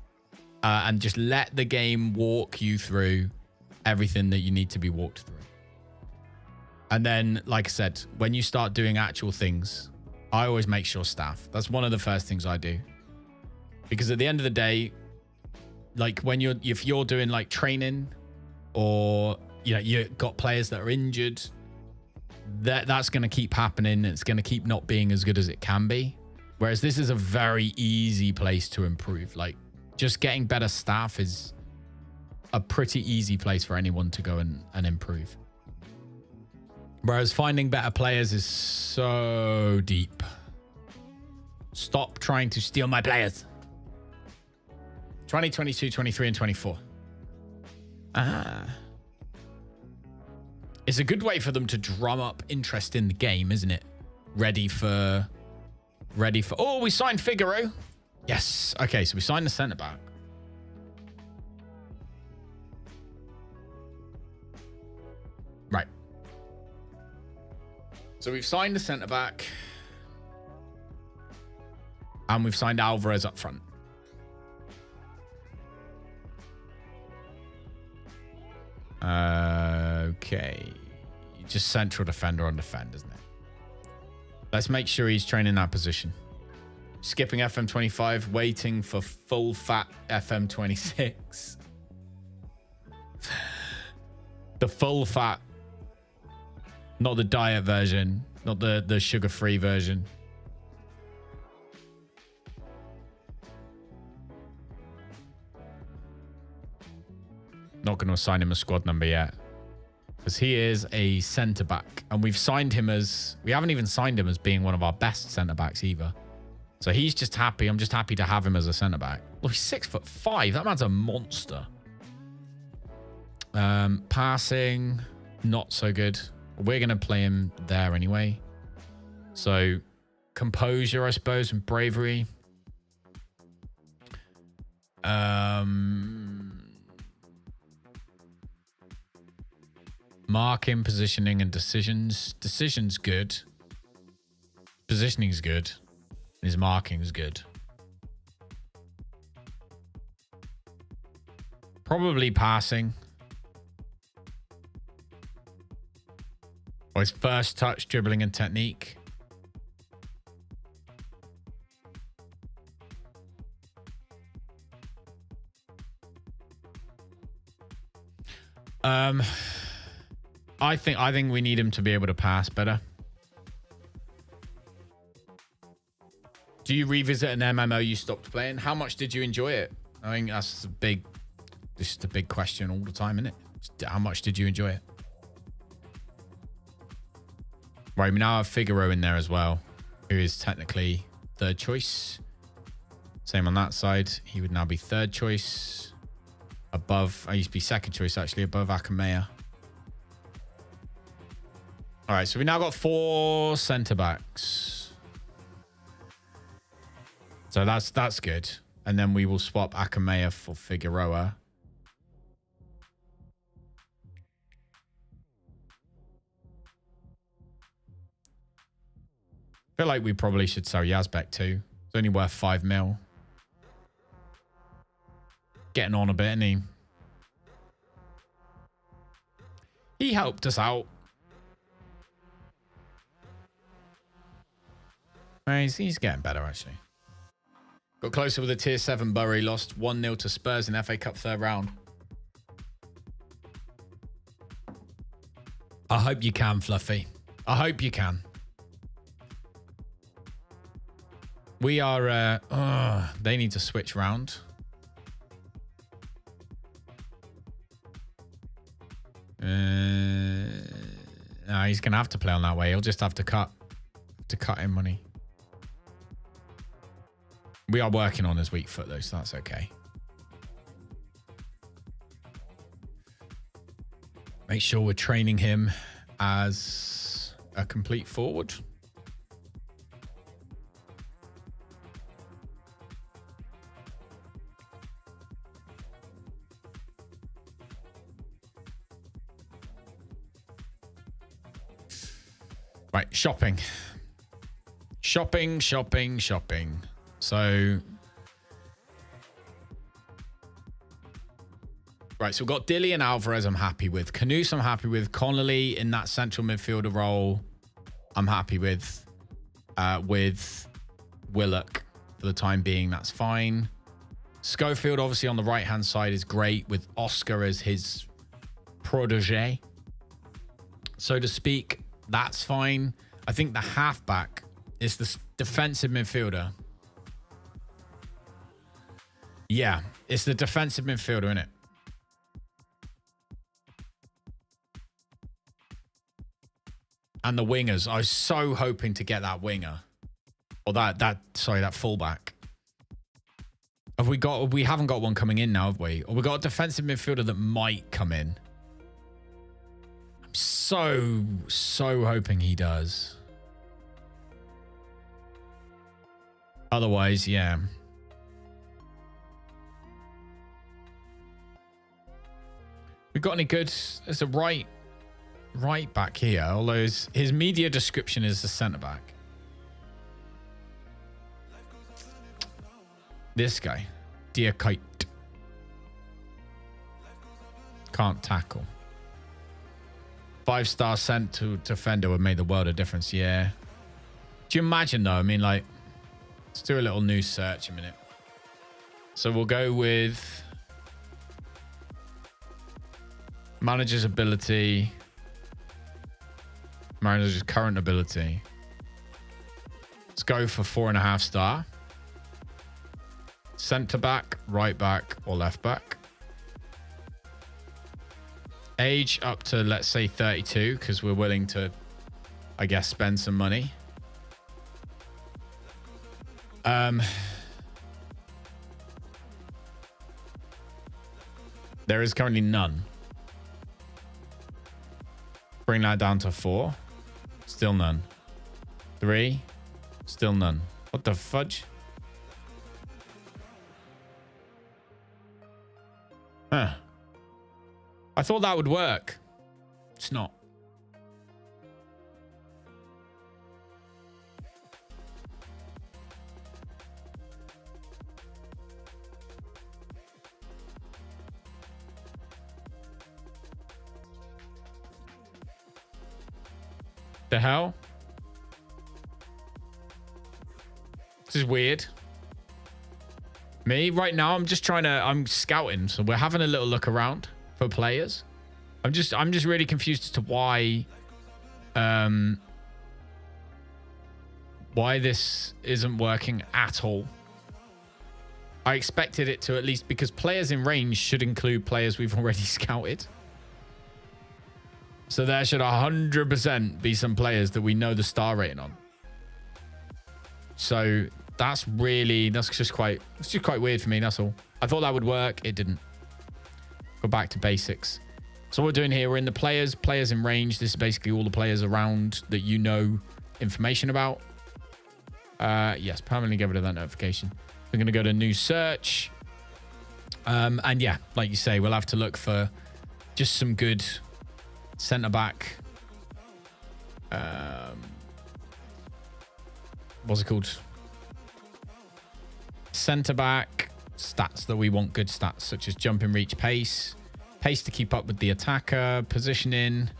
Speaker 1: and just let the game walk you through everything that you need to be walked through. And then, like I said, when you start doing actual things, I always make sure staff. That's one of the first things I do. Because at the end of the day, like if you're doing like training, or you've got players that are injured, that's going to keep happening. It's going to keep not being as good as it can be. Whereas this is a very easy place to improve. Like, just getting better staff is a pretty easy place for anyone to go and improve. Whereas finding better players is so deep. Stop trying to steal my players. 2022, 23, and 24. It's a good way for them to drum up interest in the game, isn't it? Ready for... Oh, we signed Figaro. Yes. Okay, so we signed the centre-back. Right. So we've signed the centre-back. And we've signed Alvarez up front. Okay. Just central defender on defend, isn't it? Let's make sure he's training that position. skipping FM25, waiting for full fat FM26. The full fat, not the diet version, not the sugar-free version. Not going to assign him a squad number yet, because he is a centre back, and we haven't even signed him as being one of our best centre backs either. So he's just happy. I'm just happy to have him as a centre back. Look, he's 6'5". That man's a monster. Passing, not so good. We're going to play him there anyway. So composure, I suppose, and bravery. Marking, positioning, and decisions. Decision's good. Positioning's good. His marking's good. Probably passing. Or his first touch, dribbling, and technique. I think we need him to be able to pass better. Do you revisit an MMO you stopped playing? How much did you enjoy it? I think that's this is the big question all the time, isn't it? How much did you enjoy it? Right, we now have Figaro in there as well, who is technically third choice. Same on that side. He would now be third choice. Above, I used to be second choice actually, above Akamea. All right, so we now got 4 centre backs. So that's good. And then we will swap Akamea for Figueroa. I feel like we probably should sell Yazbek too. It's only worth 5 mil. Getting on a bit, isn't he? He helped us out. He's getting better, actually. Got closer with a tier 7 Bury. Lost 1-0 to Spurs in FA Cup third round. I hope you can, Fluffy. I hope you can. We are... they need to switch round. No, he's going to have to play on that way. He'll just have to cut him money. We are working on his weak foot, though, so that's okay. Make sure we're training him as a complete forward. Right, shopping. Shopping. So, right, so we've got Dilly and Alvarez I'm happy with. Canuce I'm happy with. Connolly in that central midfielder role I'm happy with. Willock for the time being, that's fine. Schofield obviously on the right-hand side is great with Oscar as his protege, so to speak. That's fine. I think the halfback is the defensive midfielder. Yeah, it's the defensive midfielder, isn't it? And the wingers. I was so hoping to get that winger. Or that fullback. We haven't got one coming in now, have we? Or we got a defensive midfielder that might come in. I'm so hoping he does. Otherwise, yeah. We got any good as a right back here, although his media description is a centre back. This guy, Dear Kite, can't tackle. 5-star sent to defender would make the world of difference. Yeah. Do you imagine though? I mean, like, Let's do a little new search a minute. So we'll go with manager's ability, manager's current ability. Let's go for 4.5 star. Centre back, right back, or left back. Age up to, let's say, 32, because we're willing to, I guess, spend some money. There is currently none. Bring that down to 4. Still none. 3. Still none. What the fudge? Huh. I thought that would work. It's not. The hell? This is weird. Me right now, I'm scouting, so we're having a little look around for players. I'm just really confused as to why this isn't working at all. I expected it to, at least, because players in range should include players we've already scouted. So there should 100% be some players that we know the star rating on. So that's just quite weird for me. That's all. I thought that would work. It didn't. Go back to basics. So what we're doing here, we're in the players in range. This is basically all the players around that you know information about. Yes, permanently get rid of that notification. We're going to go to new search. And yeah, like you say, we'll have to look for just some good centre back. What's it called? Centre back stats that we want, good stats, such as jumping, reach, pace to keep up with the attacker, positioning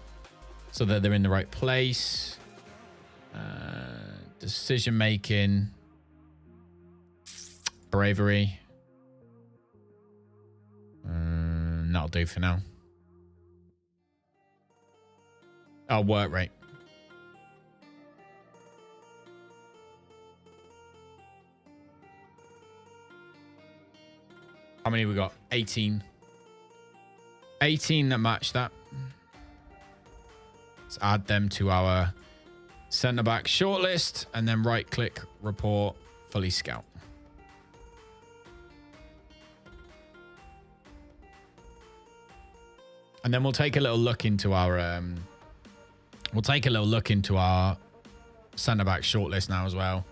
Speaker 1: so that they're in the right place, decision making, bravery. That'll do for now. Oh, work rate. How many we got? 18. 18 that match that. Let's add them to our centre back shortlist and then right click, report, fully scout. And then we'll take a little look into our centre back shortlist now as well.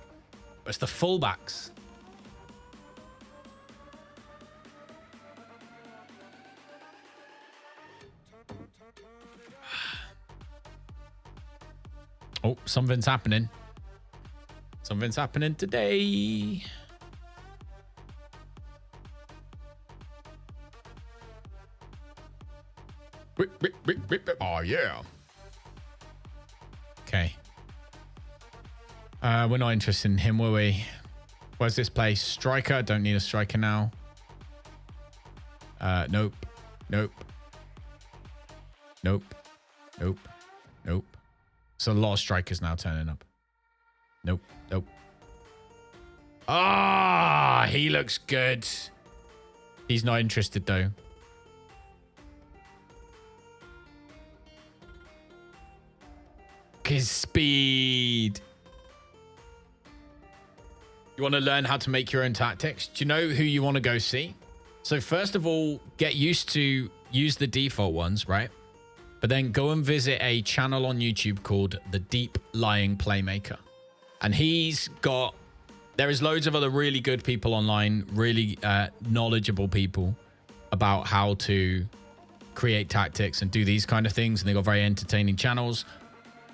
Speaker 1: But it's the fullbacks. Oh, something's happening. Something's happening today. Oh, yeah. Okay. We're not interested in him, were we? Where's this place? Striker. Don't need a striker now. Nope. Nope. Nope. Nope. Nope. So a lot of strikers now turning up. Nope. Nope. Ah, he looks good. He's not interested though. His speed. You want to learn how to make your own tactics? Do you know who you want to go see? So first of all, get used to use the default ones, right? But then go and visit a channel on YouTube called The Deep Lying Playmaker. And there is loads of other really good people online, really knowledgeable people about how to create tactics and do these kind of things. And they got very entertaining channels.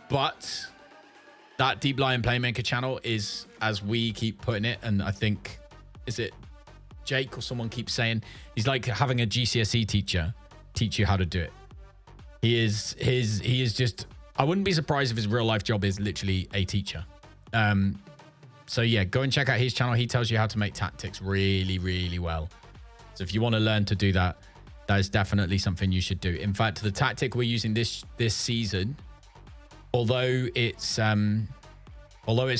Speaker 1: But that Deep Lying Playmaker channel is, as we keep putting it, and I think, is it Jake or someone keeps saying, he's like having a GCSE teacher teach you how to do it. He is just, I wouldn't be surprised if his real life job is literally a teacher. So yeah, go and check out his channel. He tells you how to make tactics really, really well. So if you want to learn to do that, that is definitely something you should do. In fact, the tactic we're using this season, although it's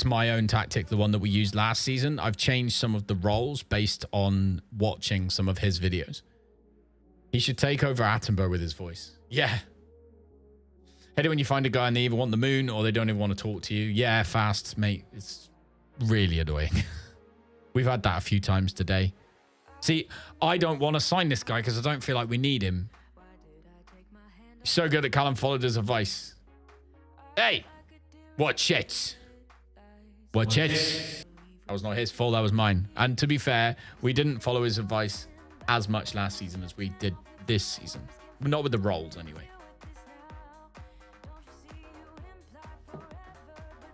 Speaker 1: my own tactic, the one that we used last season, I've changed some of the roles based on watching some of his videos. He should take over Attenborough with his voice. Yeah. Hate it when you find a guy and they either want the moon or they don't even want to talk to you. Yeah, fast, mate. It's really annoying. We've had that a few times today. See, I don't want to sign this guy because I don't feel like we need him. He's so good that Callum followed his advice. Hey, watch it. Watch it. That was not his fault. That was mine. And to be fair, we didn't follow his advice as much last season as we did this season. Not with the rolls, anyway.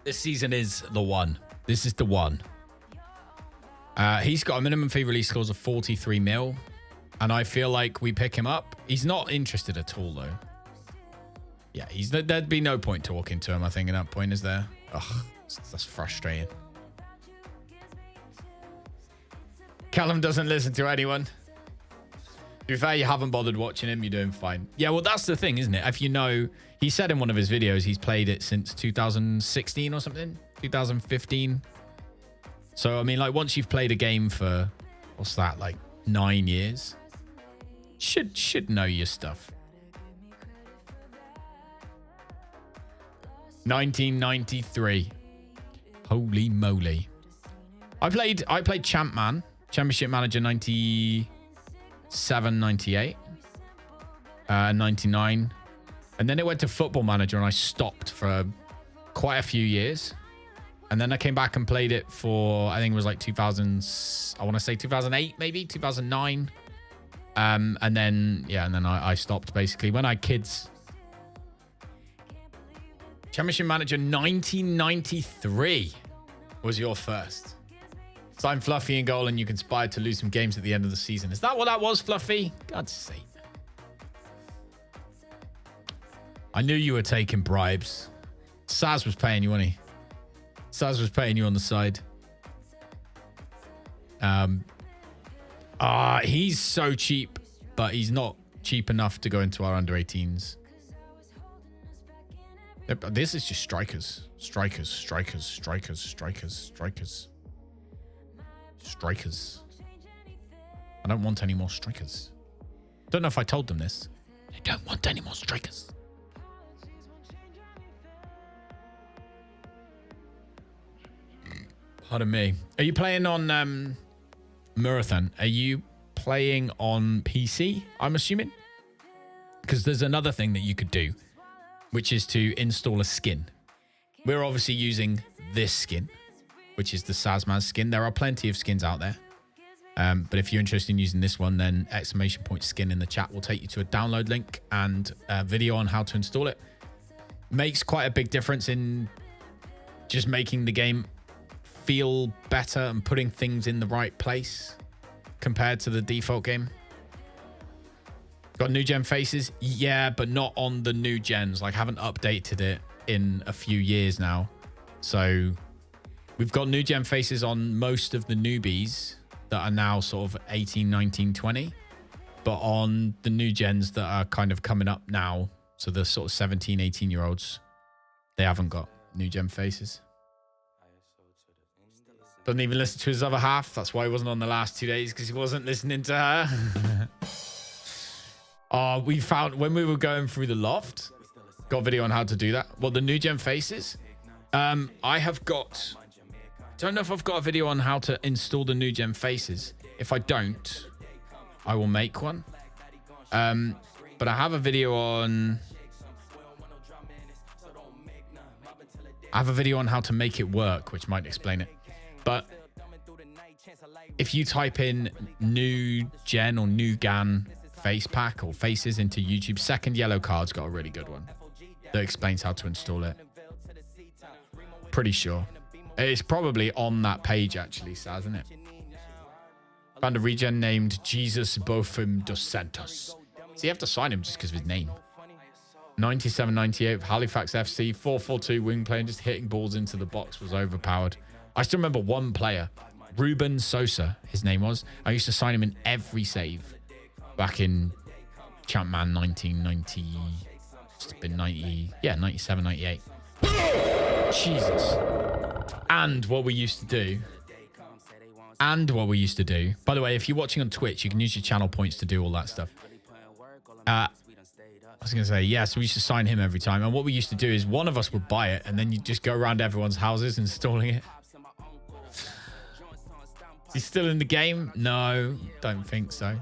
Speaker 1: This season is the one. This is the one. He's got a minimum fee release clause of 43 mil. And I feel like we pick him up. He's not interested at all, though. Yeah, there'd be no point talking to him, I think, at that point, is there? Ugh, that's frustrating. Callum doesn't listen to anyone. To be fair, you haven't bothered watching him. You're doing fine. Yeah, well, that's the thing, isn't it? If you know, he said in one of his videos he's played it since 2016 or something. 2015. So, I mean, like, once you've played a game for, what's that, like 9 years, should know your stuff. 1993. Holy moly. I played Champman, Championship Manager 97, 98, 99. And then it went to Football Manager and I stopped for quite a few years. And then I came back and played it for, I think it was like 2000, I want to say 2008, maybe 2009. And then, yeah, and then I stopped basically. When I had kids. Championship Manager 1993 was your first. Sign Fluffy in goal and you conspired to lose some games at the end of the season. Is that what that was, Fluffy? God's sake. I knew you were taking bribes. Saz was paying you, wasn't he? Saz was paying you on the side. He's so cheap, but he's not cheap enough to go into our under 18s. This is just strikers. Strikers, strikers, strikers, strikers, strikers. Strikers. I don't want any more strikers. Don't know if I told them this. I don't want any more strikers. Pardon me. Are you playing on Marathon? Are you playing on PC, I'm assuming? Because there's another thing that you could do, which is to install a skin. We're obviously using this skin, which is the Sazmaz skin. There are plenty of skins out there. But if you're interested in using this one, then !skin in the chat will take you to a download link and a video on how to install it. Makes quite a big difference in just making the game feel better and putting things in the right place compared to the default game. Got new gen faces? Yeah, but not on the new gens. Like, haven't updated it in a few years now. So we've got new gen faces on most of the newbies that are now sort of 18, 19, 20. But on the new gens that are kind of coming up now, so the sort of 17, 18-year-olds, they haven't got new gen faces. Doesn't even listen to his other half. That's why he wasn't on the last 2 days, because he wasn't listening to her. We found when we were going through the loft, got a video on how to do that. Well, the new gen faces. I have got, don't know if I've got a video on how to install the new gen faces. If I don't, I will make one. But I have a video on, how to make it work, which might explain it. But if you type in new gen or new GAN face pack or faces into YouTube, second yellow card's got a really good one that explains how to install it. Pretty sure. It's probably on that page actually, Saz, isn't it? Found a regen named Jesus Bofim dos Santos. So you have to sign him just because of his name. 97-98 Halifax FC, 4-4-2 wing play, and just hitting balls into the box was overpowered. I still remember one player, Ruben Sosa, his name was. I used to sign him in every save back in Champman 1990. Must have been 97, 98. Jesus. And what we used to do. By the way, if you're watching on Twitch, you can use your channel points to do all that stuff. I was going to say, yes, we used to sign him every time. And what we used to do is one of us would buy it, and then you just go around everyone's houses installing it. Is he still in the game? No, don't think so.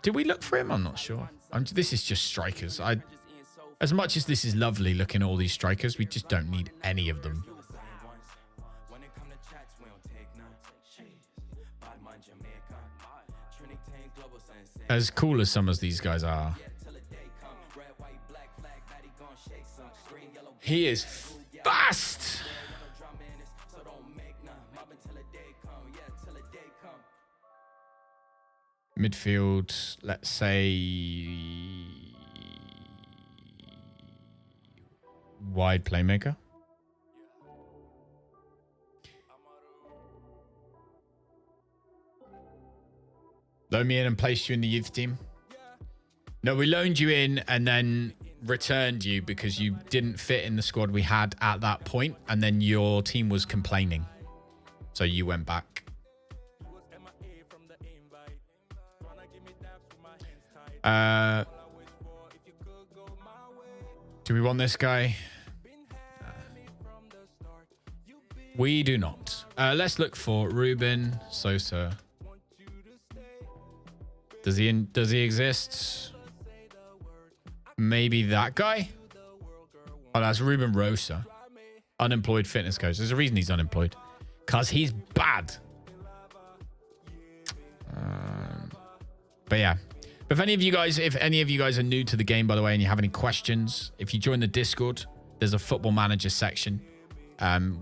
Speaker 1: Did we look for him? I'm not sure. This is just strikers. As much as this is lovely looking at all these strikers, we just don't need any of them. As cool as some of these guys are. He is fast. Midfield, let's say wide playmaker. Loan me in and placed you in the youth team. No, we loaned you in and then returned you because you didn't fit in the squad we had at that point, and then your team was complaining, so you went back. Do we want this guy? We do not. Let's look for Ruben Sosa. Does he exist? Maybe that guy? Oh, that's Ruben Rosa. Unemployed fitness coach. There's a reason he's unemployed. Because he's bad. But yeah. If any of you guys are new to the game, by the way, and you have any questions, if you join the Discord, there's a Football Manager section.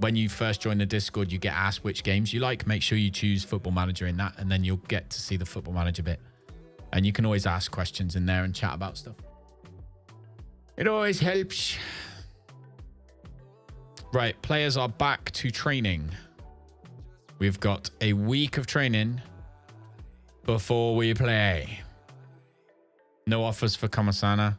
Speaker 1: When you first join the Discord, you get asked which games you like. Make sure you choose Football Manager in that, and then you'll get to see the Football Manager bit. And you can always ask questions in there and chat about stuff. It always helps. Right, players are back to training. We've got a week of training before we play. No offers for Kamasana.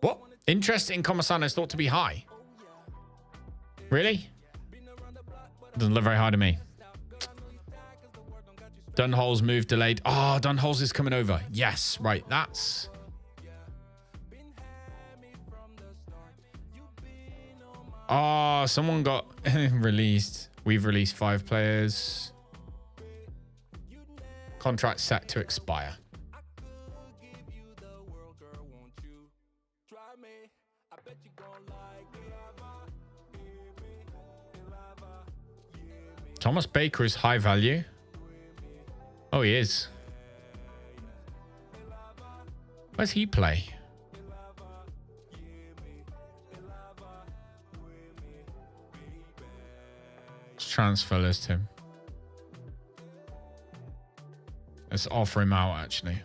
Speaker 1: What? Interest in Kamasana is thought to be high. Really? Doesn't look very high to me. Dunhol's move delayed. Oh, Dunhol's is coming over. Yes, right. That's... Oh, someone got released. We've released 5 players. Contract set to expire. Thomas Baker is high value. Oh, he is. Where's he play? Let's transfer list him. Let's offer him out, actually.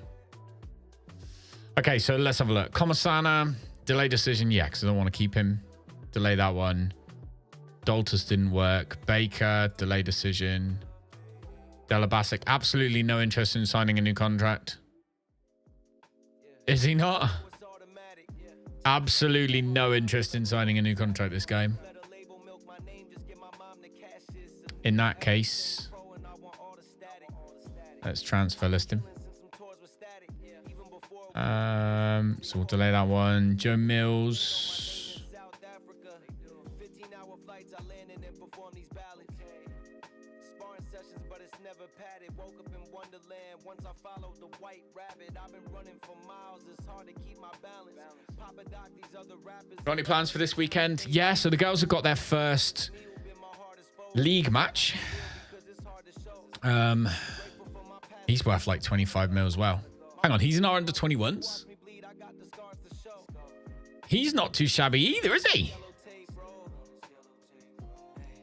Speaker 1: Okay, so let's have a look. Komasana, delay decision. Yeah, because I don't want to keep him. Delay that one. Daltus didn't work. Baker, delay decision. Delabasic, absolutely no interest in signing a new contract. Is he not? Absolutely no interest in signing a new contract this game. In that case, let's transfer list him. So we'll delay that one. Joe Mills. Got any plans for this weekend? Yeah, so the girls have got their first league match. He's worth like 25 mil as well. Hang on, he's in our under 21s? He's not too shabby either, is he?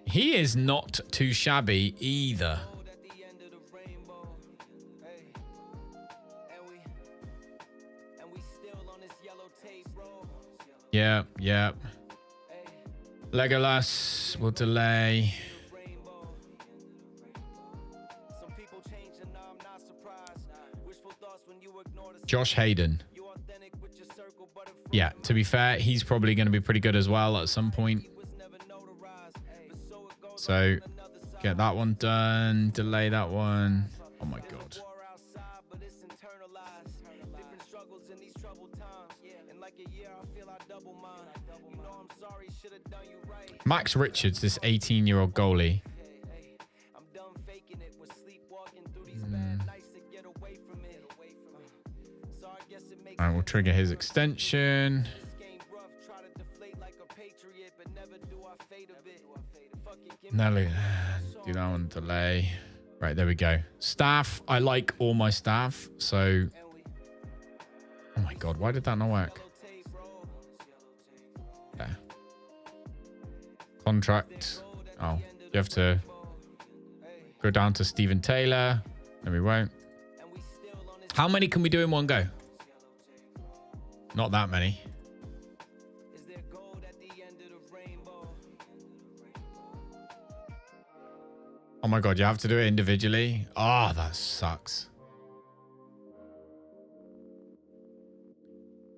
Speaker 1: He is not too shabby either. Yeah, yeah. Legolas will delay. Josh Hayden. Yeah, to be fair, he's probably going to be pretty good as well at some point. So, get that one done. Delay that one. Oh my God. Max Richards, this 18-year-old goalie. All right, we'll trigger his extension. No, do that one, delay. Right, there we go. Staff, I like all my staff, so... Oh my God, why did that not work? There. Contract. Oh, you have to go down to Stephen Taylor. No, we won't. How many can we do in one go? Not that many. Oh my God, you have to do it individually? Oh, that sucks.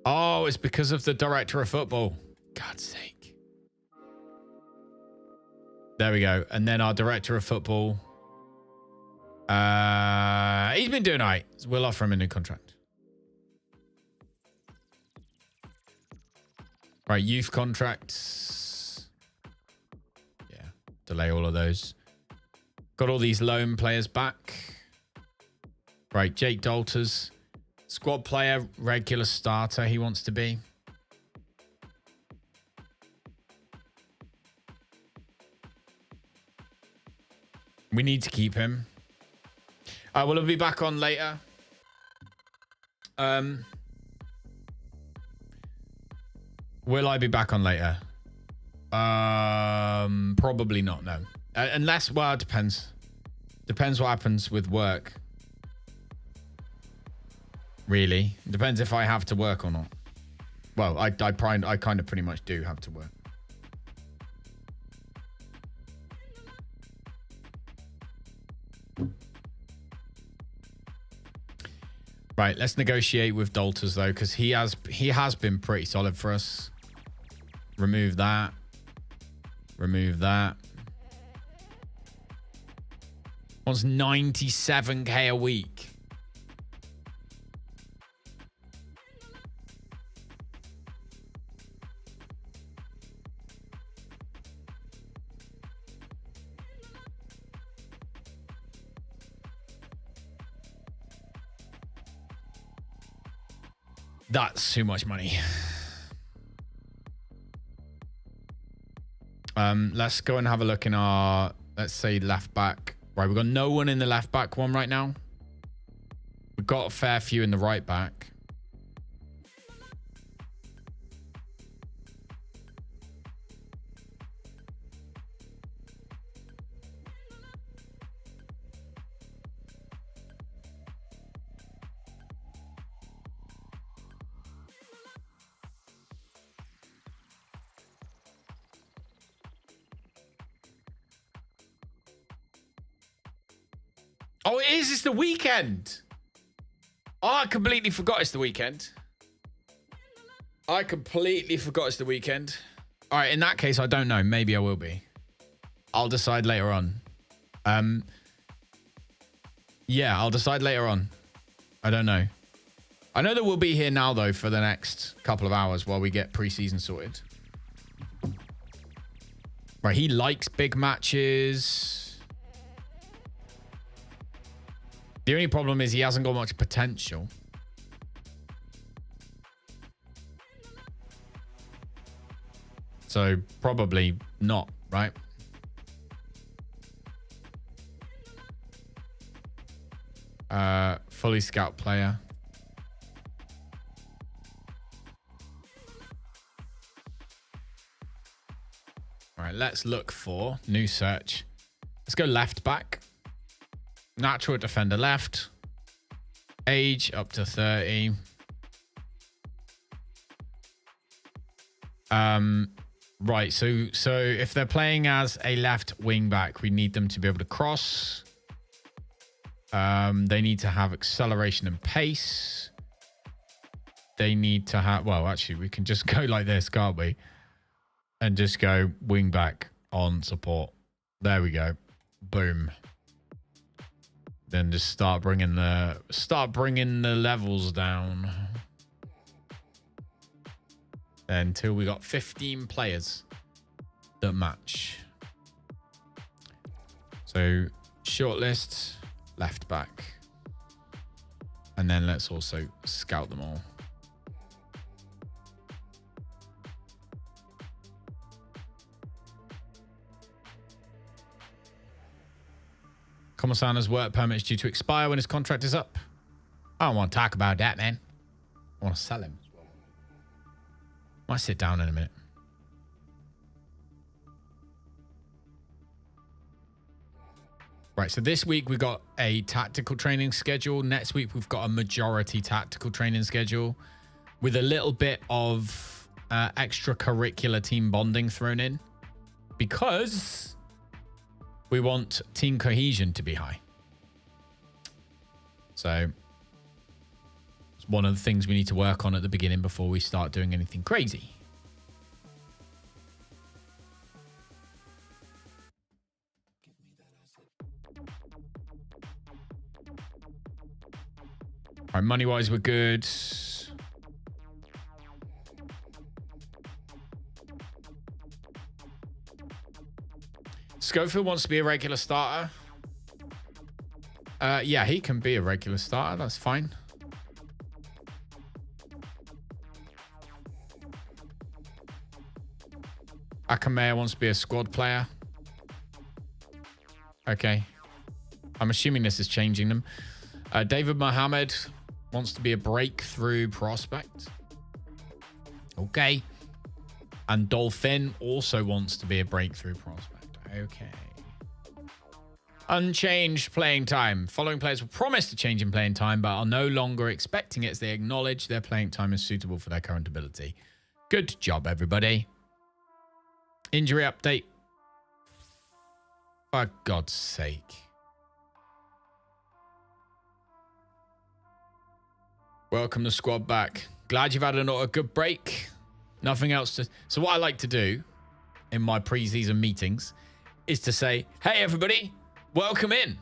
Speaker 1: Oh, it's because of the director of football. God's sake. There we go. And then our director of football. He's been doing all right. We'll offer him a new contract. Right, youth contracts. Yeah, delay all of those. Got all these loan players back. Right, Jake Dalters. Squad player, regular starter he wants to be. We need to keep him. Will he be back on later? Will I be back on later? Probably not, no. Unless, well, it depends. Depends what happens with work. Really. It depends if I have to work or not. Well, I kind of pretty much do have to work. Right, let's negotiate with Dalters though, because he has been pretty solid for us. Remove that. Remove that. Wants 97k a week. That's too much money. Let's go and have a look in our, let's say, left back. Right, we've got no one in the left back one right now. We've got a fair few in the right back. Oh, it is. It's the weekend. Oh, I completely forgot it's the weekend. I completely forgot it's the weekend. All right, in that case, I don't know. Maybe I will be. I'll decide later on. Yeah, I'll decide later on. I don't know. I know that we'll be here now, though, for the next couple of hours while we get preseason sorted. Right, he likes big matches. The only problem is he hasn't got much potential. So probably not, right? Fully scout player. All right, let's look for new search. Let's go left back. Natural defender left. Age up to 30. Right. So if they're playing as a left wing back, we need them to be able to cross. They need to have acceleration and pace. They need to have, well, actually, we can just go like this, can't we? And just go wing back on support. There we go. Boom. Then just start bringing the levels down until we got 15 players that match. So shortlist, left back, and then let's also scout them all. Komasana's work permit is due to expire when his contract is up. I don't want to talk about that, man. I want to sell him. Might sit down in a minute. Right, so this week we got a tactical training schedule. Next week we've got a majority tactical training schedule with a little bit of extracurricular team bonding thrown in because we want team cohesion to be high. So it's one of the things we need to work on at the beginning before we start doing anything crazy. All right, money-wise, we're good. Schofield wants to be a regular starter. Yeah, he can be a regular starter. That's fine. Akamea wants to be a squad player. Okay. I'm assuming this is changing them. David Mohammed wants to be a breakthrough prospect. Okay. And Dolphin also wants to be a breakthrough prospect. Okay. Unchanged playing time. Following players will promise to change in playing time, but are no longer expecting it as they acknowledge their playing time is suitable for their current ability. Good job, everybody. Injury update. For God's sake. Welcome the squad back. Glad you've had a good break. Nothing else to... So what I like to do in my pre-season meetings is to say, hey, everybody, welcome in.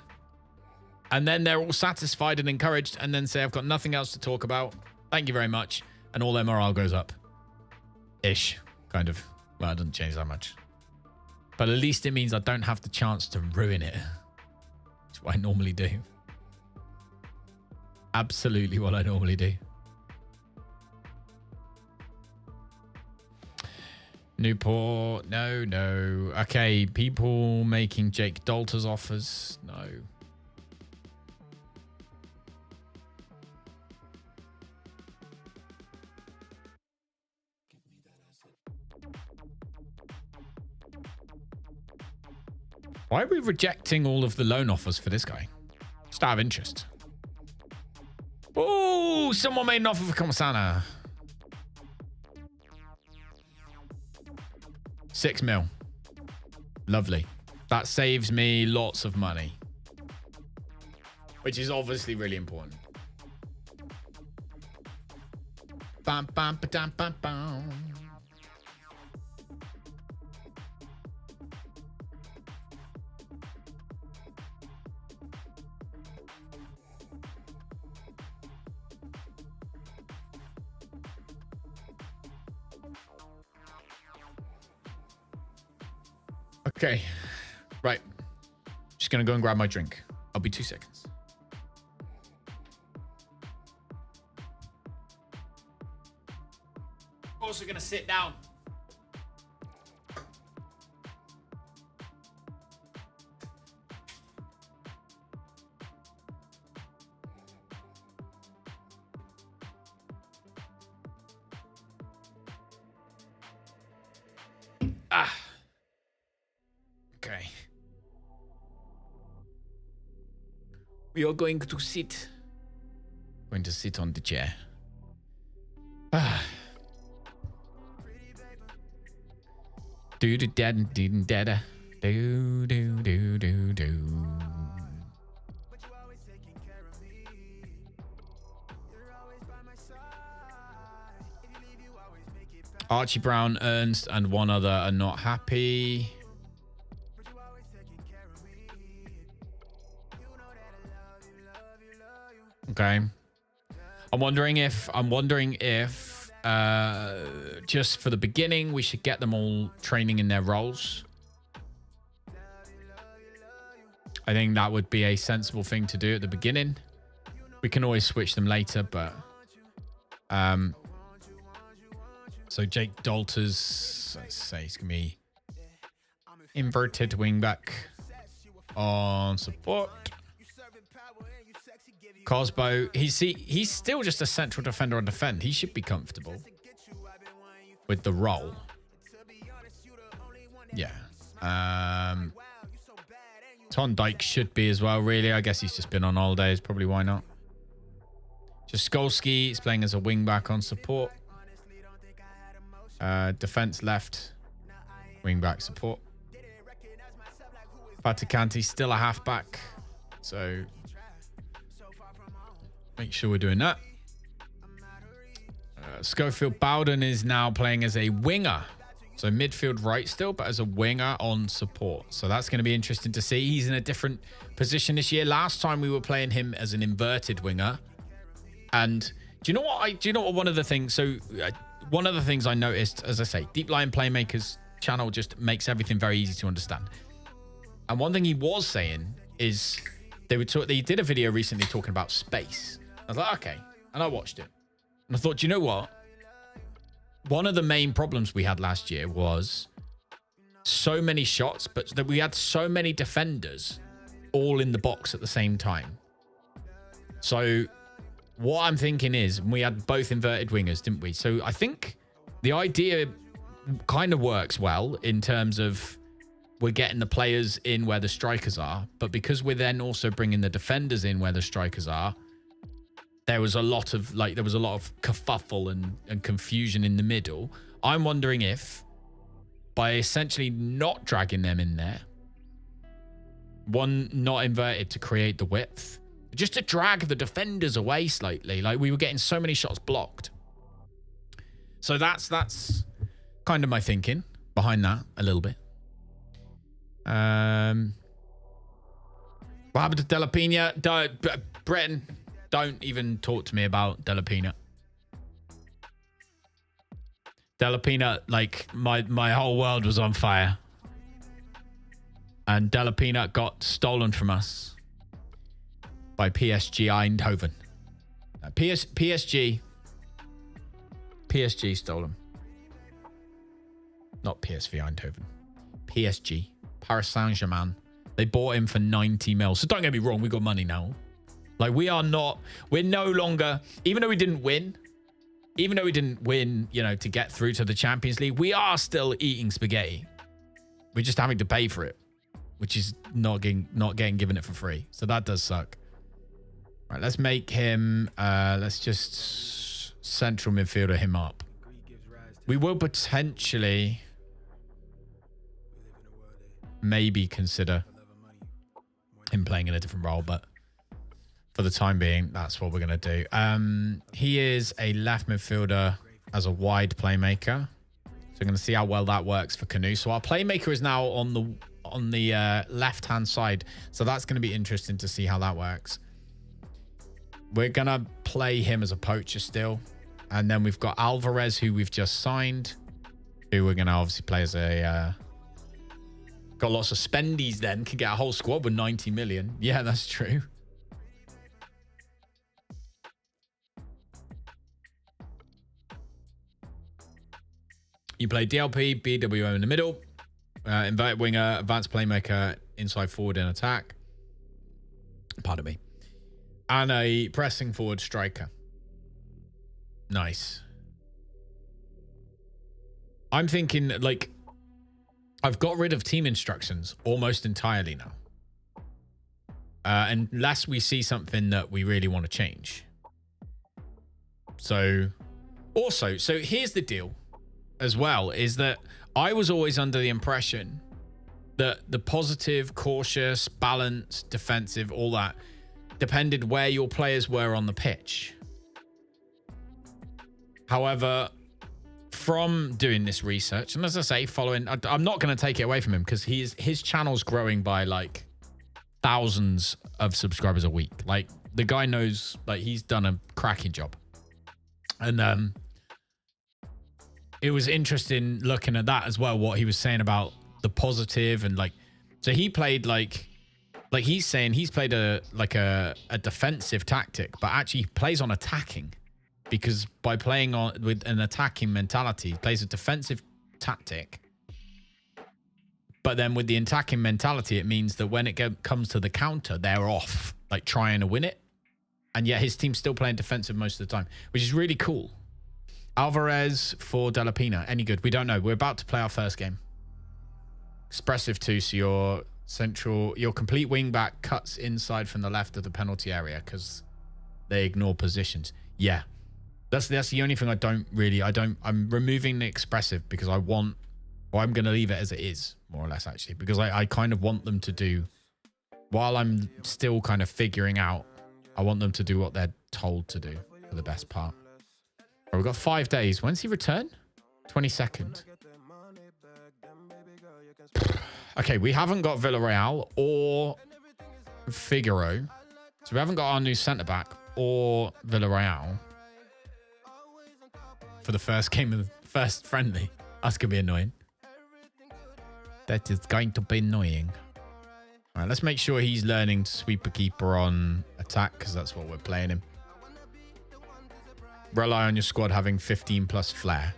Speaker 1: And then they're all satisfied and encouraged and then say, I've got nothing else to talk about. Thank you very much. And all their morale goes up. Ish. Kind of. Well, it doesn't change that much. But at least it means I don't have the chance to ruin it. That's what I normally do. Absolutely what I normally do. Newport, no. Okay, people making Jake Dalter's offers, no. Why are we rejecting all of the loan offers for this guy? Just out of interest. Oh, someone made an offer for Komasana. 6 mil. Lovely. That saves me lots of money. Which is obviously really important. Bam, bam, ba-dam, bam, bam. Okay, right. Just gonna go and grab my drink. I'll be 2 seconds. Also gonna sit down. Okay. We are going to sit. Going to sit on the chair. Do do dead do dead do do do do do. Archie Brown, Ernst, and one other are not happy. Okay. I'm wondering if just for the beginning we should get them all training in their roles. I think that would be a sensible thing to do at the beginning. We can always switch them later, but so Jake Dalter's, let's say he's gonna be inverted wingback on support. Cosbo, he's still just a central defender on defend. He should be comfortable with the role. Yeah. Ton Dyke should be as well, really. I guess he's just been on holidays. Probably why not. Jaskolski is playing as a wingback on support. Defense left. Wingback support. Faticanti still a halfback. So make sure we're doing that. Schofield Bowden is now playing as a winger. So midfield right still, but as a winger on support. So that's going to be interesting to see. He's in a different position this year. Last time we were playing him as an inverted winger. And do you know what one of the things, one of the things I noticed, as I say, Deep Lion Playmakers channel just makes everything very easy to understand. And one thing he was saying is they did a video recently talking about space. I was like, okay. And I watched it. And I thought, do you know what? One of the main problems we had last year was so many shots, but that we had so many defenders all in the box at the same time. So what I'm thinking is we had both inverted wingers, didn't we? So I think the idea kind of works well in terms of we're getting the players in where the strikers are, but because we're then also bringing the defenders in where the strikers are, there was a lot of kerfuffle and confusion in the middle. I'm wondering if by essentially not dragging them in there, one not inverted to create the width, just to drag the defenders away slightly. Like we were getting so many shots blocked. So that's kind of my thinking behind that a little bit. What happened to Della Pina? Breton, don't even talk to me about Della Pina. Della Pina, like my whole world was on fire. And Della Pina got stolen from us by PSG Eindhoven. PSG stole him. Not PSV Eindhoven. PSG. Paris Saint-Germain. They bought him for 90 mil. So don't get me wrong, we got money now. Like we're no longer, even though we didn't win, to get through to the Champions League, we are still eating spaghetti. We're just having to pay for it, which is not getting given it for free. So that does suck. Right, let's make him, let's just central midfielder him up. We will potentially maybe consider him playing in a different role, but for the time being, that's what we're going to do. He is a left midfielder as a wide playmaker. So we're going to see how well that works for Canoe. So our playmaker is now on the left-hand side. So that's going to be interesting to see how that works. We're going to play him as a poacher still. And then we've got Alvarez, who we've just signed, who we're going to obviously play as a... got lots of spendies then. Can get a whole squad with 90 million. Yeah, that's true. You play DLP, BWO in the middle, inverted winger, advanced playmaker, inside forward in attack. Pardon me. And a pressing forward striker. Nice. I'm thinking, like, I've got rid of team instructions almost entirely now. Unless we see something that we really want to change. So, also, so here's the deal as well, is that I was always under the impression that the positive, cautious, balanced, defensive, all that depended where your players were on the pitch. However, from doing this research, and as I say, following, I'm not going to take it away from him because his channel's growing by like thousands of subscribers a week. Like the guy knows, like he's done a cracking job. And it was interesting looking at that as well, what he was saying about the positive and like, so he played like he's saying he's played a defensive tactic, but actually he plays on attacking. Because by playing on with an attacking mentality, he plays a defensive tactic. But then with the attacking mentality, it means that when it comes to the counter, they're off, like trying to win it. And yet his team's still playing defensive most of the time, which is really cool. Alvarez for De La Pina. Any good? We don't know. We're about to play our first game. Expressive too, so your complete wing back cuts inside from the left of the penalty area because they ignore positions. Yeah. That's the only thing I'm removing the expressive because I'm going to leave it as it is, more or less, actually, because I kind of want them to do, while I'm still kind of figuring out, I want them to do what they're told to do for the best part. Right, we've got 5 days. When's he return? 22nd. Okay, we haven't got Villarreal or Figaro. So we haven't got our new centre-back or Villarreal for the first game of the first friendly. That's going to be annoying. That is going to be annoying. All right, let's make sure he's learning to sweep a keeper on attack because that's what we're playing him. Rely on your squad having 15 plus flair,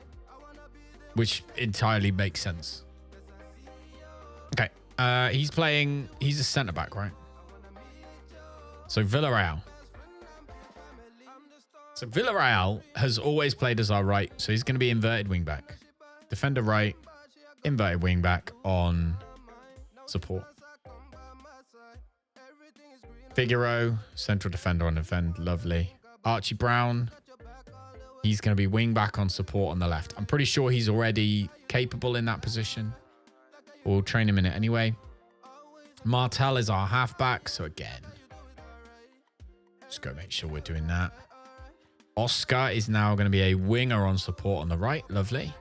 Speaker 1: which entirely makes sense. Okay, he's a centre-back, right? So Villarreal. So Villarreal has always played as our right, so he's going to be inverted wing-back. Defender right, inverted wing-back on support. Figaro, central defender on defend, lovely. Archie Brown, he's going to be wing-back on support on the left. I'm pretty sure he's already capable in that position. We'll train him in it anyway. Martel is our half-back, so again, just go make sure we're doing that. Oscar is now going to be a winger on support on the right. Lovely.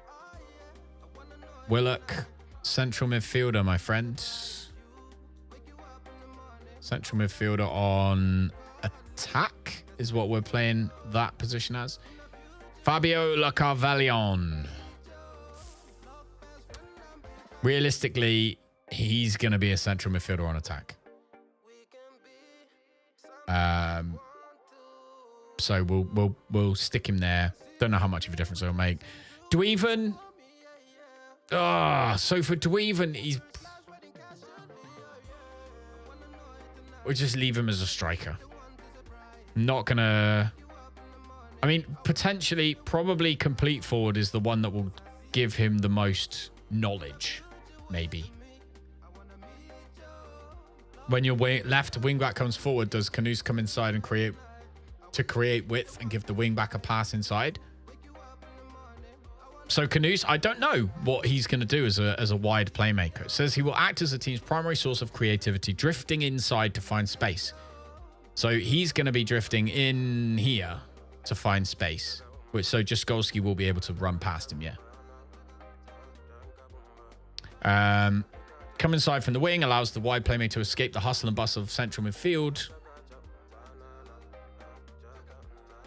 Speaker 1: Willock, central midfielder, my friend. Central midfielder on attack is what we're playing that position as. Fabio Lacarvalion. Realistically, he's going to be a central midfielder on attack. So we'll stick him there. Don't know how much of a difference it'll make. Dweven. So for Dweven, we'll just leave him as a striker. Not gonna. I mean, potentially, probably complete forward is the one that will give him the most knowledge. Maybe. When your left wing back comes forward, does Canus come inside and create width and give the wing back a pass inside? So Canus, I don't know what he's going to do as a wide playmaker. It says he will act as the team's primary source of creativity, drifting inside to find space. So he's going to be drifting in here to find space. So Jaskolski will be able to run past him, yeah. Come inside from the wing, allows the wide playmaker to escape the hustle and bustle of central midfield.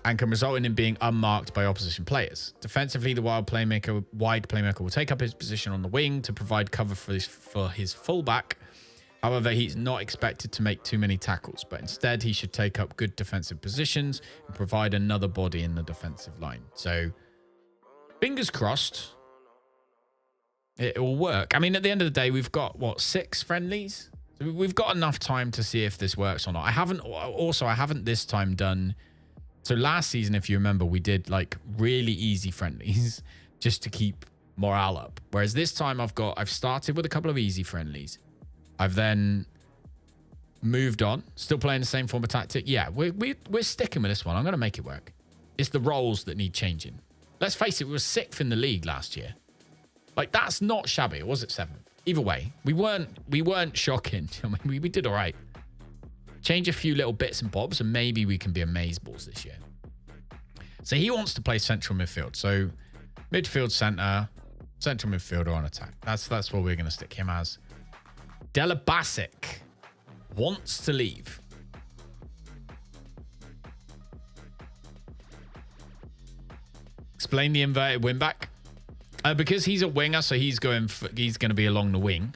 Speaker 1: And can result in him being unmarked by opposition players. Defensively, the wide playmaker will take up his position on the wing to provide cover for his fullback. However, he's not expected to make too many tackles, but instead he should take up good defensive positions and provide another body in the defensive line. So, fingers crossed, it will work. I mean, at the end of the day, we've got, 6 friendlies? So we've got enough time to see if this works or not. I haven't this time done... So last season, if you remember, we did like really easy friendlies just to keep morale up. Whereas this time I've started with a couple of easy friendlies. I've then moved on, still playing the same form of tactic. Yeah, we're sticking with this one. I'm going to make it work. It's the roles that need changing. Let's face it, we were 6th in the league last year. Like, that's not shabby, or was it 7th? Either way, we weren't shocking. I mean, we did all right. Change a few little bits and bobs, and maybe we can be amazeballs this year. So he wants to play central midfield. So midfield center, central midfielder on attack. That's what we're going to stick him as. Delabasic wants to leave. Explain the inverted wingback. Because he's a winger, so he's going to be along the wing.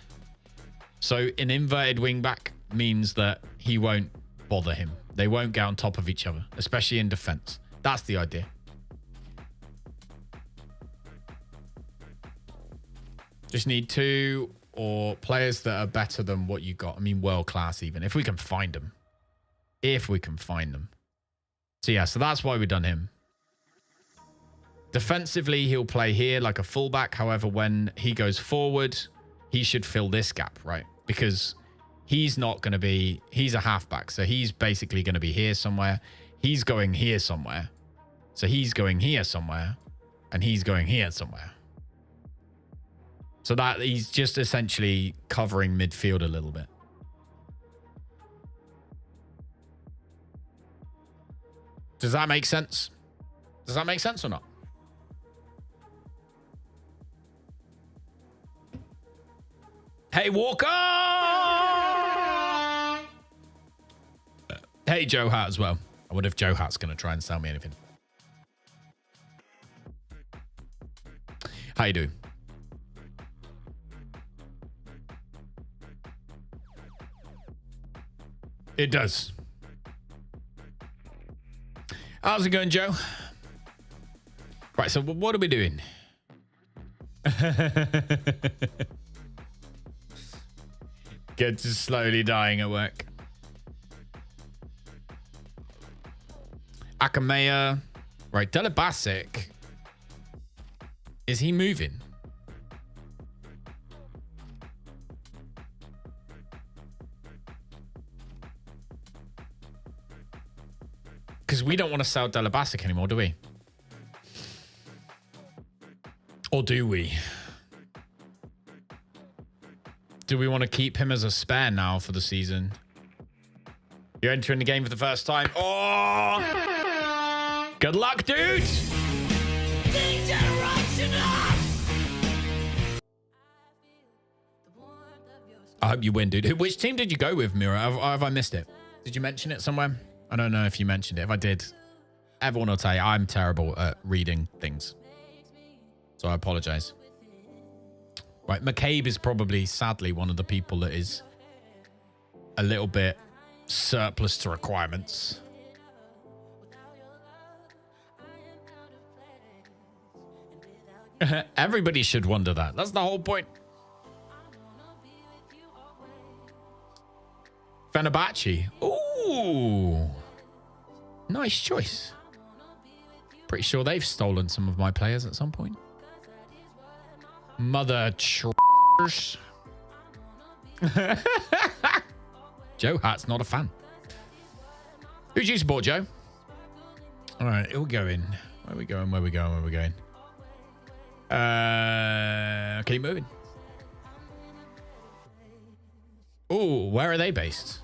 Speaker 1: So an inverted wingback means that he won't bother him. They won't get on top of each other, especially in defense. That's the idea. Just need 2 or players that are better than what you got. I mean, world class even, if we can find them. If we can find them. So yeah, so that's why we've done him. Defensively, he'll play here like a fullback. However, when he goes forward, he should fill this gap, right? Because he's not going to be... He's a halfback, so he's basically going to be here somewhere. He's going here somewhere. So he's going here somewhere. And he's going here somewhere. So that he's just essentially covering midfield a little bit. Does that make sense? Does that make sense or not? Hey, Walker! Hey, Joe Hart as well. I wonder if Joe Hart's going to try and sell me anything. How you doing? It does. How's it going, Joe? Right, so what are we doing? Get to slowly dying at work. Akamea. Right, Delabasic. Is he moving? Because we don't want to sell Delabasic anymore, do we? Or do we? Do we want to keep him as a spare now for the season? You're entering the game for the first time. Oh! Good luck, dude! I hope you win, dude. Which team did you go with, Mira? Have I missed it? Did you mention it somewhere? I don't know if you mentioned it. If I did, everyone will tell you I'm terrible at reading things. So I apologize. Right, McCabe is probably, sadly, one of the people that is a little bit surplus to requirements. Everybody should wonder that. That's the whole point. Fenerbahce. Ooh. Nice choice. Pretty sure they've stolen some of my players at some point. Mother tr***ers. Joe Hart's not a fan. Who do you support, Joe? All right, who we going? Where are we going? Where are we going? Where are we going? Keep moving. Oh, where are they based?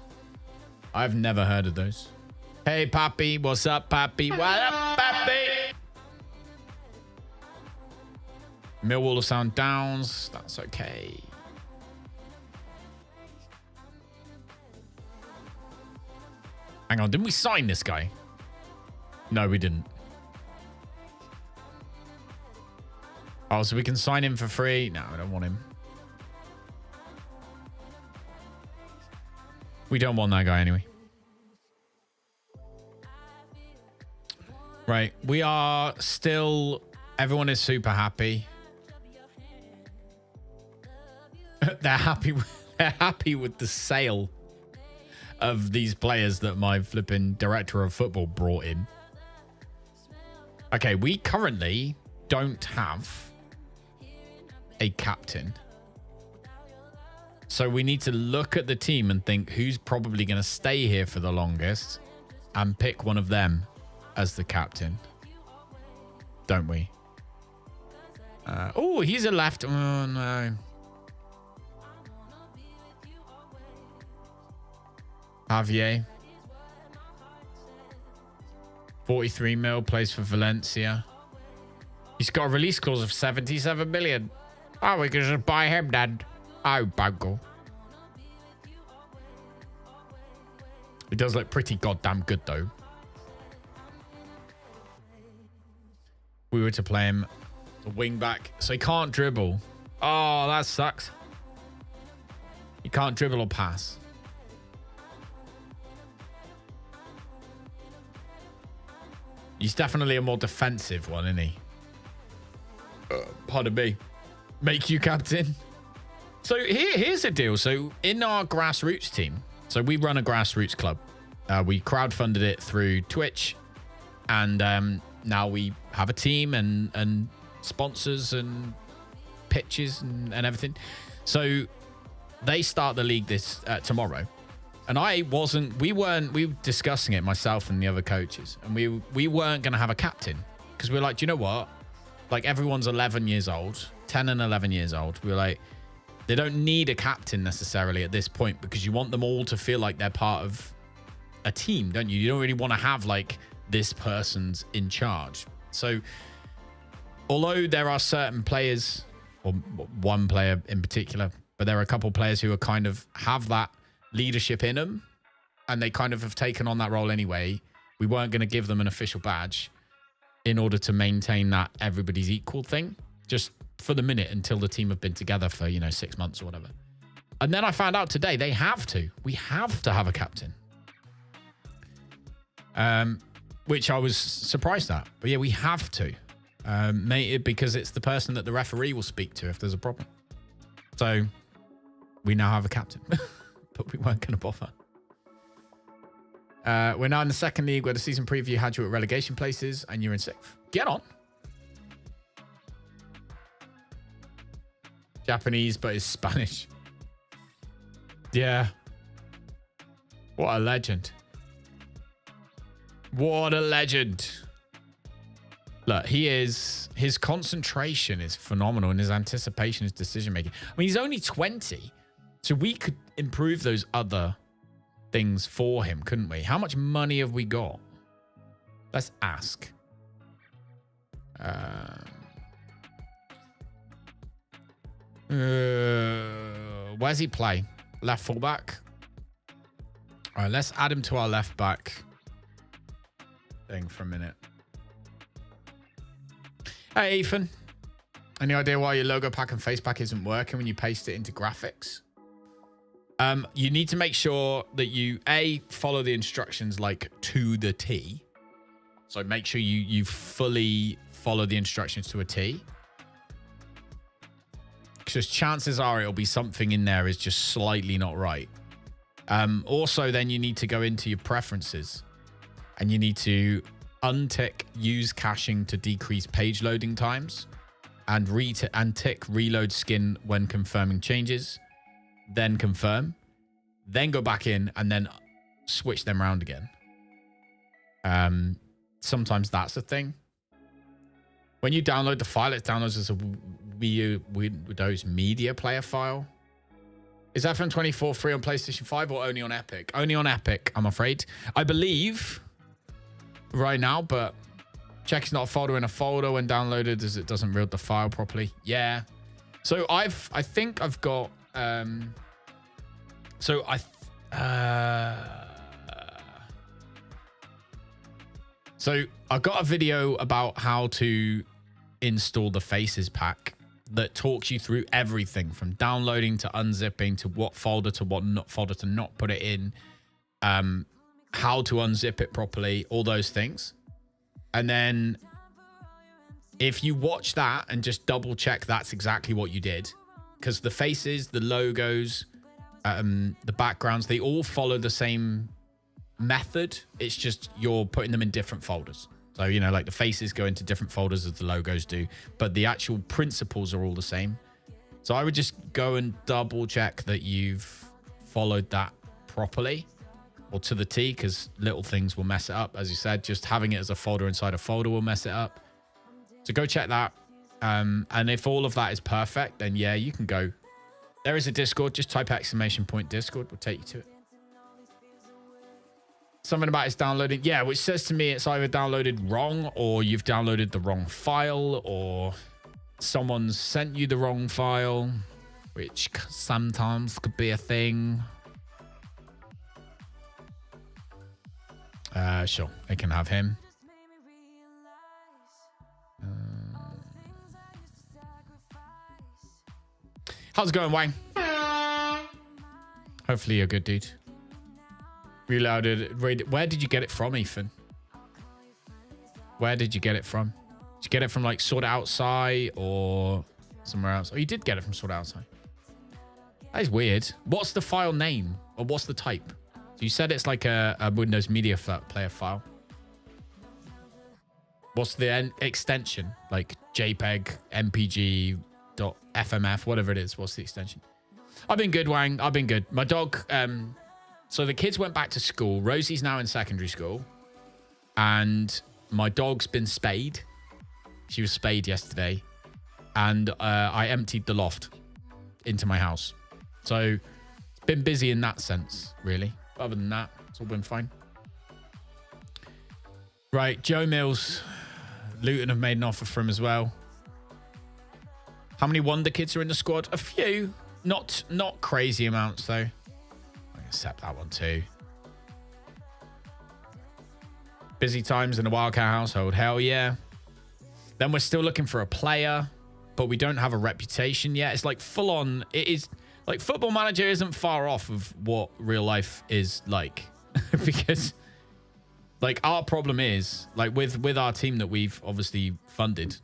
Speaker 1: I've never heard of those. Hey, Pappy. What's up, Pappy? What up, Pappy? Millwall of Sound Downs. That's okay. Hang on. Didn't we sign this guy? No, we didn't. Oh, so we can sign him for free? No, I don't want him. We don't want that guy anyway. Right. We are still... Everyone is super happy. They're happy with the sale of these players that my flipping director of football brought in. Okay, we currently don't have a captain. So we need to look at the team and think who's probably going to stay here for the longest and pick one of them as the captain. Don't we? Oh, he's a left. Oh, no. Javier. 43 mil, plays for Valencia. He's got a release clause of 77 million. Oh, we can just buy him then. Oh, bungle. He does look pretty goddamn good, though. We were to play him a wing back, so he can't dribble. Oh, that sucks. He can't dribble or pass. He's definitely a more defensive one, isn't he? Pardon me. Make you captain. So here's the deal. So in our grassroots team, so we run a grassroots club. We crowdfunded it through Twitch, and now we have a team and sponsors and pitches and everything. So they start the league this tomorrow. And we were discussing it, myself and the other coaches, and we weren't going to have a captain because we were like, do you know what? Like, everyone's 11 years old, 10 and 11 years old. We were like, they don't need a captain necessarily at this point because you want them all to feel like they're part of a team, don't you? You don't really want to have like this person's in charge. So although there are certain players, or one player in particular, but there are a couple of players who are kind of have that leadership in them, and they kind of have taken on that role anyway. We weren't going to give them an official badge in order to maintain that everybody's equal thing, just for the minute until the team have been together for, 6 months or whatever. And then I found out today we have to have a captain, which I was surprised at. But yeah, we have to, because it's the person that the referee will speak to if there's a problem. So we now have a captain. But we weren't going to bother. We're now in the second league where the season preview had you at relegation places and you're in 6th. Get on. Japanese, but is Spanish. Yeah. What a legend. What a legend. Look, his concentration is phenomenal, and his anticipation, his decision making. I mean, he's only 20. So we could improve those other things for him, couldn't we? How much money have we got? Let's ask. Where's he play? Left fullback? All right, let's add him to our left back thing for a minute. Hey, Ethan. Any idea why your logo pack and face pack isn't working when you paste it into graphics? You need to make sure that you, follow the instructions like to the T. So make sure you fully follow the instructions to a T. Because chances are it'll be something in there is just slightly not right. Also, then you need to go into your preferences. And you need to untick use caching to decrease page loading times. And tick reload skin when confirming changes. Then confirm, then go back in and then switch them around again. Sometimes that's the thing. When you download the file, it downloads as a Windows Media Player file. Is FM24 free on PlayStation 5 or only on Epic? Only on Epic, I'm afraid. I believe right now, but check it's not a folder in a folder when downloaded as it doesn't read the file properly. Yeah. So I think I've got so I got a video about how to install the Faces pack that talks you through everything from downloading to unzipping to what folder to what not folder to not put it in, how to unzip it properly, all those things. And then if you watch that and just double check that's exactly what you did, because the faces, the logos, the backgrounds, they all follow the same method. It's just you're putting them in different folders. So, like the faces go into different folders as the logos do, but the actual principles are all the same. So I would just go and double check that you've followed that properly or to the T, because little things will mess it up. As you said, just having it as a folder inside a folder will mess it up. So go check that. And if all of that is perfect, then yeah, you can go. There is a Discord. Just type !Discord. We'll take you to it. Something about it's downloading. Yeah, which says to me it's either downloaded wrong or you've downloaded the wrong file or someone's sent you the wrong file, which sometimes could be a thing. Sure, I can have him. How's it going, Wang? Hopefully you're good, dude. Reloaded. Where did you get it from, Ethan? Where did you get it from? Did you get it from like Sort It Outside or somewhere else? Oh, you did get it from Sort It Outside. That is weird. What's the file name or what's the type? So you said it's like a Windows Media Player file. What's the extension? Like JPEG, MPG, .fmf, whatever it is. What's the extension? I've been good, Wang. I've been good. My dog, so the kids went back to school. Rosie's now in secondary school. And my dog's been spayed. She was spayed yesterday. And I emptied the loft into my house. So it's been busy in that sense, really. Other than that, it's all been fine. Right, Joe Mills. Luton have made an offer for him as well. How many Wonder Kids are in the squad? A few. Not crazy amounts, though. I accept that one, too. Busy times in the Wildcat household. Hell yeah. Then we're still looking for a player, but we don't have a reputation yet. It's like full on. It is like Football Manager isn't far off of what real life is like. Because like our problem is like with our team that we've obviously funded.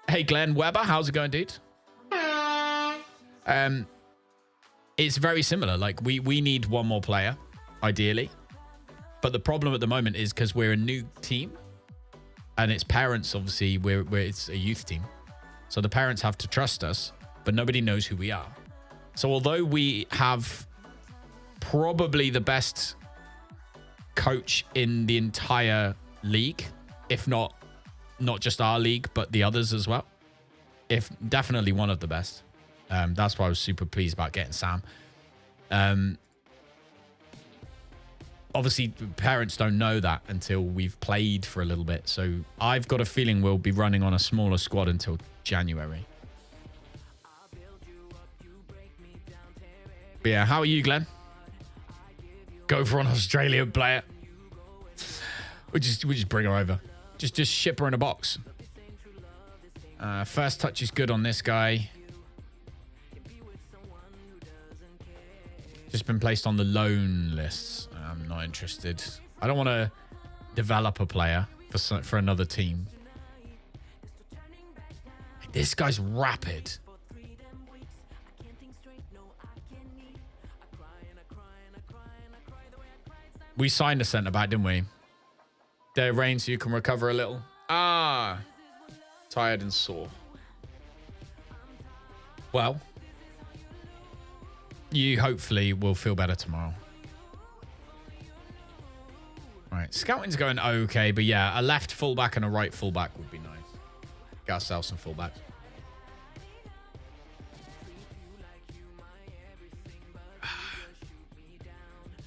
Speaker 1: Hey, Glenn Weber, how's it going, dude? It's very similar. Like we need one more player, ideally. But the problem at the moment is because we're a new team and its parents, obviously, it's a youth team. So the parents have to trust us, but nobody knows who we are. So although we have probably the best coach in the entire league, if not just our league, but the others as well, if definitely one of the best. That's why I was super pleased about getting Sam. Obviously, parents don't know that until we've played for a little bit. So I've got a feeling we'll be running on a smaller squad until January. But yeah, how are you, Glenn? Go for an Australian player. We just bring her over. Just ship her in a box. First touch is good on this guy. Just been placed on the loan lists. I'm not interested. I don't want to develop a player for another team. This guy's rapid. We signed a centre back, didn't we? There, rain, so you can recover a little. Ah, tired and sore. Well, you hopefully will feel better tomorrow. Right, scouting's going okay, but yeah, a left fullback and a right fullback would be nice. Get ourselves some fullbacks.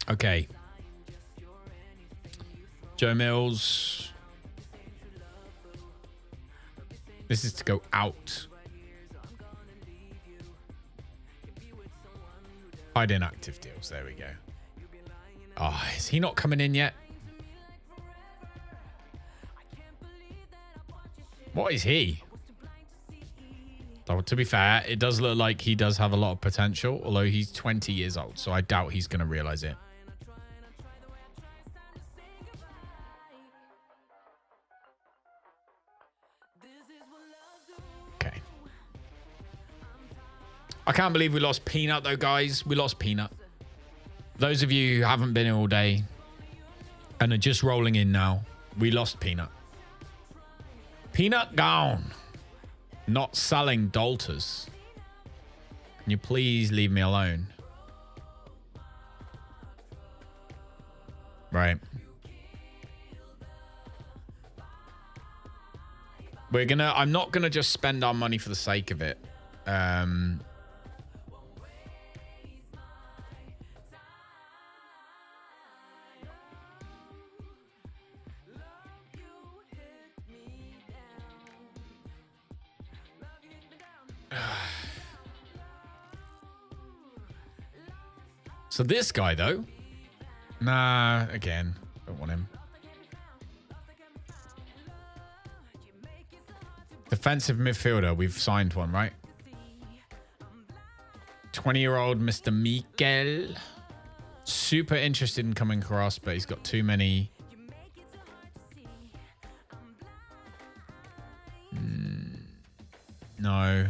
Speaker 1: Okay. Joe Mills. This is to go out. Hide inactive deals. There we go. Oh, is he not coming in yet? What is he? Though, to be fair, it does look like he does have a lot of potential, although he's 20 years old, so I doubt he's going to realize it. Okay. I can't believe we lost Peanut, though, guys. We lost Peanut. Those of you who haven't been here all day and are just rolling in now, we lost Peanut. Peanut gone. Not selling Dolters. Can you please leave me alone? Right. I'm not gonna just spend our money for the sake of it. So this guy though, nah, again, don't want him. Defensive midfielder, we've signed one, right? 20-year-old Mr. Mikel. Super interested in coming across, but he's got too many. No.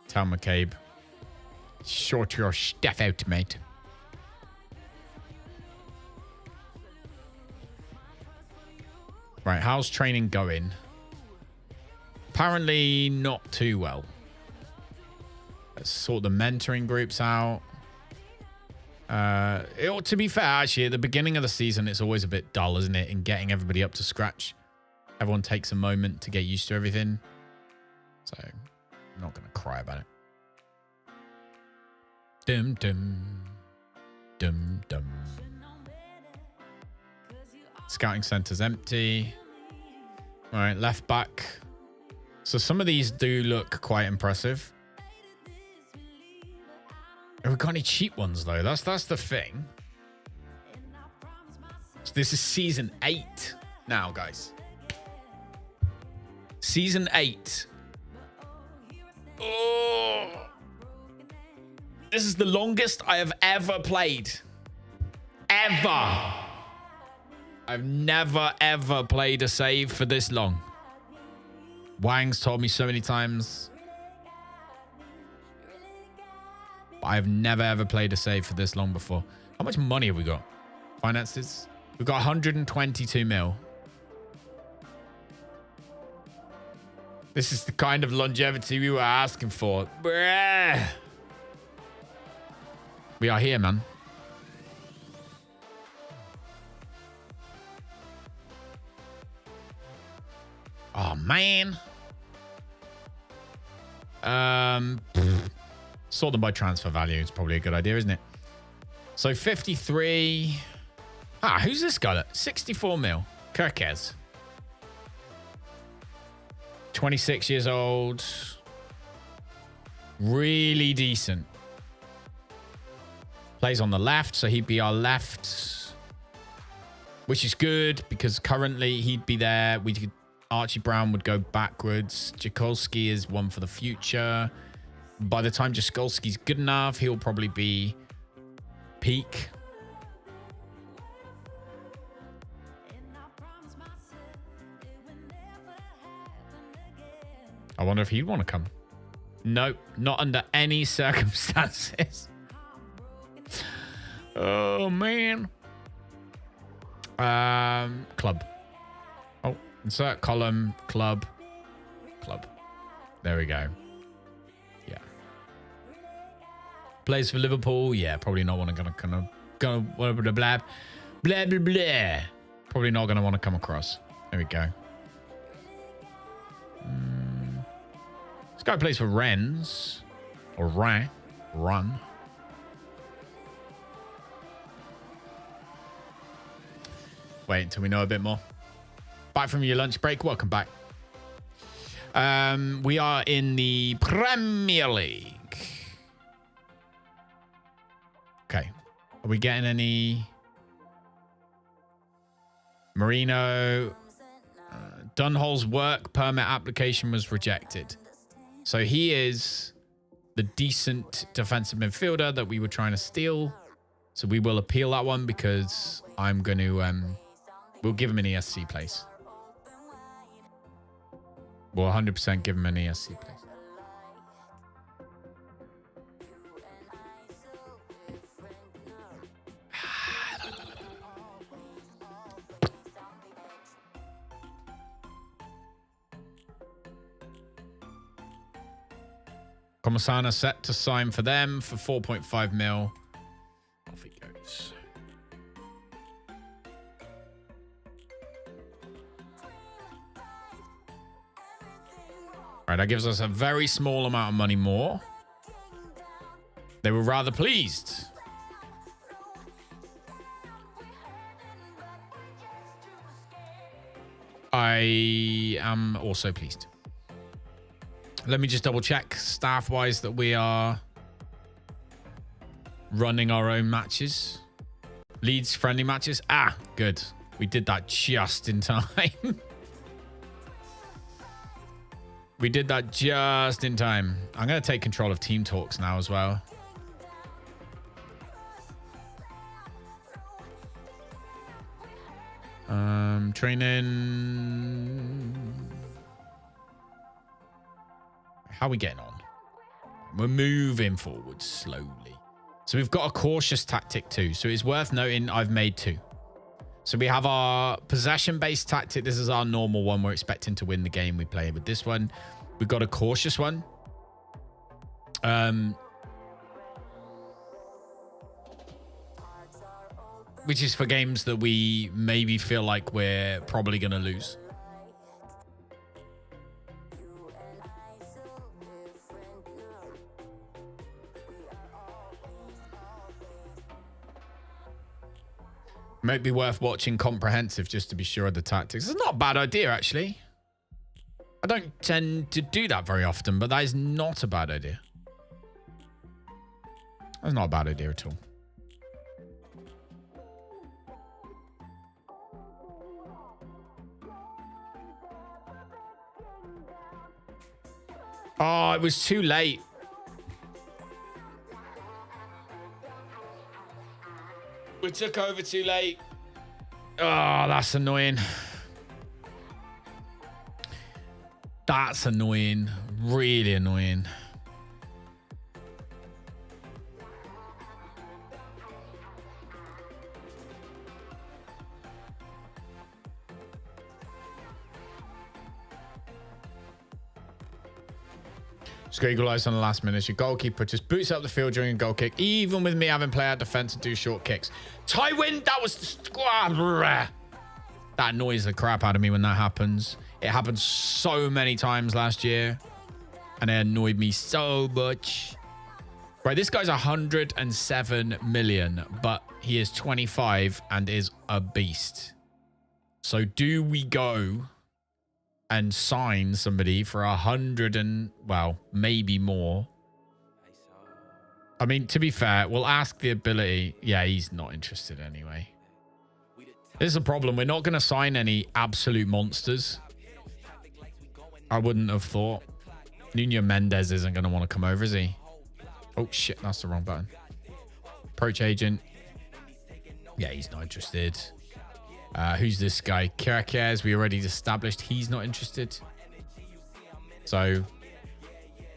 Speaker 1: Tell McCabe. Sort your stuff out, mate. Right, how's training going? Apparently not too well. Let's sort the mentoring groups out. To be fair, actually, at the beginning of the season, it's always a bit dull, isn't it? In getting everybody up to scratch. Everyone takes a moment to get used to everything. So, I'm not going to cry about it. Dum, dum. Dum, dum. Scouting center's empty. All right, left back. So some of these do look quite impressive. Have we got any cheap ones though? That's the thing. So this is season 8 now, guys. Season 8. Oh, this is the longest I have ever played. Ever. I've never, ever played a save for this long. Wang's told me so many times. But I've never, ever played a save for this long before. How much money have we got? Finances? We've got 122 mil. This is the kind of longevity we were asking for. Bruh. We are here, man. Oh, man. Sort them by transfer value. It's probably a good idea, isn't it? So 53. Who's this guy? 64 mil. Kirkez. 26 years old. Really decent. Plays on the left, so he'd be our left. Which is good, because currently he'd be there. Archie Brown would go backwards. Jakolski is one for the future. By the time Jakolski's good enough, he'll probably be peak. I wonder if he'd want to come. Nope, not under any circumstances. Oh, man. Club. Oh, insert column, club. There we go. Yeah. Plays for Liverpool. Yeah, probably not want to go blah, blah, blah, blah, blah, blah. Probably not going to want to come across. There we go. This guy plays for Rennes. Or Run. Wait until we know a bit more. Back from your lunch break. Welcome back. We are in the Premier League. Okay. Are we getting any? Marino. Dunhol's work permit application was rejected. So he is the decent defensive midfielder that we were trying to steal. So we will appeal that one because I'm going to... we'll give him an ESC place. We'll 100% give him an ESC place. Comasana set to sign for them for 4.5 mil. Off he goes. Right, that gives us a very small amount of money more. They were rather pleased. I am also pleased. Let me just double check staff-wise that we are running our own matches. Leeds friendly matches. Ah, good. We did that just in time. We did that just in time. I'm going to take control of team talks now as well. Training. How are we getting on? We're moving forward slowly. So we've got a cautious tactic too. So it's worth noting I've made 2. So we have our possession-based tactic. This is our normal one. We're expecting to win the game. We play with this one. We've got a cautious one. Which is for games that we maybe feel like we're probably going to lose. Might be worth watching comprehensive just to be sure of the tactics. It's not a bad idea, actually. I don't tend to do that very often, but that is not a bad idea. That's not a bad idea at all. Oh, it was too late. We took over too late. Oh, that's annoying. That's annoying. Really annoying. Just got equalised on the last minute. Your goalkeeper just boots up the field during a goal kick, even with me having play out defence and do short kicks. Tywin, that was... That annoys the crap out of me when that happens. It happened so many times last year, and it annoyed me so much. Right, this guy's 107 million, but he is 25 and is a beast. So do we go and sign somebody for 100 and, well, maybe more? I mean, to be fair, we'll ask the ability. Yeah, he's not interested anyway. This is a problem. We're not going to sign any absolute monsters. I wouldn't have thought. Nuno Mendes isn't going to want to come over, is he? Oh, shit. That's the wrong button. Approach agent. Yeah, he's not interested. Who's this guy? Kirkes, we already established he's not interested. So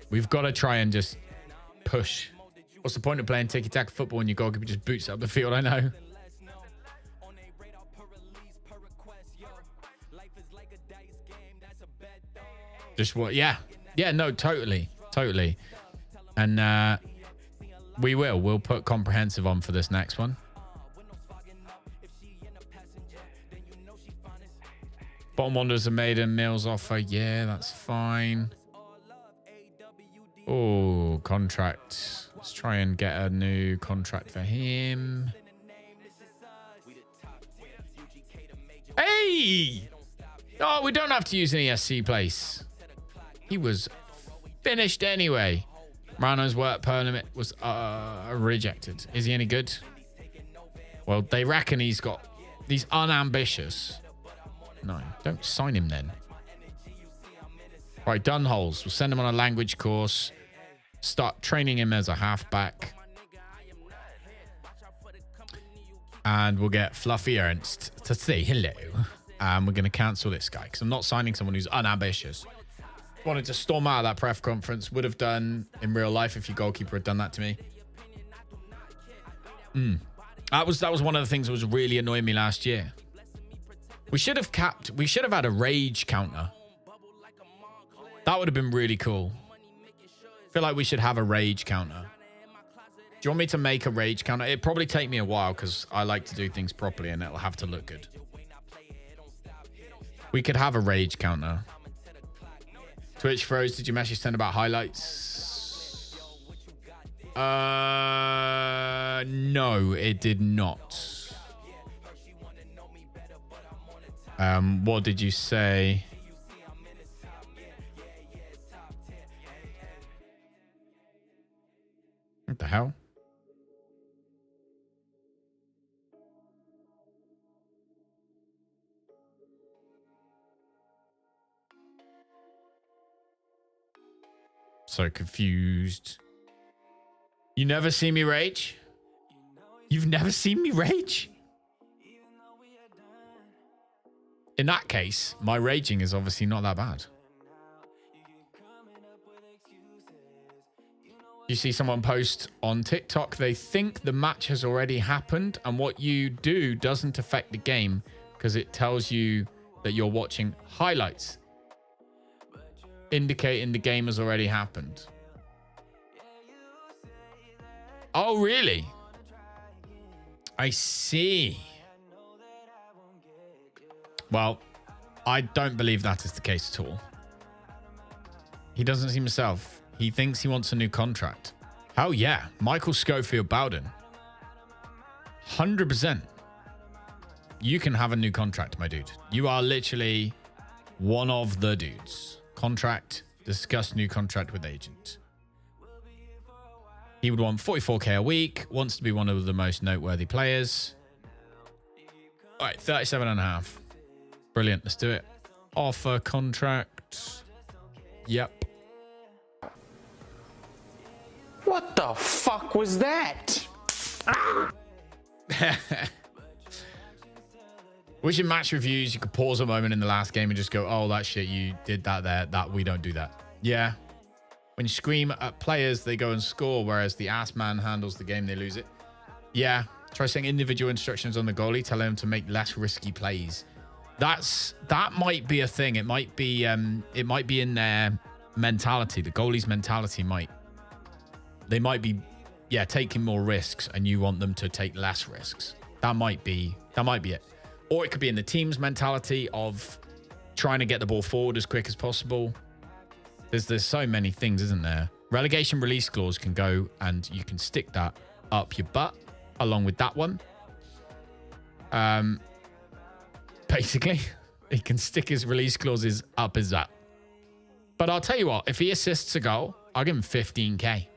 Speaker 1: we've got to try and just push. What's the point of playing tiki-taka football when your goalkeeper just boots up the field? I know. Just what? Yeah. Yeah, no, totally. Totally. And we'll put comprehensive on for this next one. Bottom Wanderers have made a Mills offer. Yeah, that's fine. Oh, contract. Let's try and get a new contract for him. Hey! Oh, we don't have to use an ESC place. He was finished anyway. Rano's work permit was rejected. Is he any good? Well, they reckon he's unambitious. No, don't sign him then. Right, Dunholes. We'll send him on a language course. Start training him as a halfback. And we'll get Fluffy Ernst to say hello. And we're going to cancel this guy because I'm not signing someone who's unambitious. Wanted to storm out of that pref conference. Would have done in real life if your goalkeeper had done that to me. That was one of the things that was really annoying me last year. We should have had a rage counter. That would have been really cool. I feel like we should have a rage counter. Do you want me to make a rage counter? It'd probably take me a while because I like to do things properly and it'll have to look good. We could have a rage counter. Twitch froze. Did you message send about highlights? No, it did not. What did you say? What the hell? So confused. You never see me rage? You've never seen me rage? In that case, my raging is obviously not that bad. You see someone post on TikTok, they think the match has already happened, and what you do doesn't affect the game because it tells you that you're watching highlights, indicating the game has already happened. Oh, really? I see. Well, I don't believe that is the case at all. He doesn't see himself. He thinks he wants a new contract. Oh, yeah. Michael Schofield Bowden. 100%. You can have a new contract, my dude. You are literally one of the dudes. Contract. Discuss new contract with agent. He would want 44k a week. Wants to be one of the most noteworthy players. All right, 37.5. Brilliant. Let's do it. Offer contract. Yep.
Speaker 7: What the fuck was that?
Speaker 1: Wish in match reviews, you could pause a moment in the last game and just go, oh, that shit, you did that there. That we don't do that. Yeah. When you scream at players, they go and score, whereas the ass man handles the game, they lose it. Yeah. Try saying individual instructions on the goalie, tell him to make less risky plays. That might be a thing. It might be in their mentality. The goalie's mentality they might be taking more risks, and you want them to take less risks. That might be it. Or it could be in the team's mentality of trying to get the ball forward as quick as possible. There's so many things, isn't there? Relegation release clause can go, and you can stick that up your butt along with that one. Basically, he can stick his release clauses up his butt. But I'll tell you what, if he assists a goal, I'll give him 15k.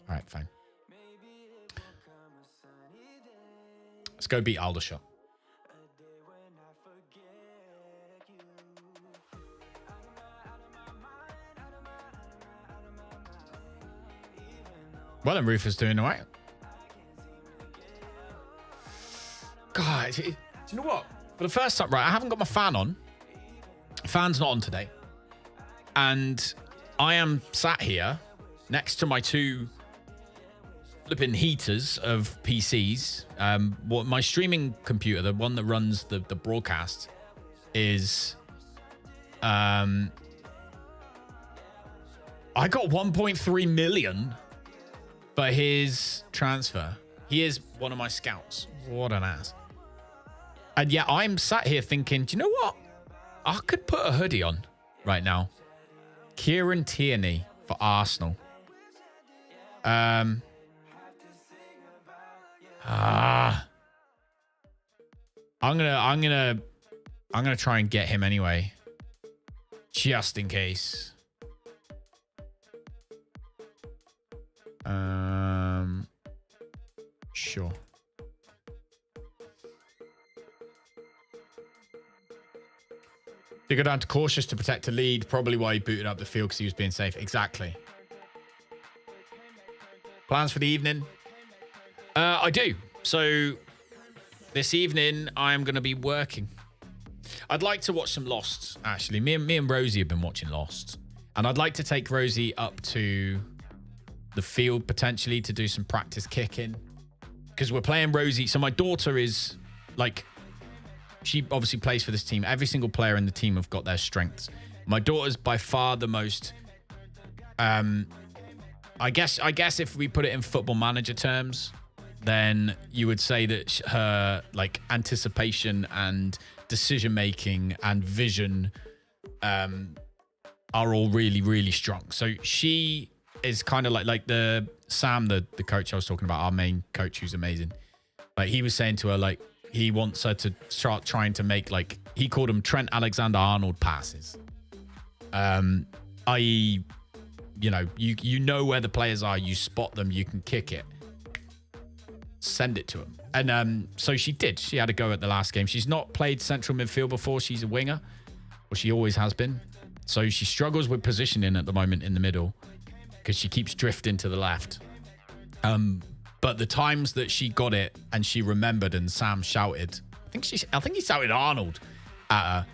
Speaker 1: All right, fine. Let's go beat Aldershot. Well, and Rufus doing all right. God, do you know what? For the first time, right, I haven't got my fan on. Fan's not on today. And I am sat here next to my two flipping heaters of PCs. My streaming computer, the one that runs the broadcast, is I got 1.3 million for his transfer. He is one of my scouts. What an ass. And yeah, I'm sat here thinking, do you know what? I could put a hoodie on right now. Kieran Tierney for Arsenal. I'm gonna try and get him anyway, just in case. Sure. They go down to cautious to protect a lead. Probably why he booted up the field, because he was being safe. Exactly. Plans for the evening? I do. So this evening, I am going to be working. I'd like to watch some Lost, actually. Me and Rosie have been watching Lost. And I'd like to take Rosie up to the field, potentially, to do some practice kicking. Because we're playing Rosie. So my daughter is, like, she obviously plays for this team. Every single player in the team have got their strengths. My daughter's by far the most... I guess if we put it in Football Manager terms, then you would say that her, like, anticipation and decision making and vision are all really, really strong. So she is kind of like the Sam, the coach I was talking about, our main coach who's amazing. Like he was saying to her, like he wants her to start trying to make, like, he called them Trent Alexander-Arnold passes. I.e., you know where the players are, you spot them, you can kick it, send it to them. And so she did. She had a go at the last game. She's not played central midfield before. She's a winger. Well, she always has been. So she struggles with positioning at the moment in the middle because she keeps drifting to the left. But the times that she got it and she remembered and Sam shouted, I think he shouted Arnold at her.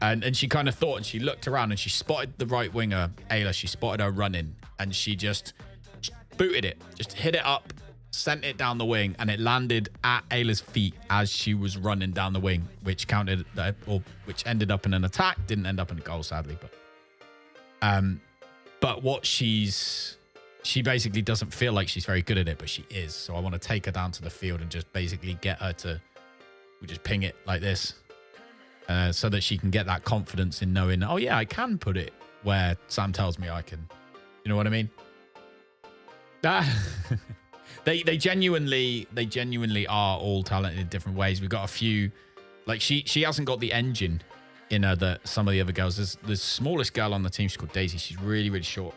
Speaker 1: And she kind of thought, and she looked around and she spotted the right winger, Ayla. She spotted her running and she just booted it, just hit it up, sent it down the wing, and it landed at Ayla's feet as she was running down the wing, which which ended up in an attack. Didn't end up in a goal, sadly. But what she basically doesn't feel like she's very good at it, but she is. So I want to take her down to the field and just basically get her to just ping it like this. So that she can get that confidence in knowing, oh yeah, I can put it where Sam tells me I can. You know what I mean? They genuinely are all talented in different ways. We've got a few, like she hasn't got the engine in her that some of the other girls. There's the smallest girl on the team. She's called Daisy. She's really, really short.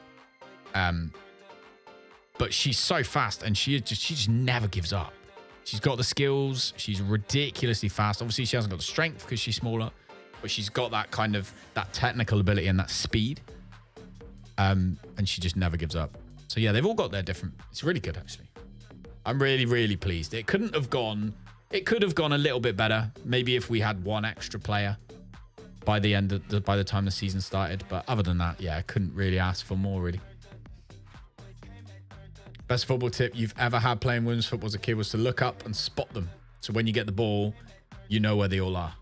Speaker 1: But she's so fast and she just never gives up. She's got the skills. She's ridiculously fast. Obviously, she hasn't got the strength because she's smaller, but she's got that kind of that technical ability and that speed. And she just never gives up. So yeah, they've all got their different. It's really good, actually. I'm really, really pleased. It could have gone a little bit better. Maybe if we had one extra player by the time the season started. But other than that, yeah, I couldn't really ask for more, really. Best football tip you've ever had playing women's football as a kid was to look up and spot them. So when you get the ball, you know where they all are.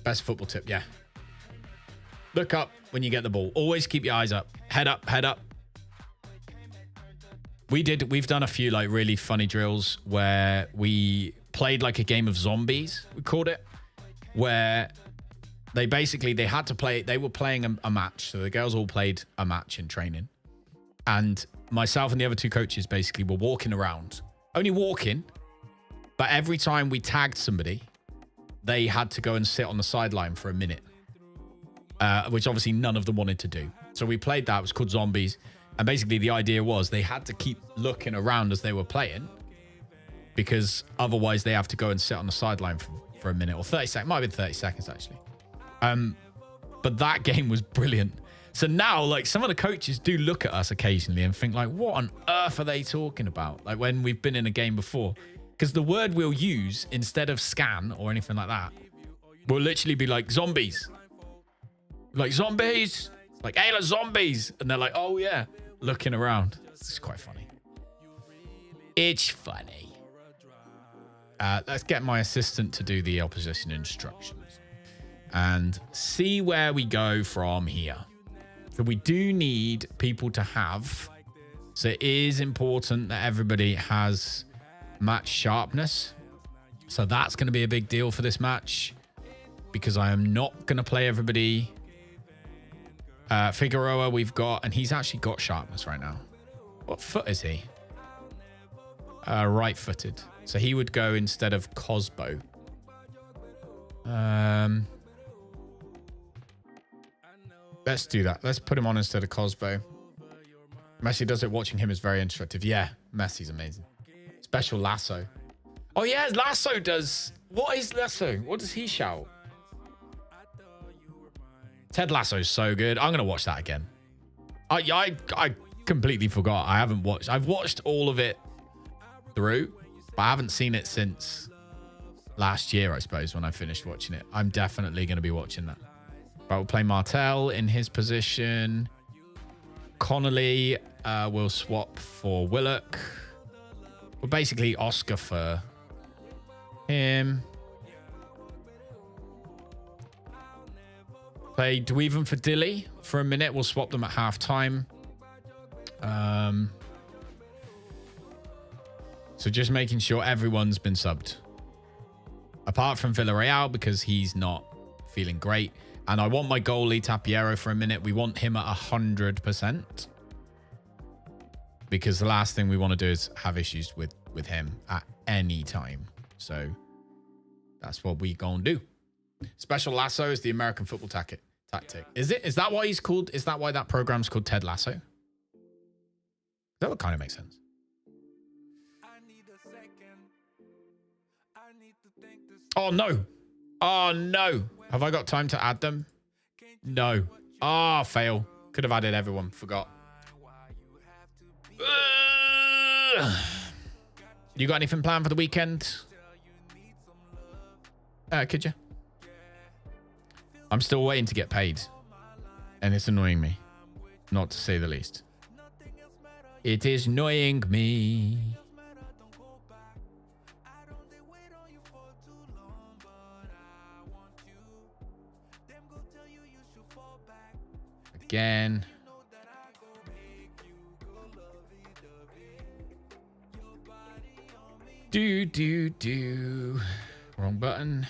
Speaker 1: Best football tip, yeah. Look up when you get the ball. Always keep your eyes up. Head up, head up. We've done a few like really funny drills where we played like a game of zombies, we called it, where they had to play, they were playing a match. So the girls all played a match in training. And myself and the other two coaches basically were walking around, only walking, but every time we tagged somebody, they had to go and sit on the sideline for a minute, which obviously none of them wanted to do. So we played that. It was called Zombies. And basically the idea was they had to keep looking around as they were playing because otherwise they have to go and sit on the sideline for a minute or 30 seconds. Might have been 30 seconds, actually. But that game was brilliant. So now, like, some of the coaches do look at us occasionally and think, like, what on earth are they talking about? Like, when we've been in a game before. Because the word we'll use, instead of scan or anything like that, will literally be like, zombies. Like, zombies. Like, Ayla, zombies. And they're like, oh, yeah. Looking around. It's quite funny. It's funny. Let's get my assistant to do the opposition instructions. And see where we go from here. So we do need people to have. So it is important that everybody has match sharpness. So that's going to be a big deal for this match. Because I am not going to play everybody. Figueroa we've got. And he's actually got sharpness right now. What foot is he? Right-footed. So he would go instead of Cosbo. Let's do that. Let's put him on instead of Cosbo. Messi does it. Watching him is very instructive. Yeah, Messi's amazing. Special Lasso. Oh, yeah, Lasso does... What is Lasso? What does he shout? Ted Lasso's so good. I'm going to watch that again. I completely forgot. I haven't watched... I've watched all of it through, but I haven't seen it since last year, I suppose, when I finished watching it. I'm definitely going to be watching that. But we'll play Martel in his position. Connolly will swap for Willock. Well, basically Oscar for him. Play Dweeven for Dilly for a minute. We'll swap them at half time. So just making sure everyone's been subbed. Apart from Villarreal, because he's not feeling great. And I want my goalie, Tapiero, for a minute. We want him at 100%. Because the last thing we want to do is have issues with him at any time. So that's what we gonna do. Special Lasso is the American football tactic. Is it? Is that why he's called? Is that why that program's called Ted Lasso? That would kind of make sense. Oh no! Oh no! Have I got time to add them? No. Ah, fail. Could have added everyone. Forgot. You got anything planned for the weekend? Could you? I'm still waiting to get paid. And it's annoying me. Not to say the least. It is annoying me. Again. Do. Wrong button.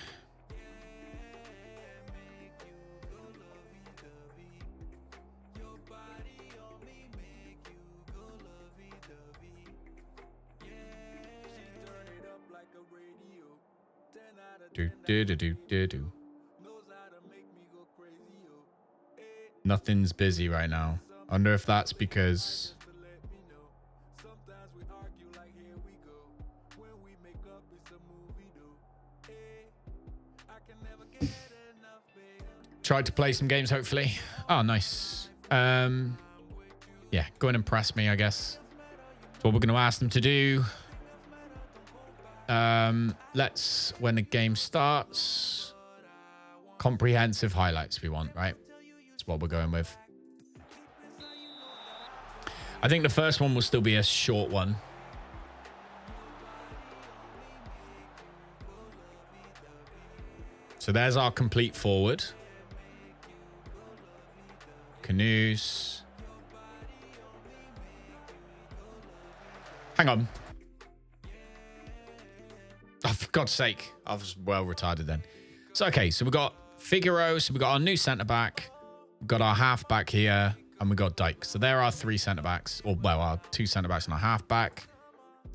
Speaker 1: Do. Nothing's busy right now. I wonder if that's because tried to play some games, hopefully. Oh, nice. Yeah, go and impress me, I guess. That's what we're going to ask them to do. Let's, when the game starts, comprehensive highlights we want, right? That's what we're going with. I think the first one will still be a short one. So there's our complete forward. Canoes. Hang on. Oh, for God's sake. I was well retarded then. So, okay. So, we've got Figaro. So, we've got our new centre-back. We've got our half-back here. And we've got Dyke. So, there are 3 centre-backs. Or, well, our 2 centre-backs and our half-back.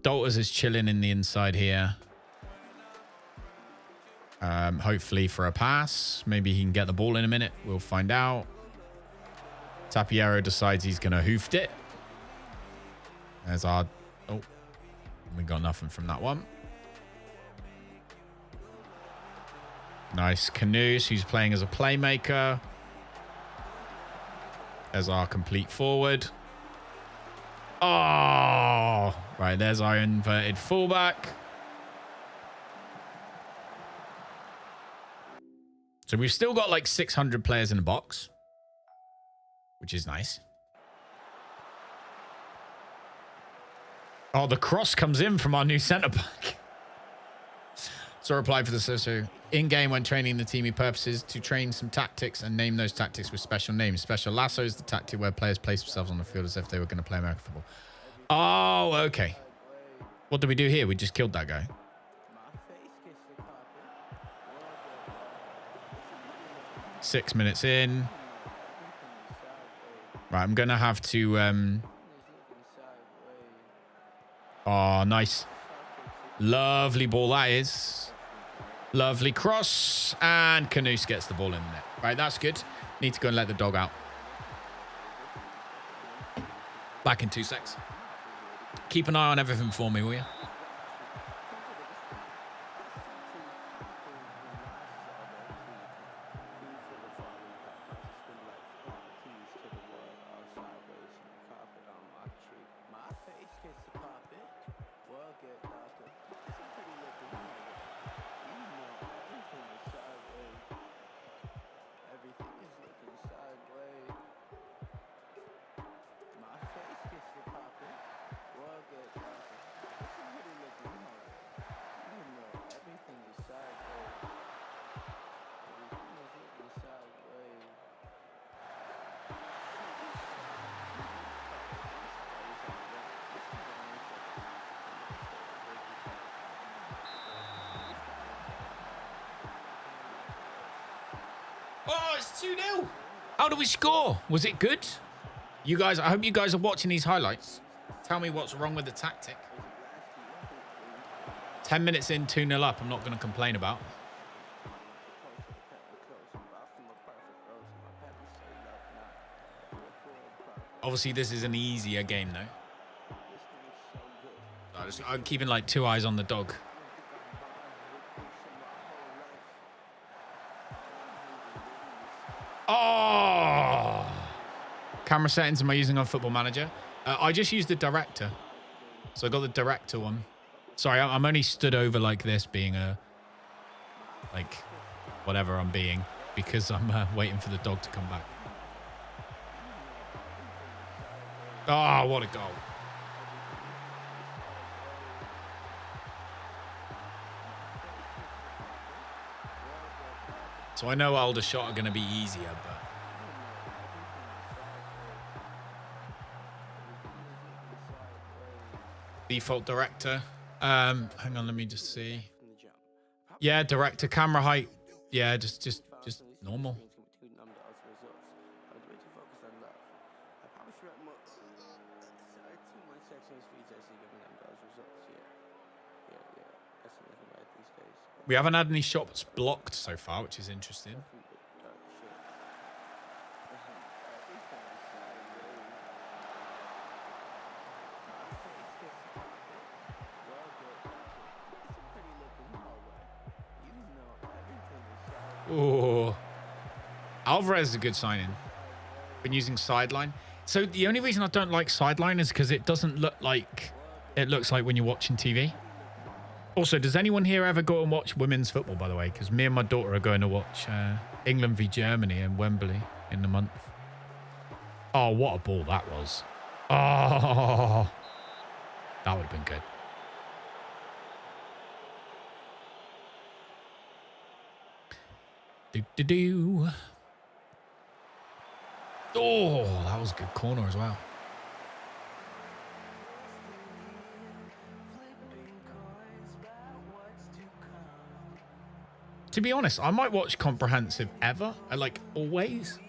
Speaker 1: Dalters is chilling in the inside here. Hopefully for a pass. Maybe he can get the ball in a minute. We'll find out. Tapiero decides he's going to hoofed it. There's our... Oh, we got nothing from that one. Nice. Canoes, who's playing as a playmaker. There's our complete forward. Oh! Right, there's our inverted fullback. So we've still got like 600 players in the box, which is nice. Oh, the cross comes in from our new centre-back. So reply for the so in-game when training the team, he purposes to train some tactics and name those tactics with special names. Special Lasso is the tactic where players place themselves on the field as if they were going to play American football. Oh, okay. What did we do here? We just killed that guy. Six minutes in. Right, I'm going to have to... Oh, nice. Lovely ball that is. Lovely cross. And Canoes gets the ball in the net. Right, that's good. Need to go and let the dog out. Back in 2 secs. Keep an eye on everything for me, will you? Oh, it's 2-0. How do we score? Was it good? You guys, I hope you guys are watching these highlights. Tell me what's wrong with the tactic. 10 minutes in, 2-0 up. I'm not going to complain about. Obviously, this is an easier game, though. I'm keeping like 2 eyes on the dog. Oh! Camera settings am I using on Football Manager? I just used the director. So I got the director one. Sorry, I'm only stood over like this being a... like, whatever I'm being. Because I'm waiting for the dog to come back. Oh, what a goal. So I know Aldershot are going to be easier, but... Default director. Hang on, let me just see. Yeah, director, camera height. Yeah, just normal. We haven't had any shots blocked so far, which is interesting. Oh, Alvarez is a good signing. Been using sideline. So the only reason I don't like sideline is because it doesn't look like it looks like when you're watching TV. Also, does anyone here ever go and watch women's football, by the way? Because me and my daughter are going to watch England v Germany in Wembley in the month. Oh, what a ball that was. Oh, that would have been good. Do. Oh, that was a good corner as well. To be honest, I might watch Comprehensive ever. I like always.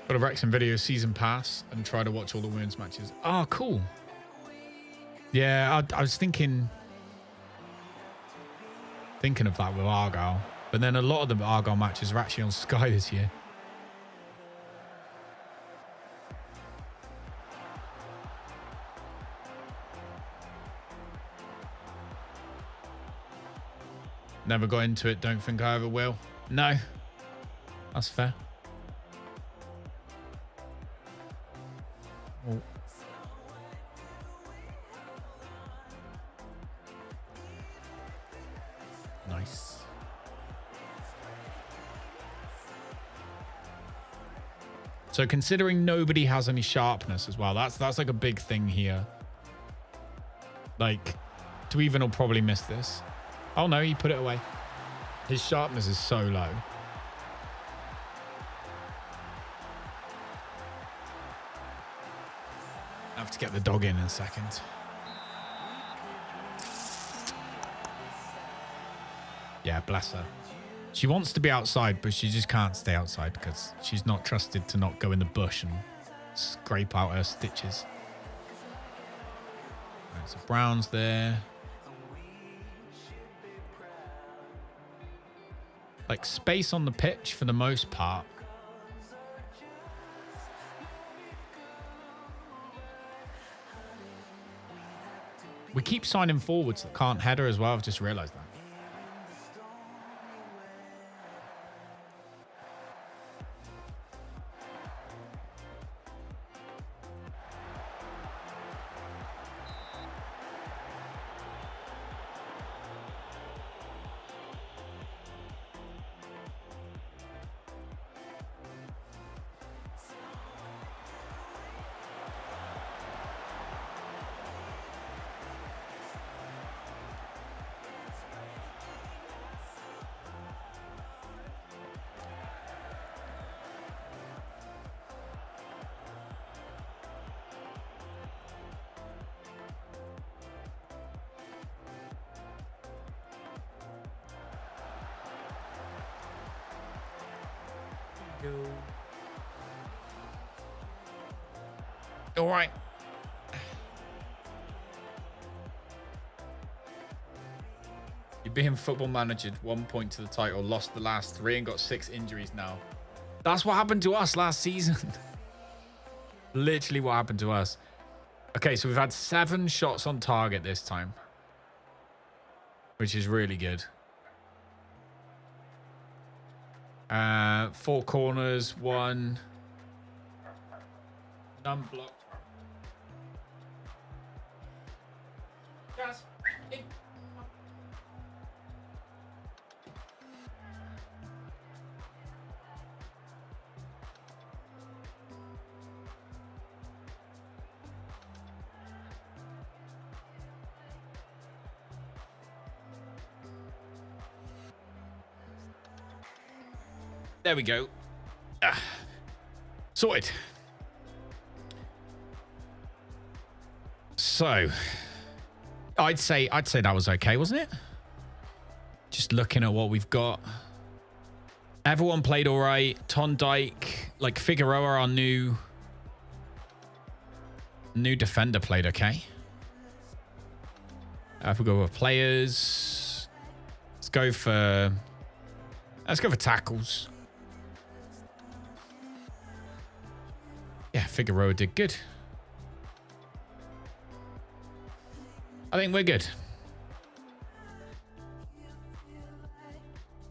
Speaker 1: Got a Wrexham Video season pass and try to watch all the women's matches. Oh, cool. Yeah, I was thinking of that with Argyle. But then a lot of the Argyle matches are actually on Sky this year. Never got into it. Don't think I ever will. No. That's fair. Oh. Nice. So considering nobody has any sharpness as well, that's like a big thing here. Like, Dweeven will probably miss this. Oh no, he put it away. His sharpness is so low. I have to get the dog in a second. Yeah, bless her. She wants to be outside, but she just can't stay outside because she's not trusted to not go in the bush and scrape out her stitches. Right, so Brown's there. Like space on the pitch for the most part. We keep signing forwards that can't header as well. I've just realised that. All right. You're being football managered, 1 point to the title, lost the last 3 and got 6 injuries now. That's what happened to us last season. Literally what happened to us. Okay, so we've had 7 shots on target this time, which is really good. 4 corners, 1. None blocked. Yes. There we go. Sorted. So, I'd say that was okay, wasn't it? Just looking at what we've got. Everyone played all right. Ton Dyke, like Figueroa, our new defender, played okay. If we go with players, let's go for tackles. Yeah, Figueroa did good. I think we're good.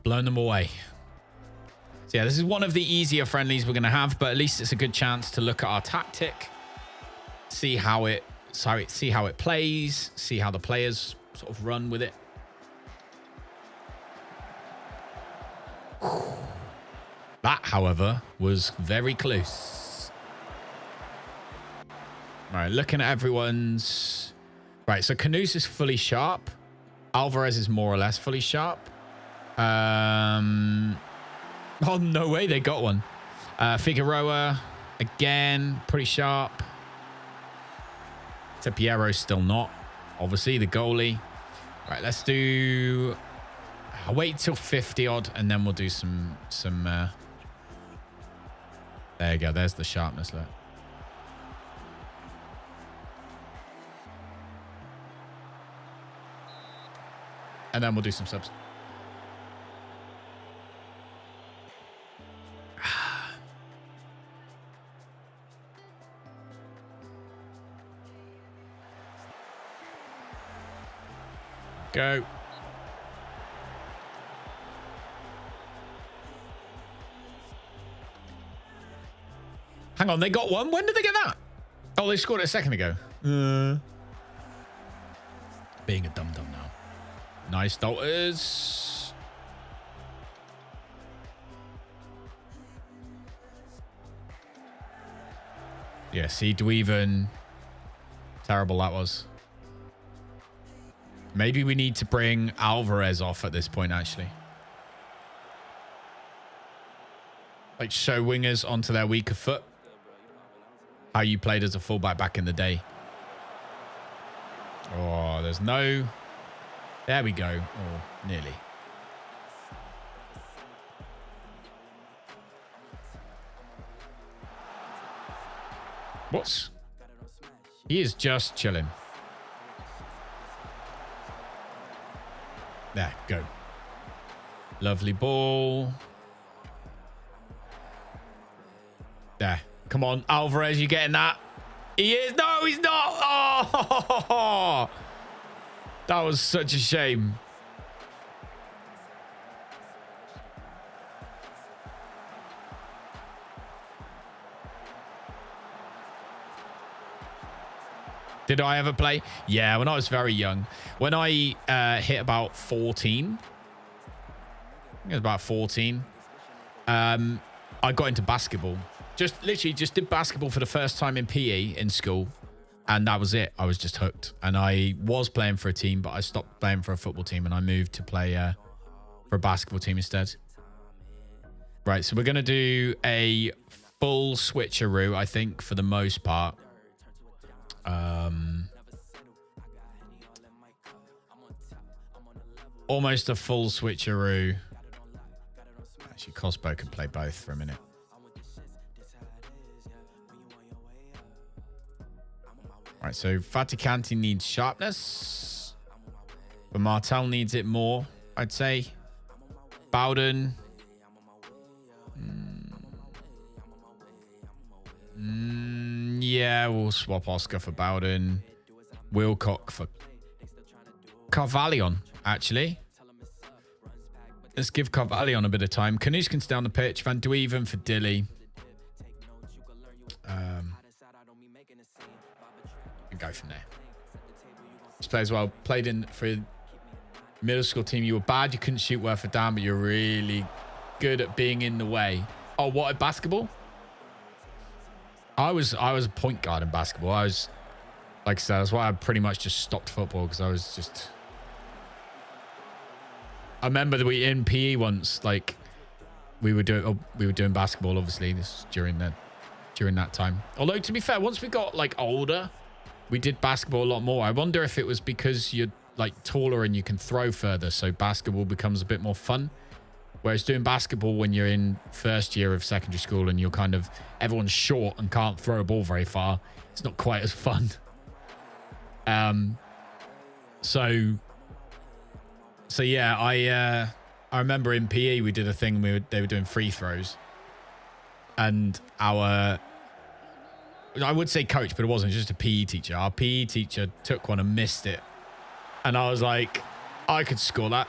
Speaker 1: Blown them away. So yeah, this is one of the easier friendlies we're going to have, but at least it's a good chance to look at our tactic, see how it plays, see how the players sort of run with it. That, however, was very close. All right, looking at everyone's... Right, so Canus is fully sharp. Alvarez is more or less fully sharp. Oh, no way, they got one. Figueroa, again, pretty sharp. Piero's still not. Obviously, the goalie. Right, let's do... I'll wait till 50 odd, and then we'll do some there you go. There's the sharpness, look. And then we'll do some subs. Go. Hang on, they got one? When did they get that? Oh, they scored it a second ago. Being a dum-dum now. Nice Dalters. Yeah, see, Dweven. Terrible that was. Maybe we need to bring Alvarez off at this point, actually. Like, show wingers onto their weaker foot. How you played as a fullback back in the day. Oh, there's no... There we go. Oh, nearly. What's... He is just chilling. There, go. Lovely ball. There. Come on, Alvarez, you getting that? He is. No, he's not. Oh, that was such a shame. Did I ever play? Yeah, when I was very young. When I hit about 14, I think it was about 14, I got into basketball. Literally just did basketball for the first time in PE in school. And that was it. I was just hooked. And I was playing for a team, but I stopped playing for a football team and I moved to play for a basketball team instead. Right, so we're going to do a full switcheroo, I think, for the most part. Almost a full switcheroo. Actually, Cosbo can play both for a minute. right, so Faticanti needs sharpness. But Martel needs it more, I'd say. Bowden. Yeah, we'll swap Oscar for Bowden. Wilcock for Carvallion, actually. Let's give Carvallion a bit of time. Canuce can stay on the pitch. Van Duiven for Dilly. And go from there. This plays well. Played in for middle school team. You were bad. You couldn't shoot worth a damn, but you're really good at being in the way. Oh, what, at basketball? I was a point guard in basketball. I was, like I said, that's why I pretty much just stopped football, because I was just... I remember that we in PE once, like we were doing basketball. Obviously, this was during that time. Although to be fair, once we got like older, we did basketball a lot more. I wonder if it was because you're like taller and you can throw further, so basketball becomes a bit more fun. Whereas doing basketball when you're in first year of secondary school and you're kind of everyone's short and can't throw a ball very far, it's not quite as fun. So yeah, I remember in PE we did a thing. They were doing free throws, and I would say coach, but it wasn't, just a PE teacher. Our PE teacher took one and missed it, and I was like, I could score that.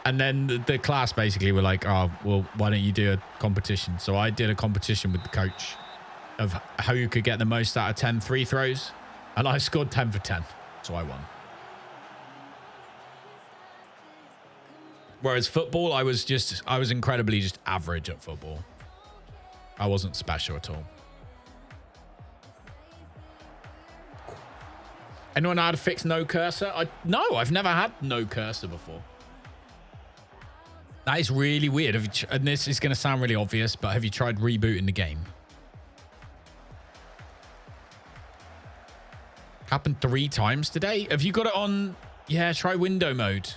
Speaker 1: And then the class basically were like, oh, well, why don't you do a competition? So I did a competition with the coach of how you could get the most out of 10 free throws, and I scored 10 for 10, so I won. Whereas football, I was incredibly just average at football. I wasn't special at all. Anyone know how to fix no cursor? No, I've never had no cursor before. That is really weird. And this is going to sound really obvious, but have you tried rebooting the game? Happened 3 times today. Have you got it on? Yeah, try window mode.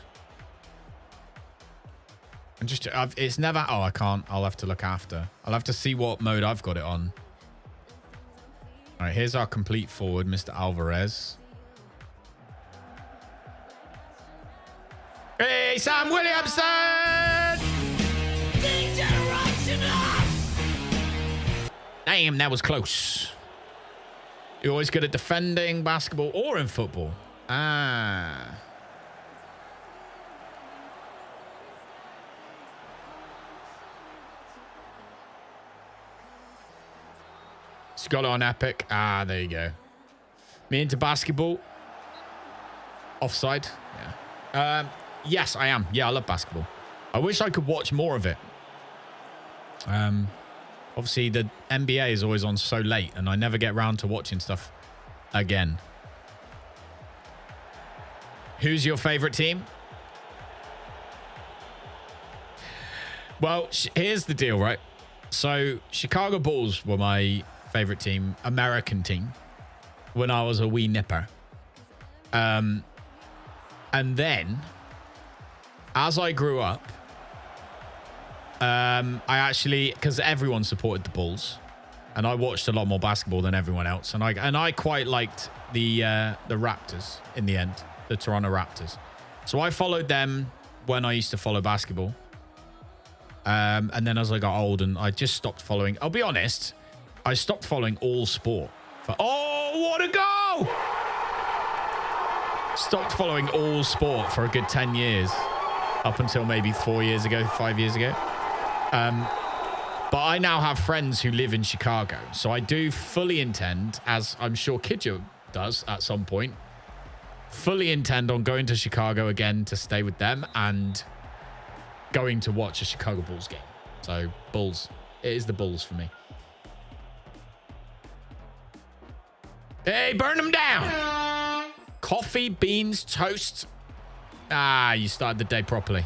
Speaker 1: And just, it's never, oh, I can't. I'll have to look after. I'll have to see what mode I've got it on. All right, here's our complete forward, Mr. Alvarez. Hey, Sam Williamson! Damn, that was close. You're always good at defending, basketball, or in football. Ah. It's got it on Epic. Ah, there you go. Me into basketball. Offside. Yeah. Yes, I am. Yeah, I love basketball. I wish I could watch more of it. Obviously, the NBA is always on so late, and I never get around to watching stuff again. Who's your favorite team? Well, here's the deal, right? So, Chicago Bulls were my favorite team, American team, when I was a wee nipper. And then, as I grew up, I actually, because everyone supported the Bulls, and I watched a lot more basketball than everyone else, and I quite liked the Raptors in the end, the Toronto Raptors. So I followed them when I used to follow basketball, and then as I got old, and I just stopped following. I'll be honest, I stopped following all sport. Oh, what a goal! Stopped following all sport for a good 10 years, up until maybe 4 years ago, 5 years ago. But I now have friends who live in Chicago, so I do fully intend, as I'm sure Kidjo does at some point, fully intend on going to Chicago again to stay with them and going to watch a Chicago Bulls game. So Bulls, it is the Bulls for me. Hey, burn them down. Coffee, beans, toast. Ah, you started the day properly.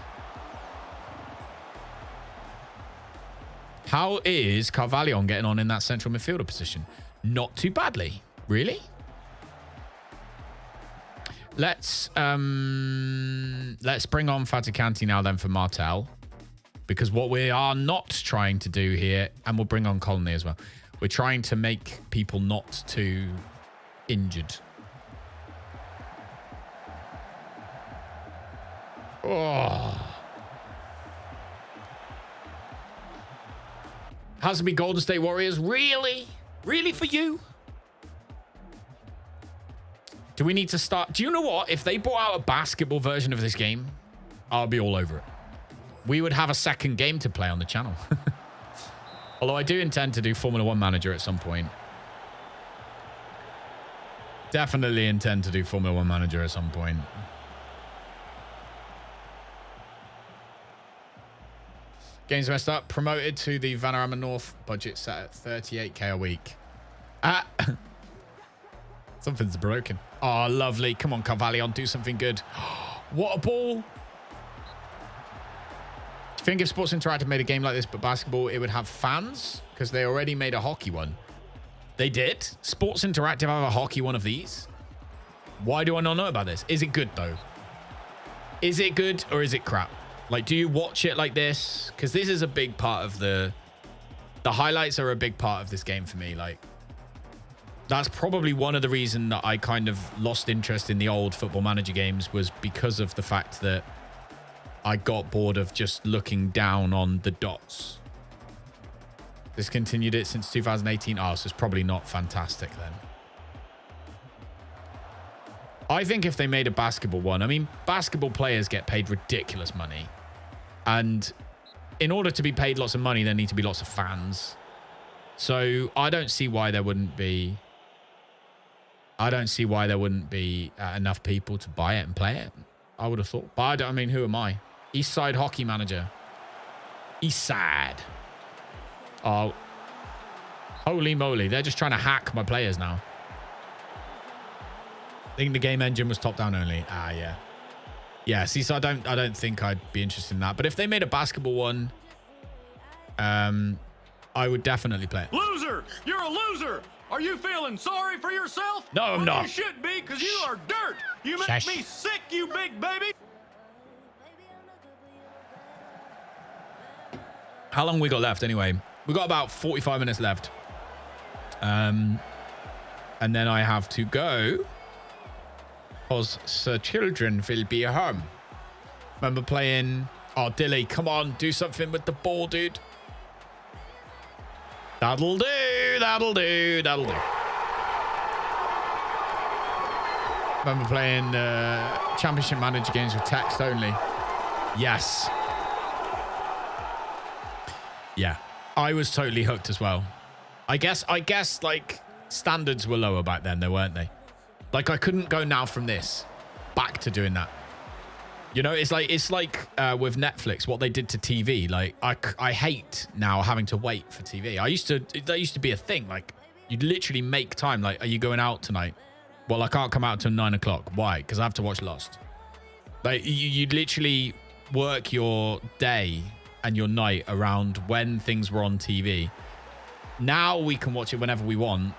Speaker 1: How is Carvallion getting on in that central midfielder position? Not too badly. Really? Let's bring on Faticanti now then for Martel. Because what we are not trying to do here, and we'll bring on Colony as well, we're trying to make people not to injured. Oh. Has to be Golden State Warriors. Really? Really for you? Do we need to start? Do you know what? If they brought out a basketball version of this game, I'll be all over it. We would have a second game to play on the channel. Although I do intend to do Formula 1 Manager at some point. Definitely intend to do Formula 1 Manager at some point. Games messed up. Promoted to the Vanarama North. Budget set at 38k a week. Something's broken. Oh, lovely. Come on, Carvallion. Do something good. What a ball. Do you think if Sports Interactive made a game like this, but basketball, it would have fans? Because they already made a hockey one. They did? Sports Interactive have a hockey one of these? Why do I not know about this? Is it good, though? Is it good or is it crap? Like, do you watch it like this? Because this is a big part of the highlights are a big part of this game for me. Like, that's probably one of the reasons that I kind of lost interest in the old Football Manager games, was because of the fact that I got bored of just looking down on the dots. Discontinued it since 2018. Oh, so it's probably not fantastic then. I think if they made a basketball one, I mean, basketball players get paid ridiculous money. And in order to be paid lots of money, there need to be lots of fans. So I don't see why there wouldn't be... enough people to buy it and play it. I would have thought. But I mean, who am I? East Side Hockey Manager. East Side. Oh. Holy moly. They're just trying to hack my players now. I think the game engine was top-down only. Ah, yeah. Yeah, see, so I don't think I'd be interested in that. But if they made a basketball one, I would definitely play it.
Speaker 2: Loser! You're a loser! Are you feeling sorry for yourself?
Speaker 1: No, I'm not.
Speaker 2: You should be, because you are dirt! You make me sick, you big baby!
Speaker 1: How long we got left anyway? We got about 45 minutes left. And then I have to go, because Sir Children will be home. Remember playing... Oh, Dilly, come on. Do something with the ball, dude. That'll do. That'll do. That'll do. Remember playing Championship Manager games with text only. Yes. Yeah. I was totally hooked as well. I guess like standards were lower back then, though, weren't they? Like, I couldn't go now from this back to doing that. You know, it's like with Netflix, what they did to TV. Like, I hate now having to wait for TV. That used to be a thing. Like, you'd literally make time. Like, are you going out tonight? Well, I can't come out till 9 o'clock. Why? Because I have to watch Lost. Like, you'd literally work your day and your night around when things were on TV. Now we can watch it whenever we want.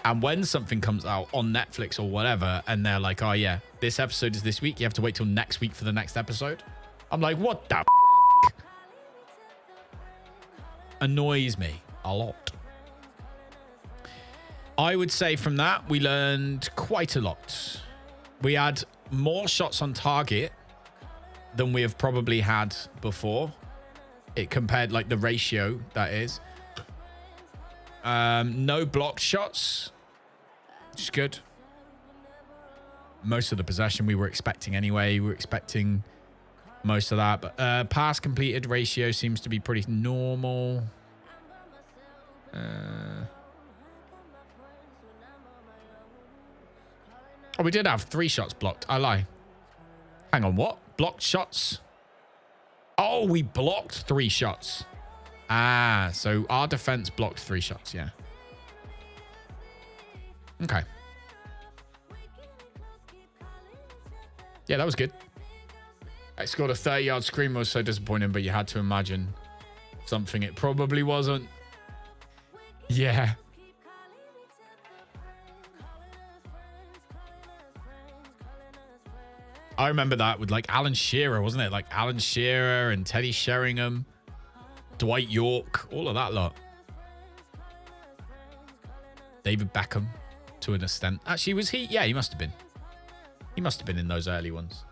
Speaker 1: And when something comes out on Netflix or whatever, and they're like, oh, yeah, this episode is this week. You have to wait till next week for the next episode. I'm like, what the annoys me a lot. I would say from that, we learned quite a lot. We had more shots on target than we have probably had before. It compared, like, the ratio, that is. No blocked shots, which is good. Most of the possession we were expecting anyway. We were expecting most of that. But pass completed ratio seems to be pretty normal. Oh, we did have 3 shots blocked. I lie. Hang on, what? Blocked shots? Oh, we blocked 3 shots. Ah, so our defense blocked 3 shots, yeah. Okay. Yeah, that was good. I scored a 30-yard screamer. Was so disappointing, but you had to imagine something it probably wasn't. Yeah. I remember that with, like, Alan Shearer, wasn't it? Like, Alan Shearer and Teddy Sheringham. Dwight York, all of that lot. David Beckham to an extent. Actually, was he? Yeah, he must have been. He must have been in those early ones.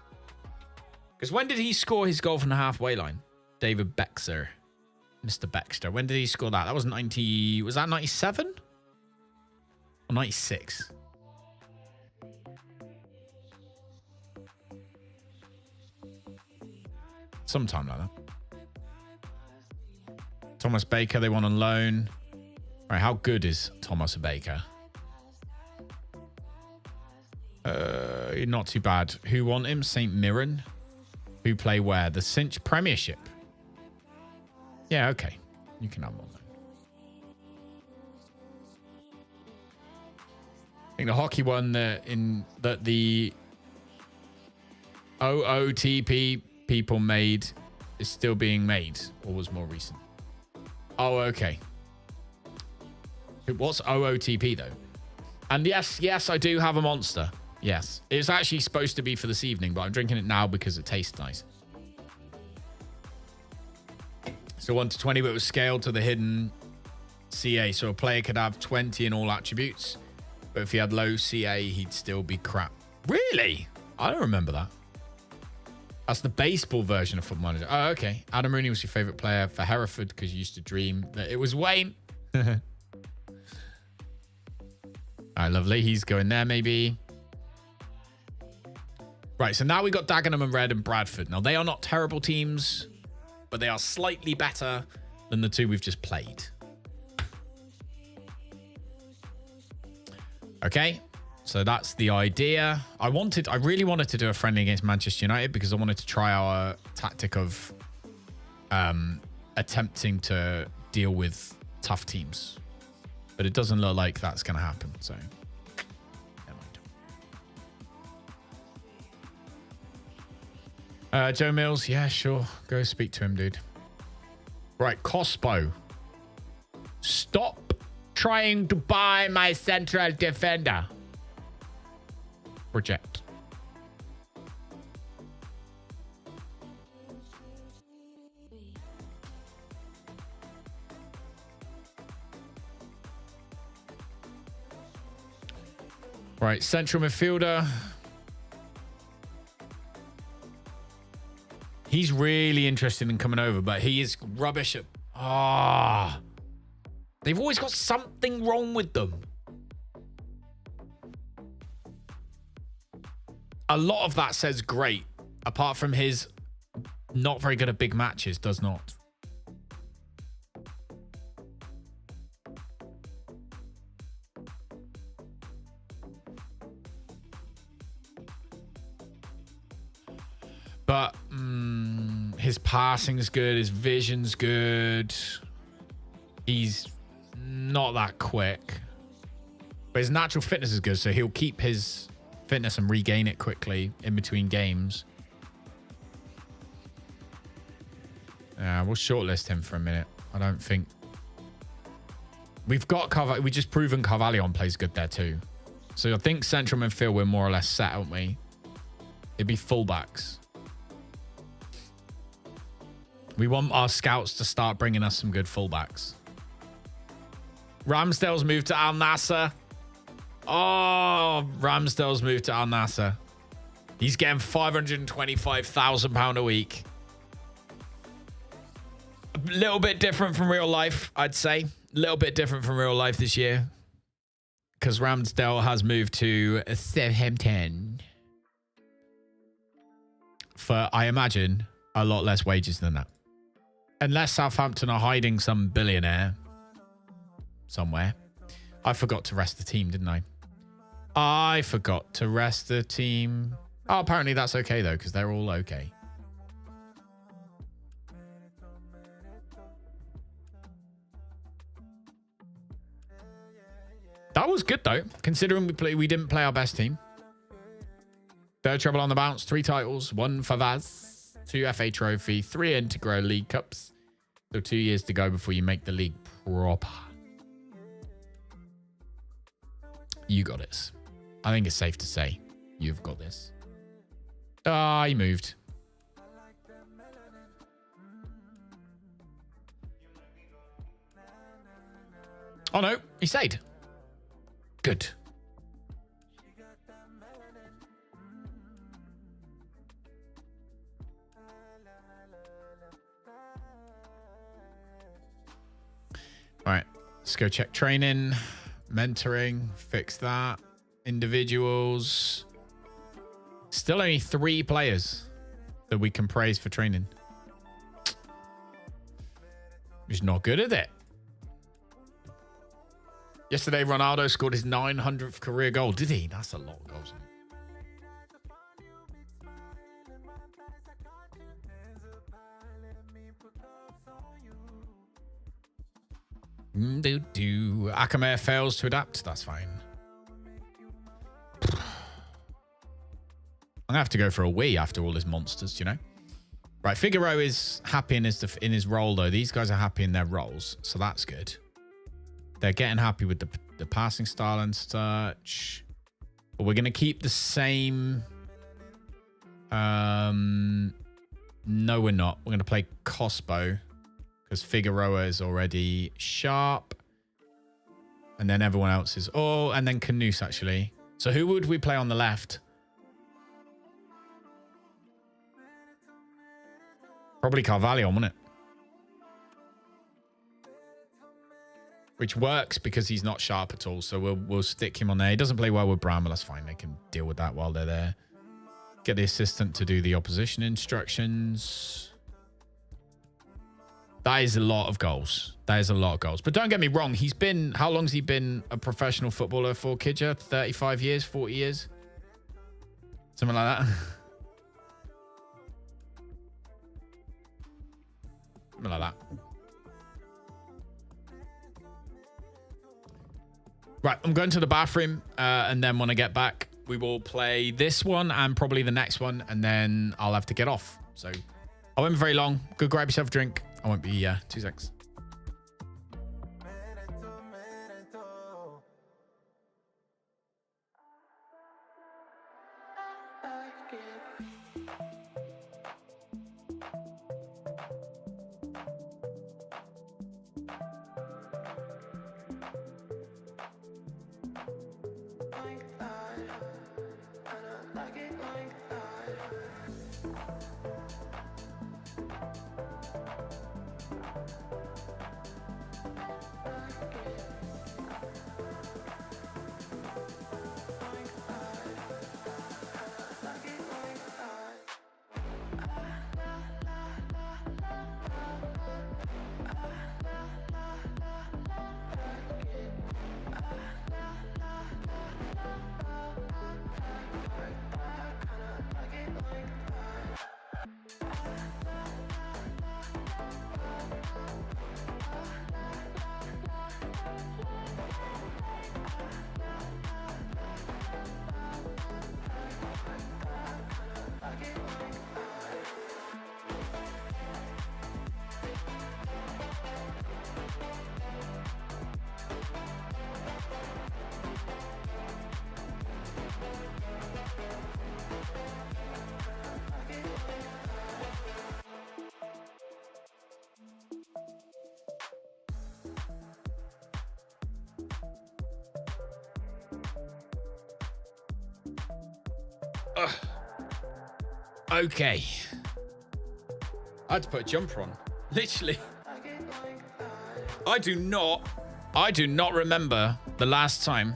Speaker 1: Because when did he score his goal from the halfway line? David Bexer. Mr. Baxter. When did he score that? That was 90... Was that 97? Or 96? Sometime like that. Thomas Baker, they won on loan. All right, how good is Thomas Baker? Not too bad. Who won him? St. Mirren. Who play where? The Cinch Premiership. Yeah, okay. You can have one then. I think the hockey one the OOTP people made is still being made, or was more recent. Oh, okay. What's OOTP though? And yes, I do have a monster. Yes. It's actually supposed to be for this evening, but I'm drinking it now because it tastes nice. So 1 to 20, but it was scaled to the hidden CA. So a player could have 20 in all attributes, but if he had low CA, he'd still be crap. Really? I don't remember that. That's the baseball version of Football Manager. Oh, okay. Adam Rooney was your favorite player for Hereford because you used to dream that it was Wayne. All right, lovely. He's going there, maybe. Right, so now we got Dagenham and Red and Bradford. Now, they are not terrible teams, but they are slightly better than the two we've just played. Okay, so that's the idea. I really wanted to do a friendly against Manchester United because I wanted to try our tactic of attempting to deal with tough teams. But it doesn't look like that's going to happen, so never mind. Joe Mills, yeah, sure. Go speak to him, dude. Right, Cospo. Stop trying to buy my central defender. Reject. Right, central midfielder. He's really interested in coming over, but he is rubbish at... Ah. They've always got something wrong with them. A lot of that says great, apart from his not very good at big matches, does not. But his passing's good. His vision's good. He's not that quick. But his natural fitness is good, so he'll keep his fitness and regain it quickly in between games. We'll shortlist him for a minute. I don't think... We've got Carvalho. We just proven Carvalho plays good there too. So I think central midfield we're more or less set, aren't we? It'd be fullbacks. We want our scouts to start bringing us some good fullbacks. Ramsdale's moved to Al Nassr. Oh, Ramsdale's moved to Al Nassr. He's getting £525,000 a week. A little bit different from real life, I'd say. A little bit different from real life this year. Because Ramsdale has moved to Southampton. For, I imagine, a lot less wages than that. Unless Southampton are hiding some billionaire somewhere. I forgot to rest the team, didn't I? I forgot to rest the team. Oh, apparently that's okay, though, because they're all okay. That was good, though, considering we didn't play our best team. Third treble on the bounce, 3 titles, 1 Favaz. 2 FA Trophy, 3 Integro League Cups. So 2 years to go before you make the league proper. You got this. I think it's safe to say you've got this. Ah, he moved. Oh no, he stayed. Good. Let's go check training, mentoring, fix that. Individuals. Still only 3 players that we can praise for training. He's not good at it. Yesterday, Ronaldo scored his 900th career goal. Did he? That's a lot of goals. Akame fails to adapt. That's fine. I'm gonna have to go for a wee after all his monsters, you know. Right, Figaro is happy in his role though. These guys are happy in their roles, so that's good. They're getting happy with the passing style and such. But we're gonna keep the same. No, we're not. We're gonna play Cospo because Figueroa is already sharp, and then everyone else is. Oh, and then Canuse actually. So who would we play on the left? Probably Carvalho, wouldn't it? Which works because he's not sharp at all. So we'll stick him on there. He doesn't play well with Brown, but that's fine. They can deal with that while they're there. Get the assistant to do the opposition instructions. That is a lot of goals. That is a lot of goals. But don't get me wrong. He's been... How long has he been a professional footballer for, Kidja? 35 years? 40 years? Something like that. Something like that. Right, I'm going to the bathroom, and then when I get back, we will play this one and probably the next one, and then I'll have to get off. So I won't be very long. Go grab yourself a drink. I won't be 2 seconds. Okay. I had to put a jumper on. Literally. I do not remember the last time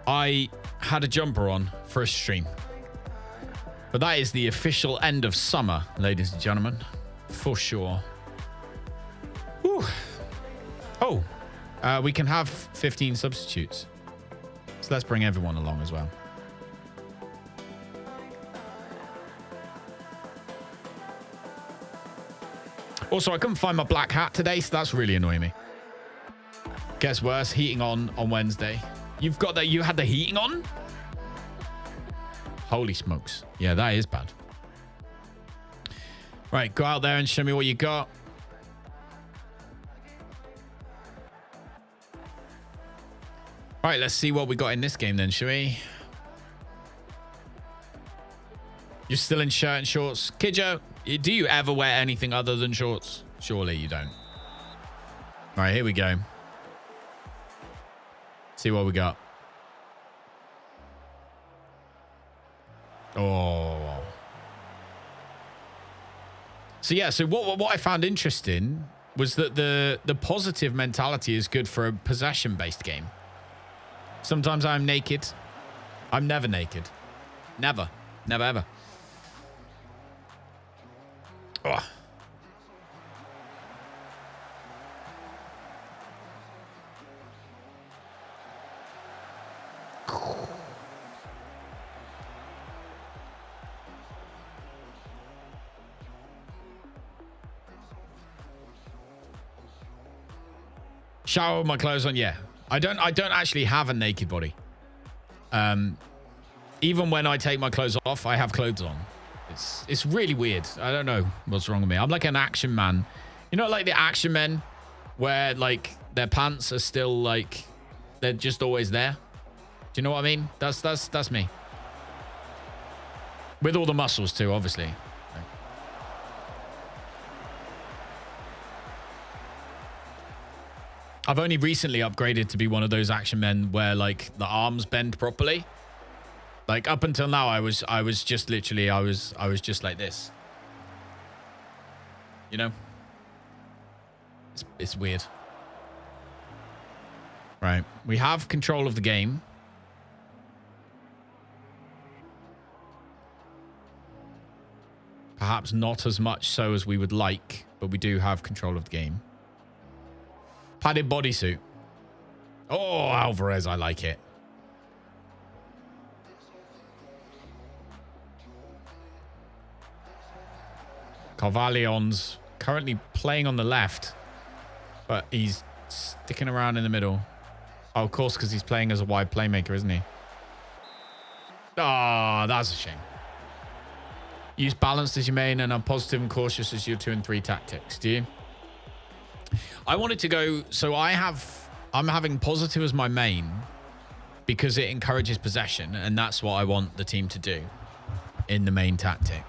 Speaker 1: I had a jumper on for a stream. But that is the official end of summer, ladies and gentlemen. For sure. Whew. Oh. We can have 15 substitutes. So let's bring everyone along as well. Also, I couldn't find my black hat today, so that's really annoying me. Gets worse. Heating on Wednesday. You've got that. You had the heating on? Holy smokes. Yeah, that is bad. Right, go out there and show me what you got. All right, let's see what we got in this game then, shall we? You're still in shirt and shorts. Kidjo, do you ever wear anything other than shorts? Surely you don't. All right, here we go. See what we got. Oh. So yeah, so what I found interesting was that the positive mentality is good for a possession-based game. Sometimes I'm naked. I'm never naked. Never. Never, ever. Oh. Shower with my clothes on, yeah. I don't actually have a naked body. Even when I take my clothes off, I have clothes on. It's really weird. I don't know what's wrong with me. I'm like an action man. You know, like the action men where like their pants are still like they're just always there. Do you know what I mean? That's me. With all the muscles too, obviously. I've only recently upgraded to be one of those action men where like the arms bend properly. Like up until now, I was just literally, I was just like this. You know? It's weird. Right. We have control of the game. Perhaps not as much so as we would like, but we do have control of the game. Padded bodysuit. Oh, Alvarez, I like it. Carvalhon's currently playing on the left, but he's sticking around in the middle. Oh, of course, because he's playing as a wide playmaker, isn't he? Oh, that's a shame. Use balanced as your main and are positive and cautious as your 2 and 3 tactics. Do you? I wanted to go, so I'm having positive as my main because it encourages possession, and that's what I want the team to do in the main tactic.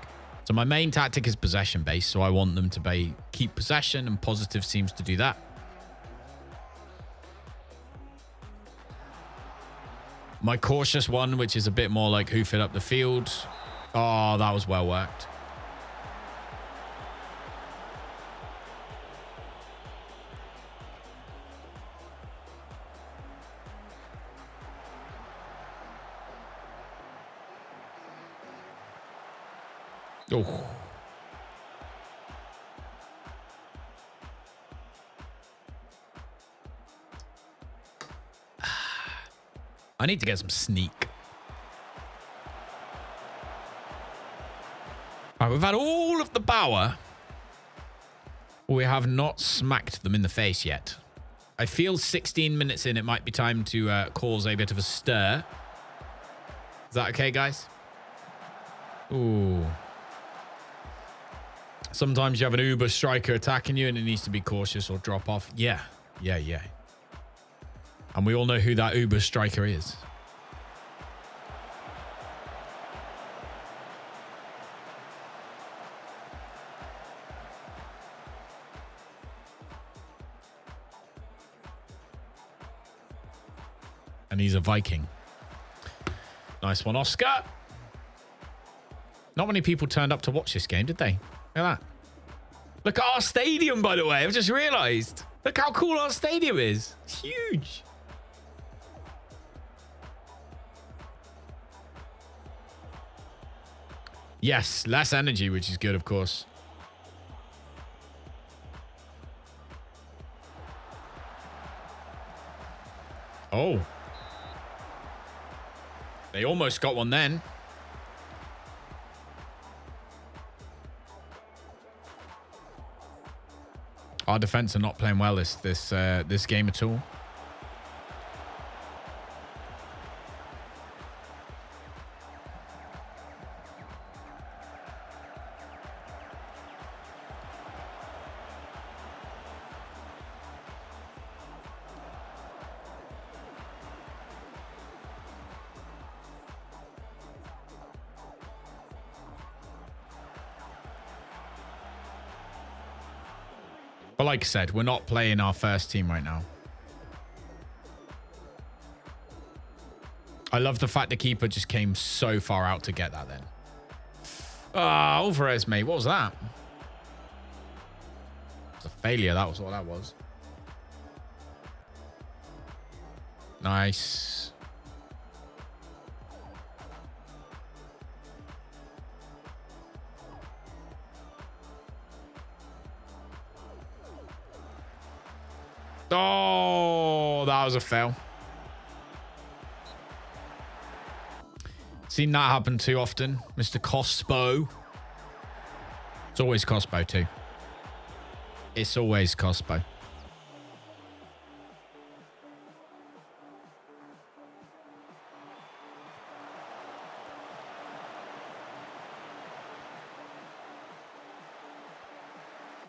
Speaker 1: So my main tactic is possession based, so I want them to keep possession, and positive seems to do that. My cautious one, which is a bit more like hoof it up the field. Oh, that was well worked. Oh. I need to get some sneak. All right, we've had all of the power. We have not smacked them in the face yet. I feel 16 minutes in, it might be time to cause a bit of a stir. Is that okay, guys? Ooh. Sometimes you have an uber striker attacking you and it needs to be cautious or drop off. Yeah. And we all know who that uber striker is. And he's a Viking. Nice one, Oscar. Not many people turned up to watch this game, did they? Look at that. Look at our stadium, by the way. I've just realized. Look how cool our stadium is. It's huge. Yes, less energy, which is good, of course. Oh. They almost got one then. Our defense are not playing well this game at all. But like I said, we're not playing our first team right now. I love the fact the keeper just came so far out to get that then. Ah, Alvarez, mate. What was that? It's a Failure, that was what that was. Nice. Oh, that was a fail. Seen that happen too often, Mr. Cospo. It's always Cospo too. It's always Cospo.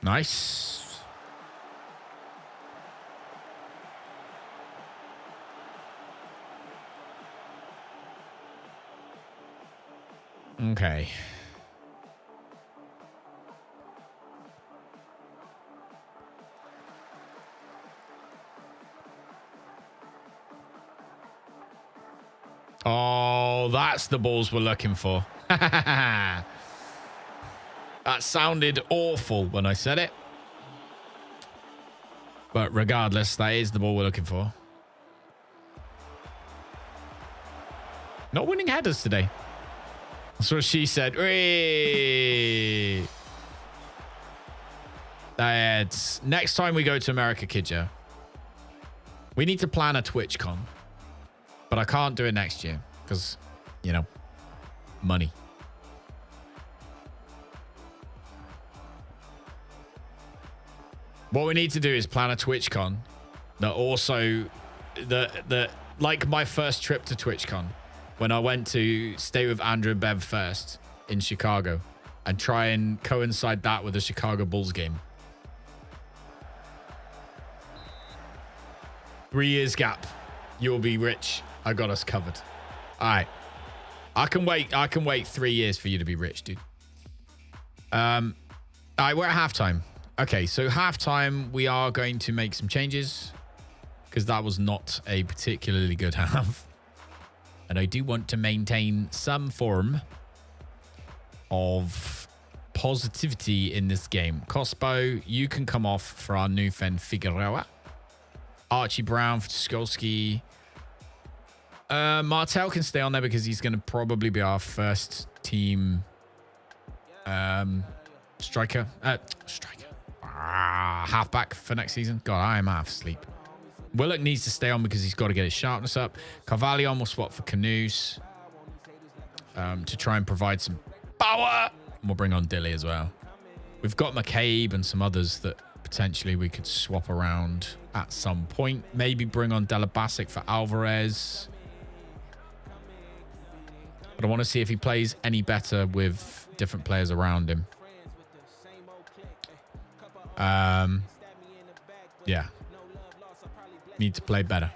Speaker 1: Nice. Okay. Oh, that's the balls we're looking for. That sounded awful when I said it. But regardless, that is the ball we're looking for. Not winning headers today. That's what she said. Whee! That's next time we go to America, Kidja, we need to plan a TwitchCon. But I can't do it next year because, you know, money. What we need to do is plan a TwitchCon that also, like my first trip to TwitchCon, when I went to stay with Andrew and Bev first in Chicago and try and coincide that with the Chicago Bulls game. 3 years gap. You'll be rich. I got us covered. All right. I can wait 3 years for you to be rich, dude. All right, we're at halftime. Okay, so halftime, we are going to make some changes because that was not a particularly good half. And I do want to maintain some form of positivity in this game. Cospo, you can come off for our new friend Figueroa. Archie Brown for Skolski. Martel can stay on there because he's going to probably be our first team striker. Halfback for next season. God, I am half asleep. Willock needs to stay on because he's got to get his sharpness up. Carvalho will swap for Canoes to try and provide some power. And we'll bring on Dilly as well. We've got McCabe and some others that potentially we could swap around at some point. Maybe bring on Delabasic for Alvarez. But I want to see if he plays any better with different players around him. Yeah. Need to play better.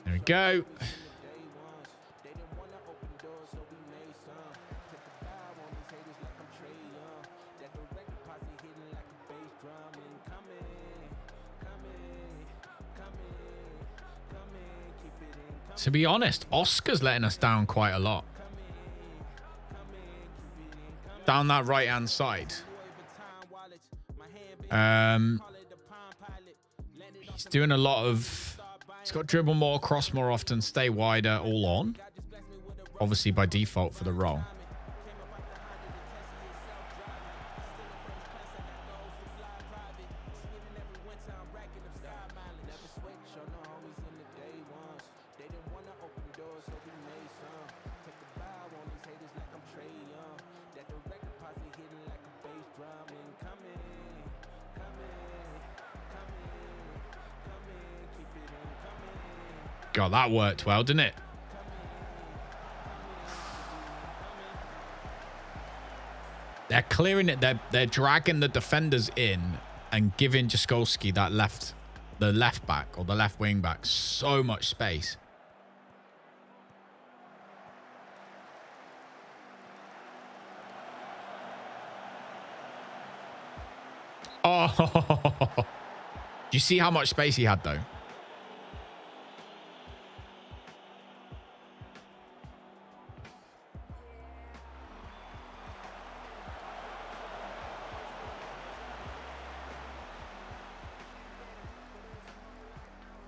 Speaker 1: There we go. To be honest, Oscar's letting us down quite a lot. Down that right-hand side. He's doing a lot of... He's got dribble more, cross more often, stay wider, all on. Obviously by default for the role. God, that worked well, didn't it? They're clearing it. They're dragging the defenders in and giving Jaskolski the left back or the left wing back so much space. Oh, do you see how much space he had though?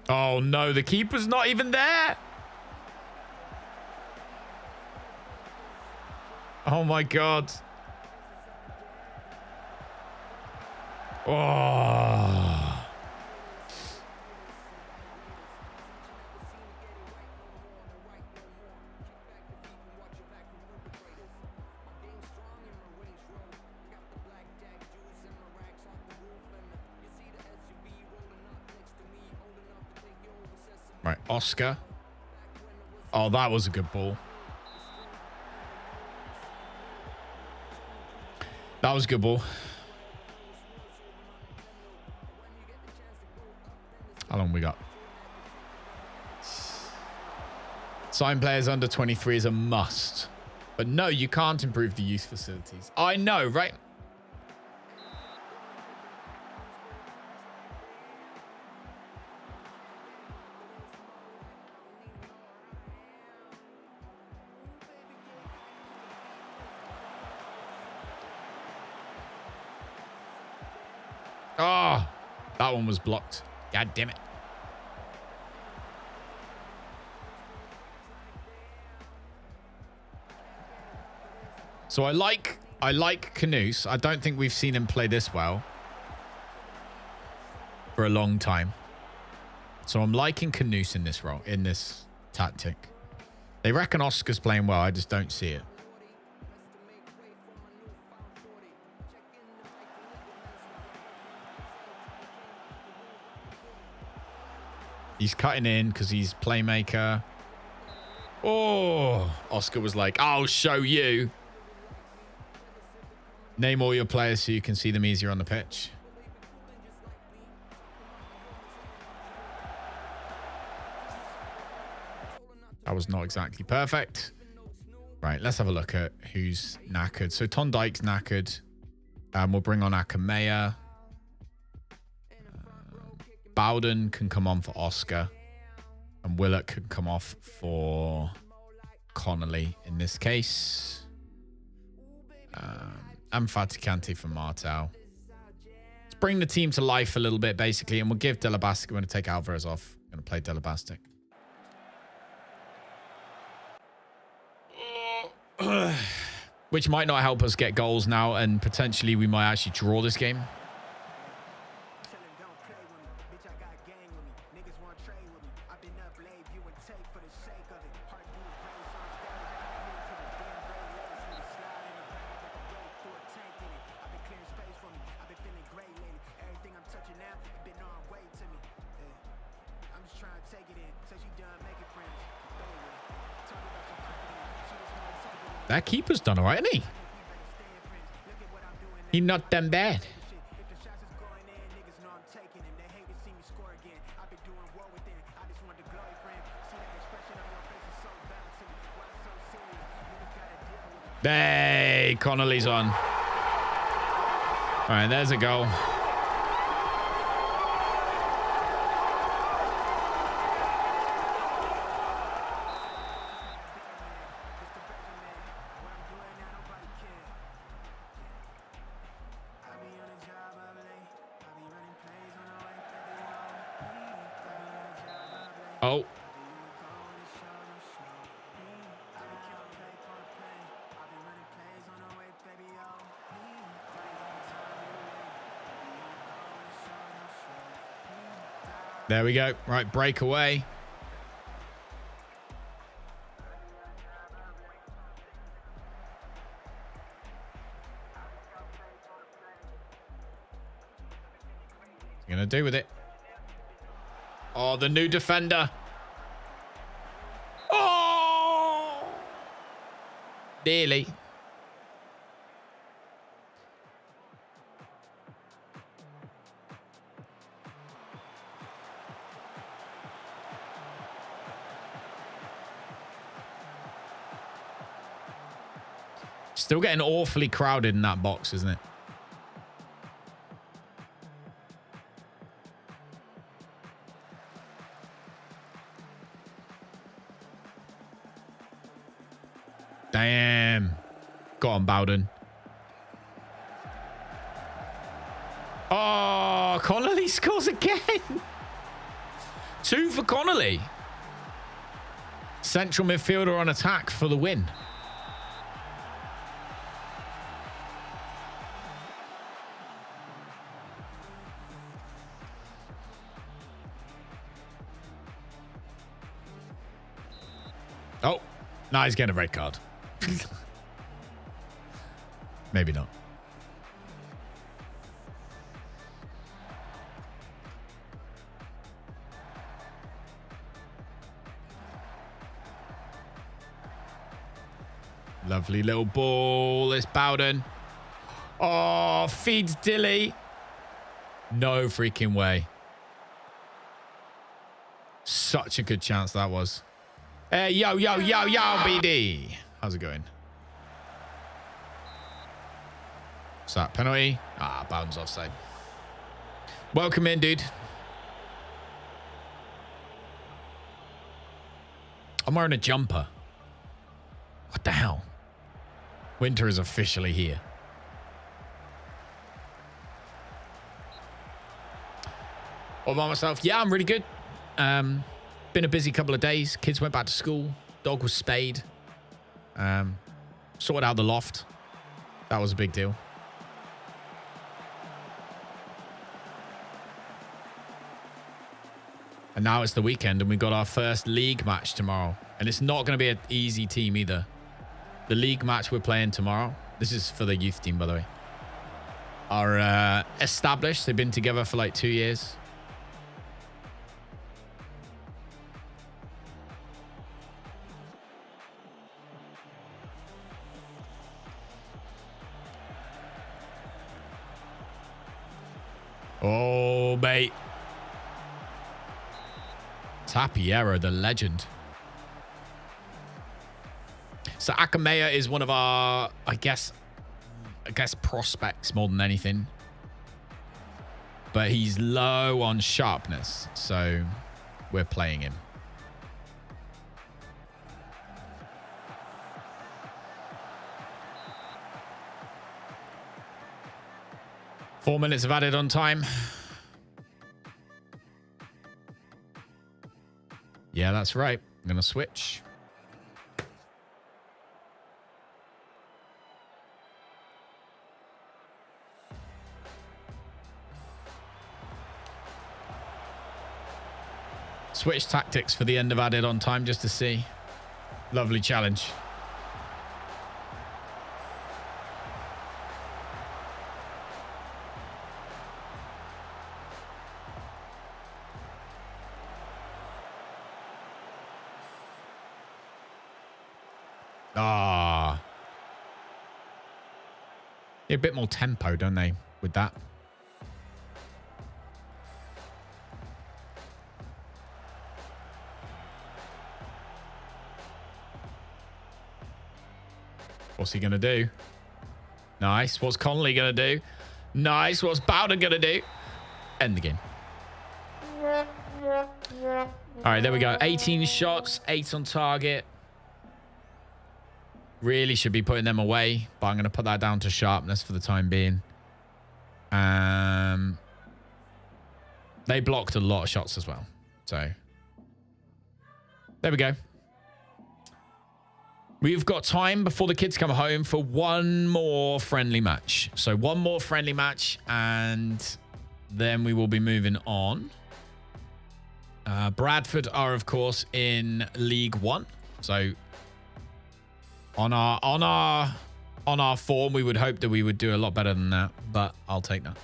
Speaker 1: Oh, no. The keeper's not even there. Oh, my God. Oh. Right, Oscar. Oh, that was a good ball. That was a good ball. How long we got? Sign players under 23 is a must. But no, you can't improve the youth facilities. I know, right? Oh, that one was blocked. God damn it. So I like Canoes. I don't think we've seen him play this well for a long time. So I'm liking Canoes in this role, in this tactic. They reckon Oscar's playing well. I just don't see it. He's cutting in because he's playmaker. Oh, Oscar was like, I'll show you. Name all your players so you can see them easier on the pitch. That was not exactly perfect. Right, let's have a look at who's knackered. So Tondike's knackered. We'll bring on Akamea. Bowden can come on for Oscar. And Willock can come off for Connolly in this case. And Faticante for Martel. Let's bring the team to life a little bit, basically. And we'll give Delabastic. We're going to take Alvarez off. We're going to play Delabastic. Which might not help us get goals now. And potentially we might actually draw this game. That keeper's done all right, isn't he? He's not done bad. Hey, Connolly's on. All right, there's a goal. Oh. There we go. Right, breakaway. What's he gonna do with it? Oh, the new defender. Oh! Nearly. Still getting awfully crowded in that box, isn't it? Damn. Got on, Bowden. Oh, Connolly scores again. 2 for Connolly. Central midfielder on attack for the win. Oh, no, he's getting a red card. Maybe not. Lovely little ball. It's Bowden. Oh, feeds Dilly. No freaking way. Such a good chance that was. Yo, BD. How's it going? Is that penalty? Ah, Bowden's offside. Welcome in, dude. I'm wearing a jumper. What the hell? Winter is officially here. All by myself. Yeah, I'm really good. Been a busy couple of days. Kids went back to school. Dog was spayed. Sorted out the loft. That was a big deal. And now it's the weekend and we got our first league match tomorrow. And it's not going to be an easy team either. The league match we're playing tomorrow, this is for the youth team, by the way, are established. They've been together for like 2 years. Oh, mate. Tapiero, the legend. So Akamea is one of our, I guess prospects more than anything. But he's low on sharpness, so we're playing him. Four minutes of added on time. Yeah, that's right. I'm going to switch. Switch tactics for the end of added on time just to see. Lovely challenge. Ah. A bit more tempo, don't they, with that? What's he going to do? Nice. What's Connolly going to do? Nice. What's Bowden going to do? End the game. All right, there we go. 18 shots, 8 on target. Really should be putting them away, but I'm going to put that down to sharpness for the time being. They blocked a lot of shots as well. So, there we go. We've got time before the kids come home for one more friendly match. So one more friendly match and then we will be moving on. Bradford are, of course, in League One. So on our form, we would hope that we would do a lot better than that, but I'll take that.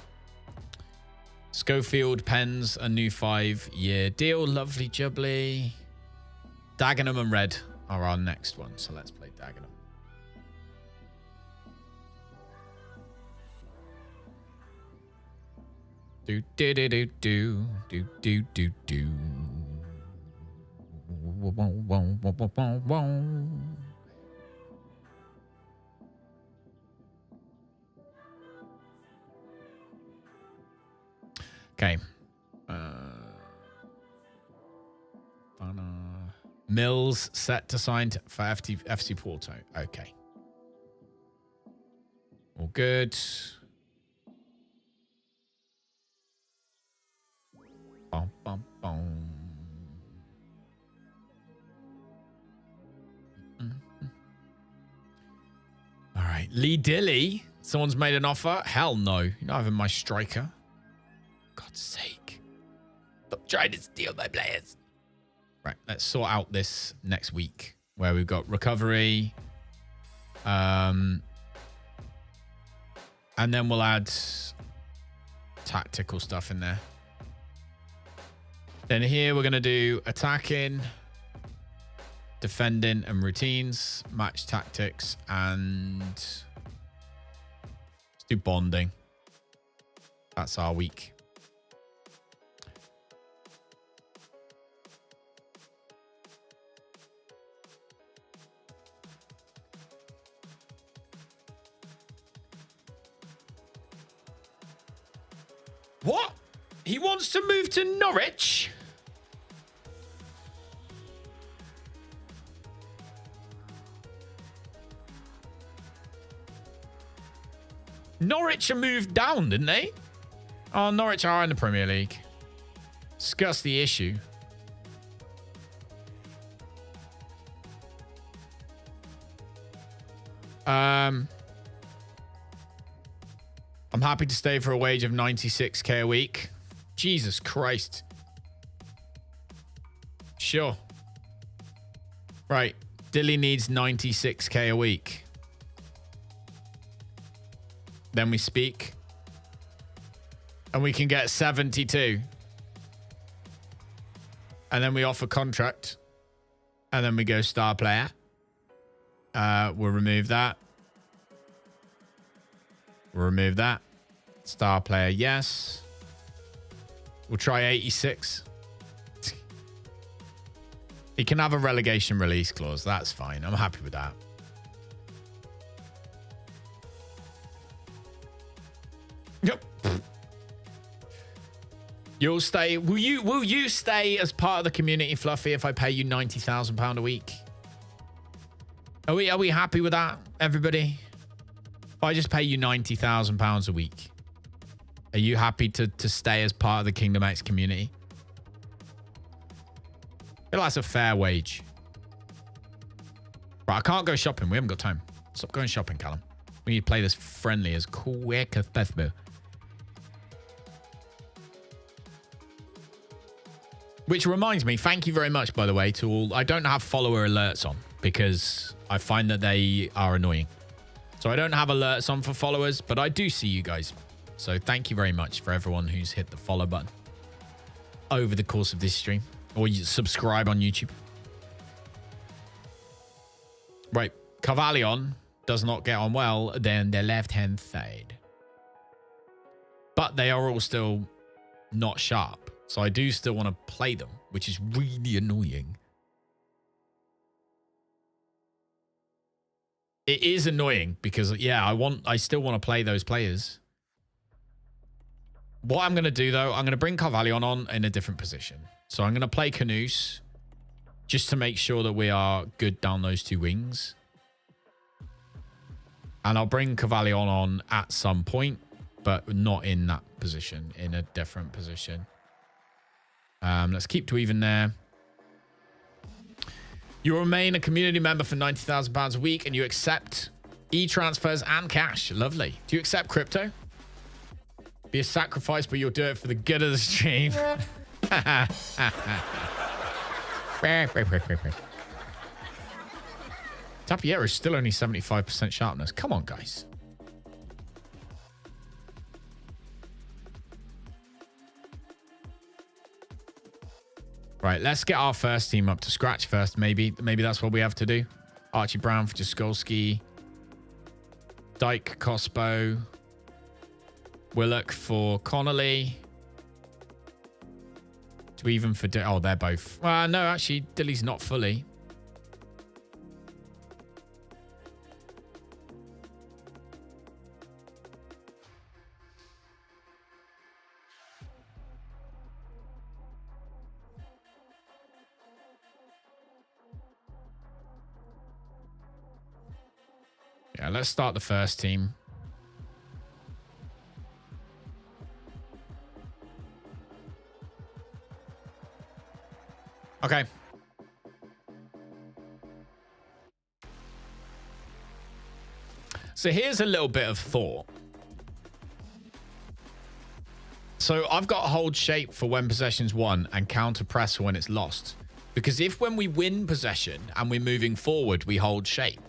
Speaker 1: Schofield pens a new 5-year deal. Lovely jubbly. Dagenham and Red are our next one, so let's play Dagenham. Do do do do do do do do do. Okay. Mills set to sign for FC Porto. Okay. All good. Bum, bum, bum. Right. Lee Dilly. Someone's made an offer. Hell no. You're not having my striker. God's sake. Stop trying to steal my players. Right. Let's sort out this next week where we've got recovery. And then we'll add tactical stuff in there. Then here we're going to do attacking, defending and routines, match tactics, and let's do bonding. That's our week. What? He wants to move to Norwich? Norwich are moved down, didn't they? Oh, Norwich are in the Premier League. Discuss the issue. I'm happy to stay for a wage of 96k a week. Jesus Christ. Sure. Right. Dilly needs 96k a week. Then we speak. And we can get 72. And then we offer contract. And then we go star player. We'll remove that. We'll remove that. Star player, yes. We'll try 86. He can have a relegation release clause. That's fine. I'm happy with that. Yep. You'll stay. Will you stay as part of the community, Fluffy, if I pay you £90,000 a week? Are we happy with that, everybody? If I just pay you £90,000 a week, are you happy to stay as part of the Kingdom X community? I feel that's a fair wage. Right, I can't go shopping. We haven't got time. Stop going shopping, Callum. We need to play this friendly as quick as possible. Which reminds me, thank you very much, by the way, to all. I don't have follower alerts on because I find that they are annoying. So I don't have alerts on for followers, but I do see you guys. So thank you very much for everyone who's hit the follow button over the course of this stream. Or you subscribe on YouTube. Right. Carvallion does not get on well then their left-hand side. But they are all still not sharp. So I do still want to play them, which is really annoying. It is annoying because, yeah, I still want to play those players. What I'm going to do, though, I'm going to bring Carvallion on in a different position. So I'm going to play Canoes just to make sure that we are good down those two wings. And I'll bring Carvallion on at some point, but not in that position, in a different position. Let's keep to even there. You remain a community member for £90,000 a week and you accept e-transfers and cash. Lovely. Do you accept crypto? Be a sacrifice, but you'll do it for the good of the stream. Tapiera is still only 75% sharpness. Come on, guys. Right, let's get our first team up to scratch first, maybe. Maybe that's what we have to do. Archie Brown for Jaskolski. Dyke, Cospo. Willock for Connolly. Do we even for... Oh, they're both... Well, no, actually, Dilly's not fully. Yeah, let's start the first team. Okay. So here's a little bit of thought. So I've got hold shape for when possession's won and counter press when it's lost. Because if when we win possession and we're moving forward, we hold shape,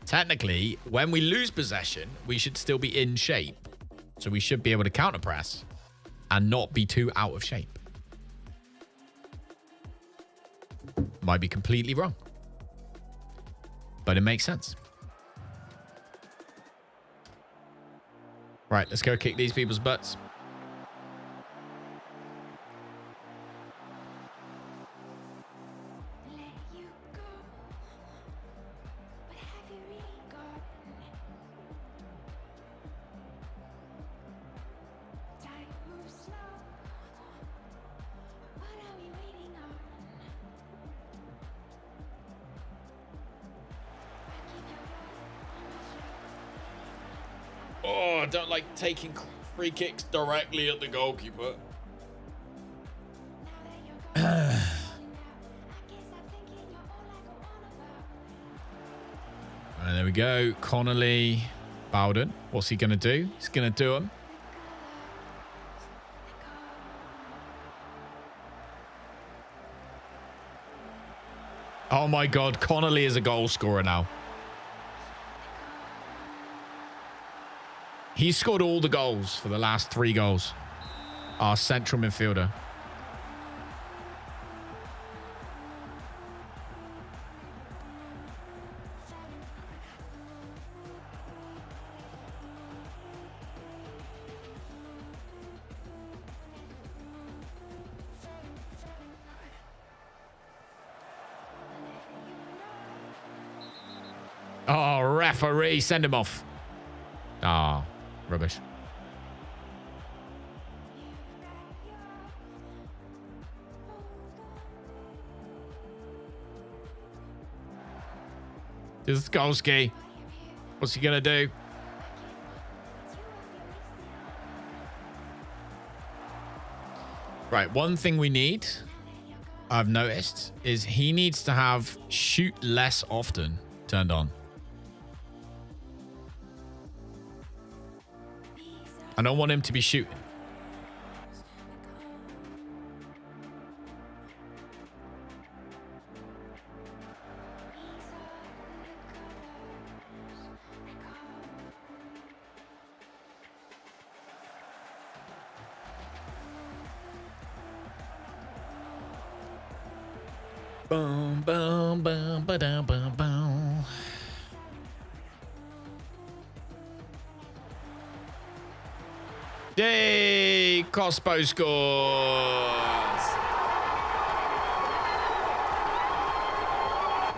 Speaker 1: technically, when we lose possession, we should still be in shape. So we should be able to counter press and not be too out of shape. Might be completely wrong, but it makes sense. Right, let's go kick these people's butts. Oh, I don't like taking free kicks directly at the goalkeeper. And there we go. Connolly, Bowden. What's he going to do? He's going to do him. Oh my God. Connolly is a goal scorer now. He scored all the goals for the last 3 goals. Our central midfielder. Oh, referee, send him off. Ah, rubbish. Skolski. What's he gonna do? Right, one thing we need, I've noticed, is he needs to have shoot less often turned on. I don't want him to be shooting. Boom, boom, boom, ba-dum, boom, boom. Yay! Cospo scores!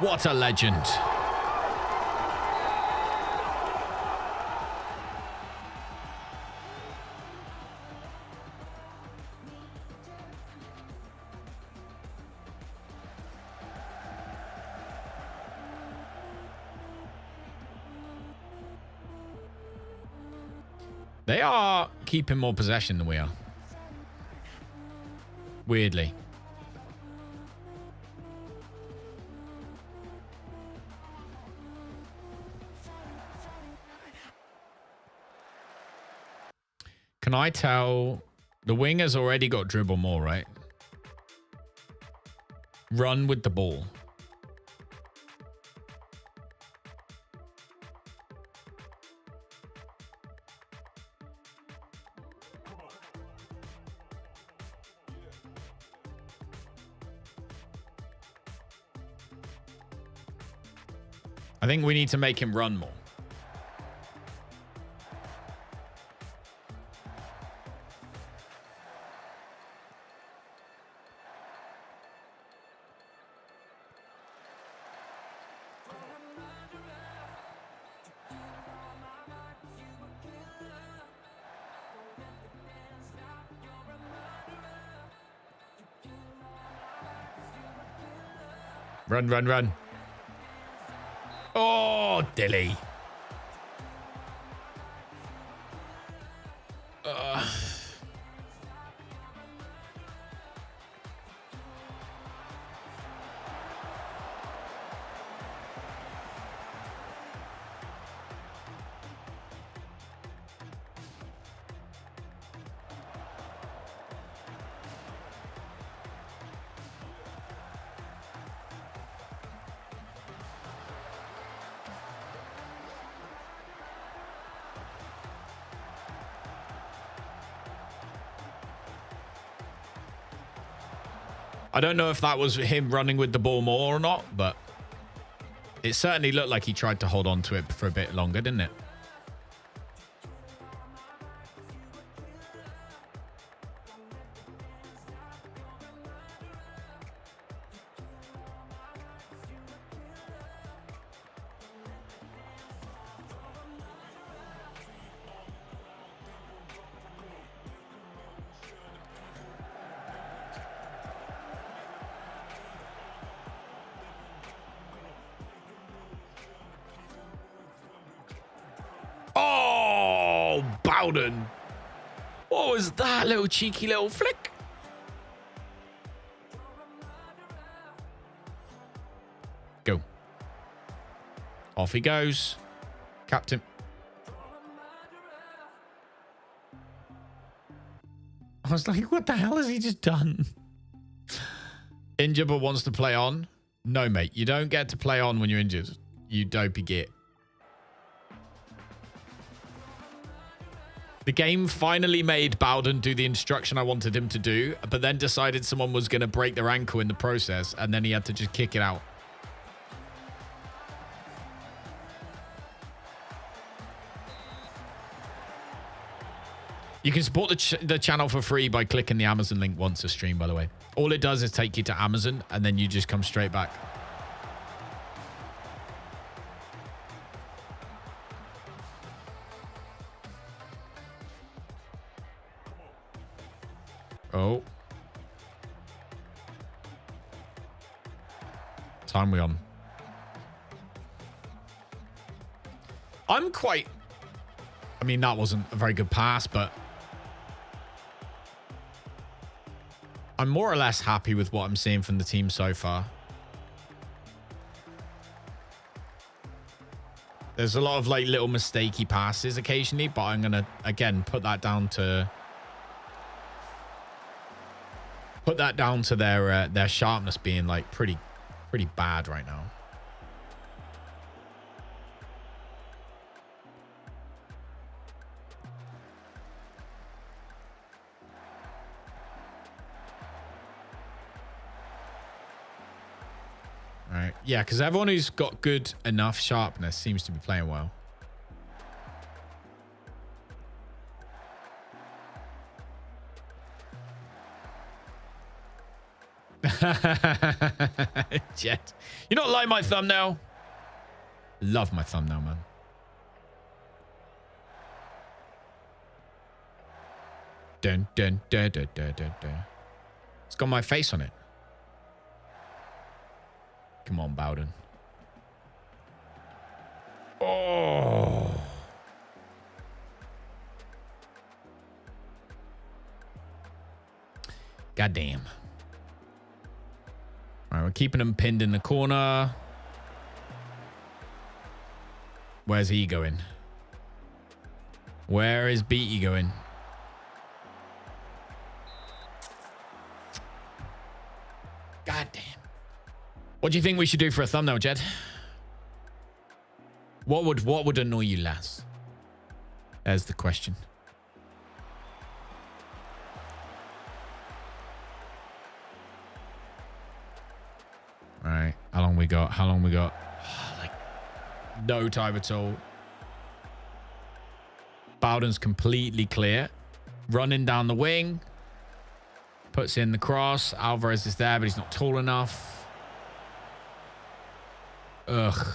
Speaker 1: What a legend. They are keeping more possession than we are. Weirdly. Can I tell the winger's already got dribble more, right? Run with the ball. I think we need to make him run more. Run, run, run. Oh, Dilly. I don't know if that was him running with the ball more or not, but it certainly looked like he tried to hold on to it for a bit longer, didn't it? Oh, Bowden. What was that little cheeky little flick? Go. Off he goes. Captain. I was like, what the hell has he just done? Injured but wants to play on. No, mate. You don't get to play on when you're injured. You dopey git. The game finally made Bowden do the instruction I wanted him to do, but then decided someone was going to break their ankle in the process, and then he had to just kick it out. You can support the channel for free by clicking the Amazon link once a stream, by the way. All it does is take you to Amazon, and then you just come straight back. Oh. Time we on. I'm quite... I mean, that wasn't a very good pass, but... I'm more or less happy with what I'm seeing from the team so far. There's a lot of, like, little mistakey passes occasionally, but I'm going to, again, put that down to their sharpness being like pretty bad right now. All right. Yeah, because everyone who's got good enough sharpness seems to be playing well. Jet, you not like my thumbnail? Love my thumbnail, man. Dun, dun, dun, dun, dun, dun, dun. It's got my face on it. Come on, Bowden. Oh. Goddamn. All right, we're keeping him pinned in the corner. Where's he going? Where is Beatty going? God damn. What do you think we should do for a thumbnail, Jed? What would annoy you less? There's the question. All right, how long we got? How long we got? Like, no time at all. Bowden's completely clear. Running down the wing. Puts in the cross. Alvarez is there, but he's not tall enough. Ugh.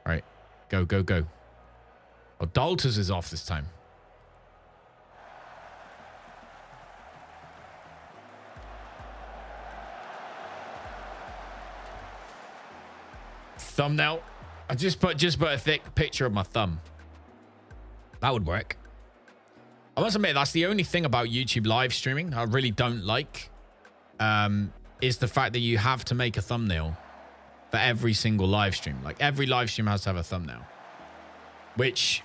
Speaker 1: All right, go, go, go. Well, Dalters is off this time. Thumbnail. I just put a thick picture of my thumb. That would work. I must admit, that's the only thing about YouTube live streaming I really don't like, is the fact that you have to make a thumbnail for every single live stream. Like, every live stream has to have a thumbnail, which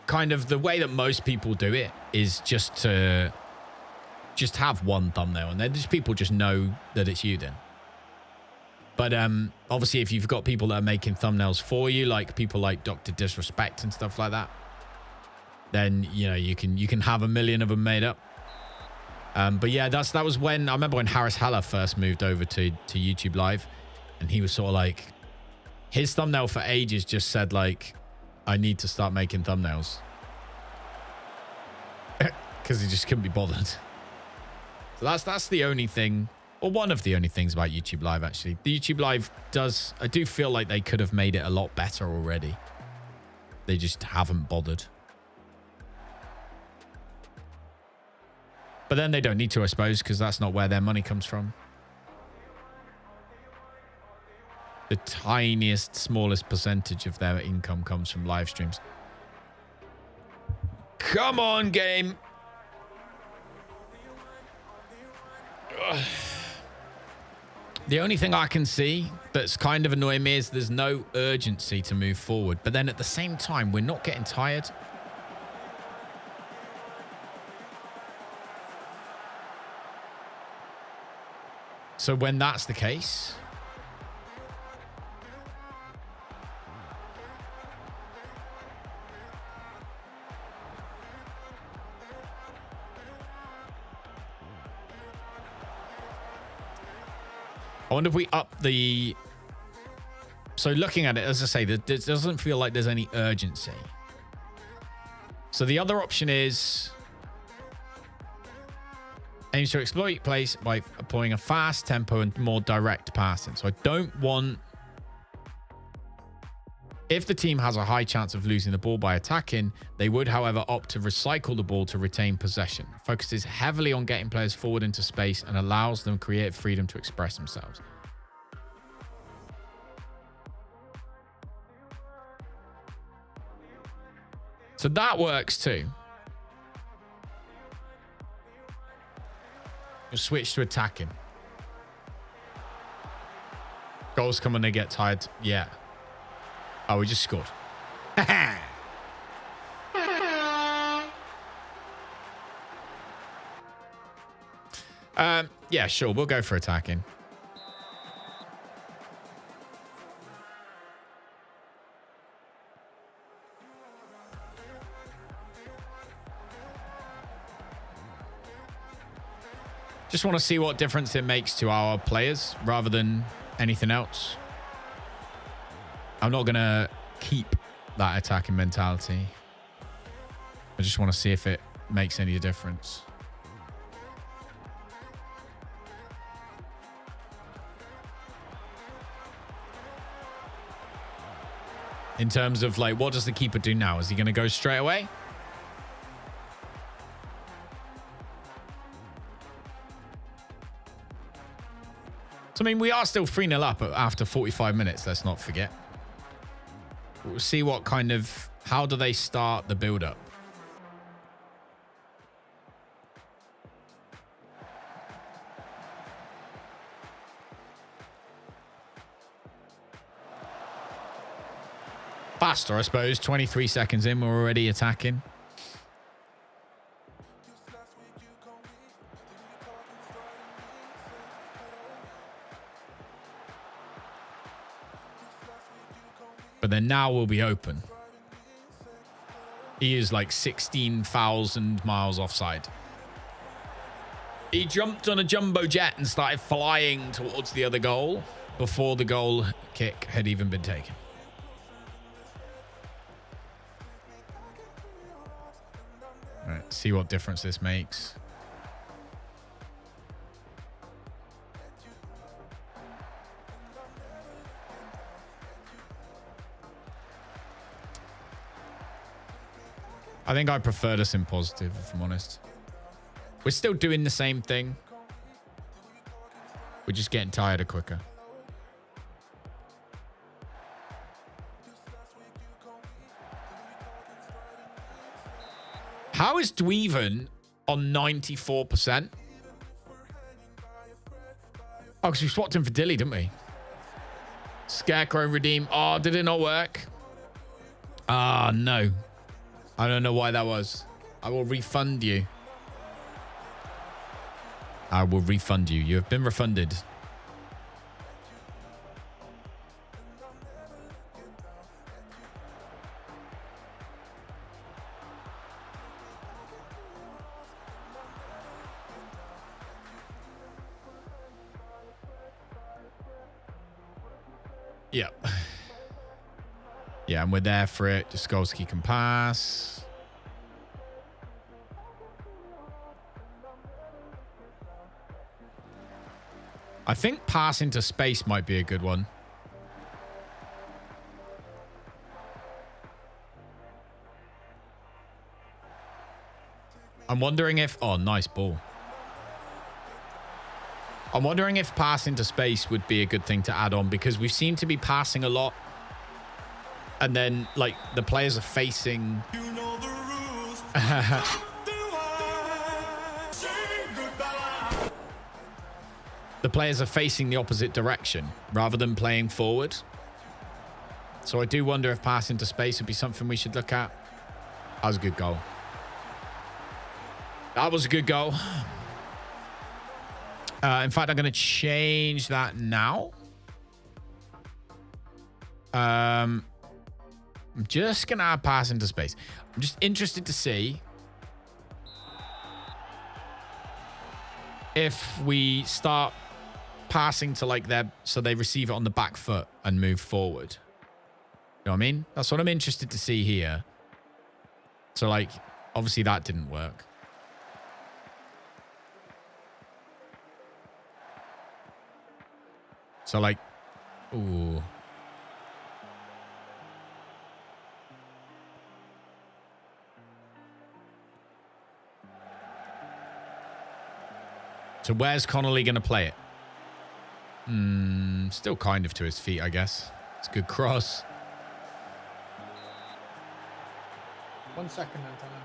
Speaker 1: kind of the way that most people do it is just to just have one thumbnail, and then just people just know that it's you then. But obviously, if you've got people that are making thumbnails for you, like people like Dr. Disrespect and stuff like that, then you can have a million of them made up. But yeah, that was when I remember when Harris Haller first moved over to YouTube Live, and he was sort of like, his thumbnail for ages just said like, I need to start making thumbnails because he just couldn't be bothered. So that's the only thing, or one of the only things about YouTube Live, actually. The YouTube Live I do feel like they could have made it a lot better already. They just haven't bothered. But then they don't need to, I suppose, because that's not where their money comes from. The tiniest, smallest percentage of their income comes from live streams. Come on, game. Ugh. The only thing I can see that's kind of annoying me is there's no urgency to move forward. But then at the same time, we're not getting tired. So when that's the case, I wonder if we up the... So looking at it, as I say, there doesn't feel like there's any urgency. So the other option is... aims to exploit place by employing a fast tempo and more direct passing. So I don't want... If the team has a high chance of losing the ball by attacking, they would, however, opt to recycle the ball to retain possession. Focuses heavily on getting players forward into space and allows them creative freedom to express themselves. So that works too. We'll switch to attacking. Goals come when they get tired. Yeah. Oh, we just scored. Yeah, sure. We'll go for attacking. Just want to see what difference it makes to our players rather than anything else. I'm not going to keep that attacking mentality. I just want to see if it makes any difference. In terms of, like, what does the keeper do now? Is he going to go straight away? So, I mean, we are still 3-0 up after 45 minutes, let's not forget. We'll see what kind of... How do they start the build-up? Faster, I suppose. 23 seconds in, we're already attacking. But then now we'll be open. He is like 16,000 miles offside. He jumped on a jumbo jet and started flying towards the other goal before the goal kick had even been taken. All right, see what difference this makes. I think I prefer this in positive, if I'm honest. We're still doing the same thing. We're just getting tired quicker. How is Dweven on 94%? Oh, because we swapped him for Dilly, didn't we? Scarecrow redeem. Oh, did it not work? Ah, no. I don't know why that was. I will refund you. I will refund you. You have been refunded. Yep. Yeah, and we're there for it. Jaskolski can pass. I think pass into space might be a good one. I'm wondering if... Oh, nice ball. I'm wondering if pass into space would be a good thing to add on because we seem to be passing a lot. And then, like, the players are facing... The players are facing the opposite direction rather than playing forward. So I do wonder if pass into space would be something we should look at. That was a good goal. That was a good goal. In fact, I'm going to change that now. I'm just going to add pass into space. I'm just interested to see if we start passing to like their, so they receive it on the back foot and move forward. You know what I mean? That's what I'm interested to see here. So like, obviously that didn't work. So like, ooh. So where's Connolly going to play it? Still kind of to his feet, I guess. It's a good cross. 1 second, Antonio.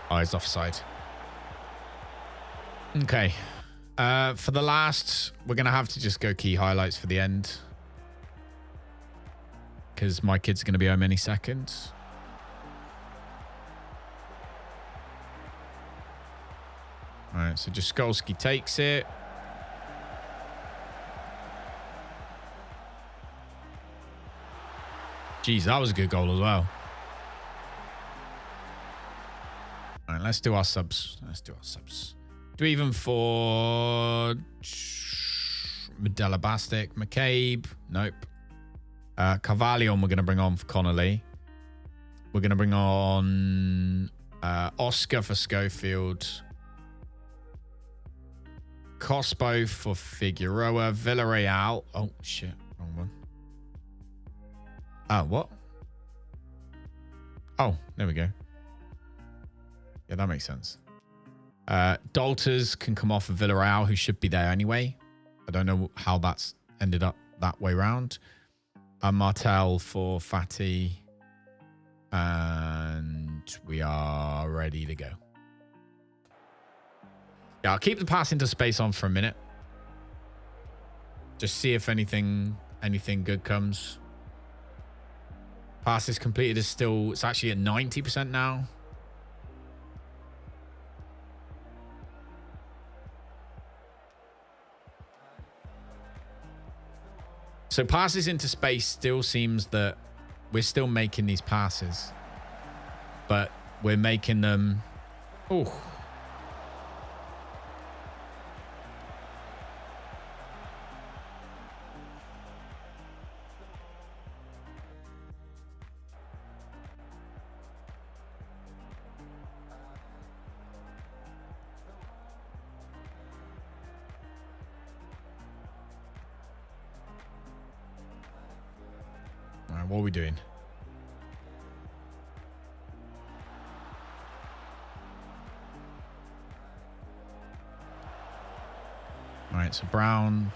Speaker 1: Oh, he's offside. Okay. For the last, we're going to have to just go key highlights for the end. Because my kids are going to be home any second. All right, so Jaskolski takes it. Jeez, that was a good goal as well. All right, let's do our subs. Do even for Medela Bastic, McCabe. Nope. Carvalho we're going to bring on for Connolly. We're going to bring on Oscar for Schofield. Cospo for Figueroa. Villarreal. Oh, shit. Wrong one. What? Oh, there we go. Yeah, that makes sense. Dalters can come off of Villarreal, who should be there anyway. I don't know how that's ended up that way round. Martel for Fatty. And we are ready to go. Yeah, I'll keep the pass into space on for a minute. Just see if anything good comes. Passes completed is still... It's actually at 90% now. So passes into space still seems that we're still making these passes. But we're making them... Ooh. All right, what are we doing? All right, so Brown.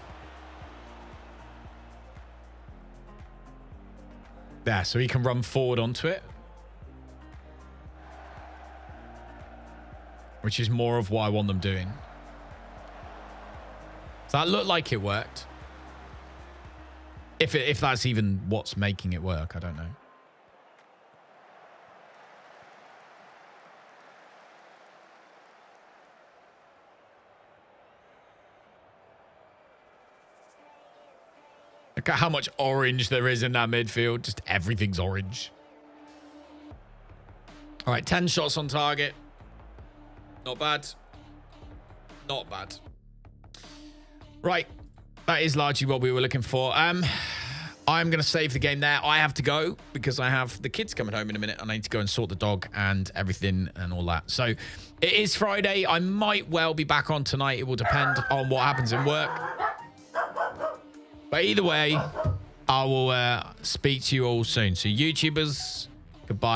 Speaker 1: There, so he can run forward onto it. Which is more of what I want them doing. So that looked like it worked. If that's even what's making it work, I don't know. Look at how much orange there is in that midfield. Just everything's orange. All right, 10 shots on target. Not bad. Not bad. Right. That is largely what we were looking for. I'm going to save the game there. I have to go because I have the kids coming home in a minute and I need to go and sort the dog and everything and all that. So it is Friday. I might well be back on tonight. It will depend on what happens in work. But either way, I will speak to you all soon. So YouTubers, goodbye.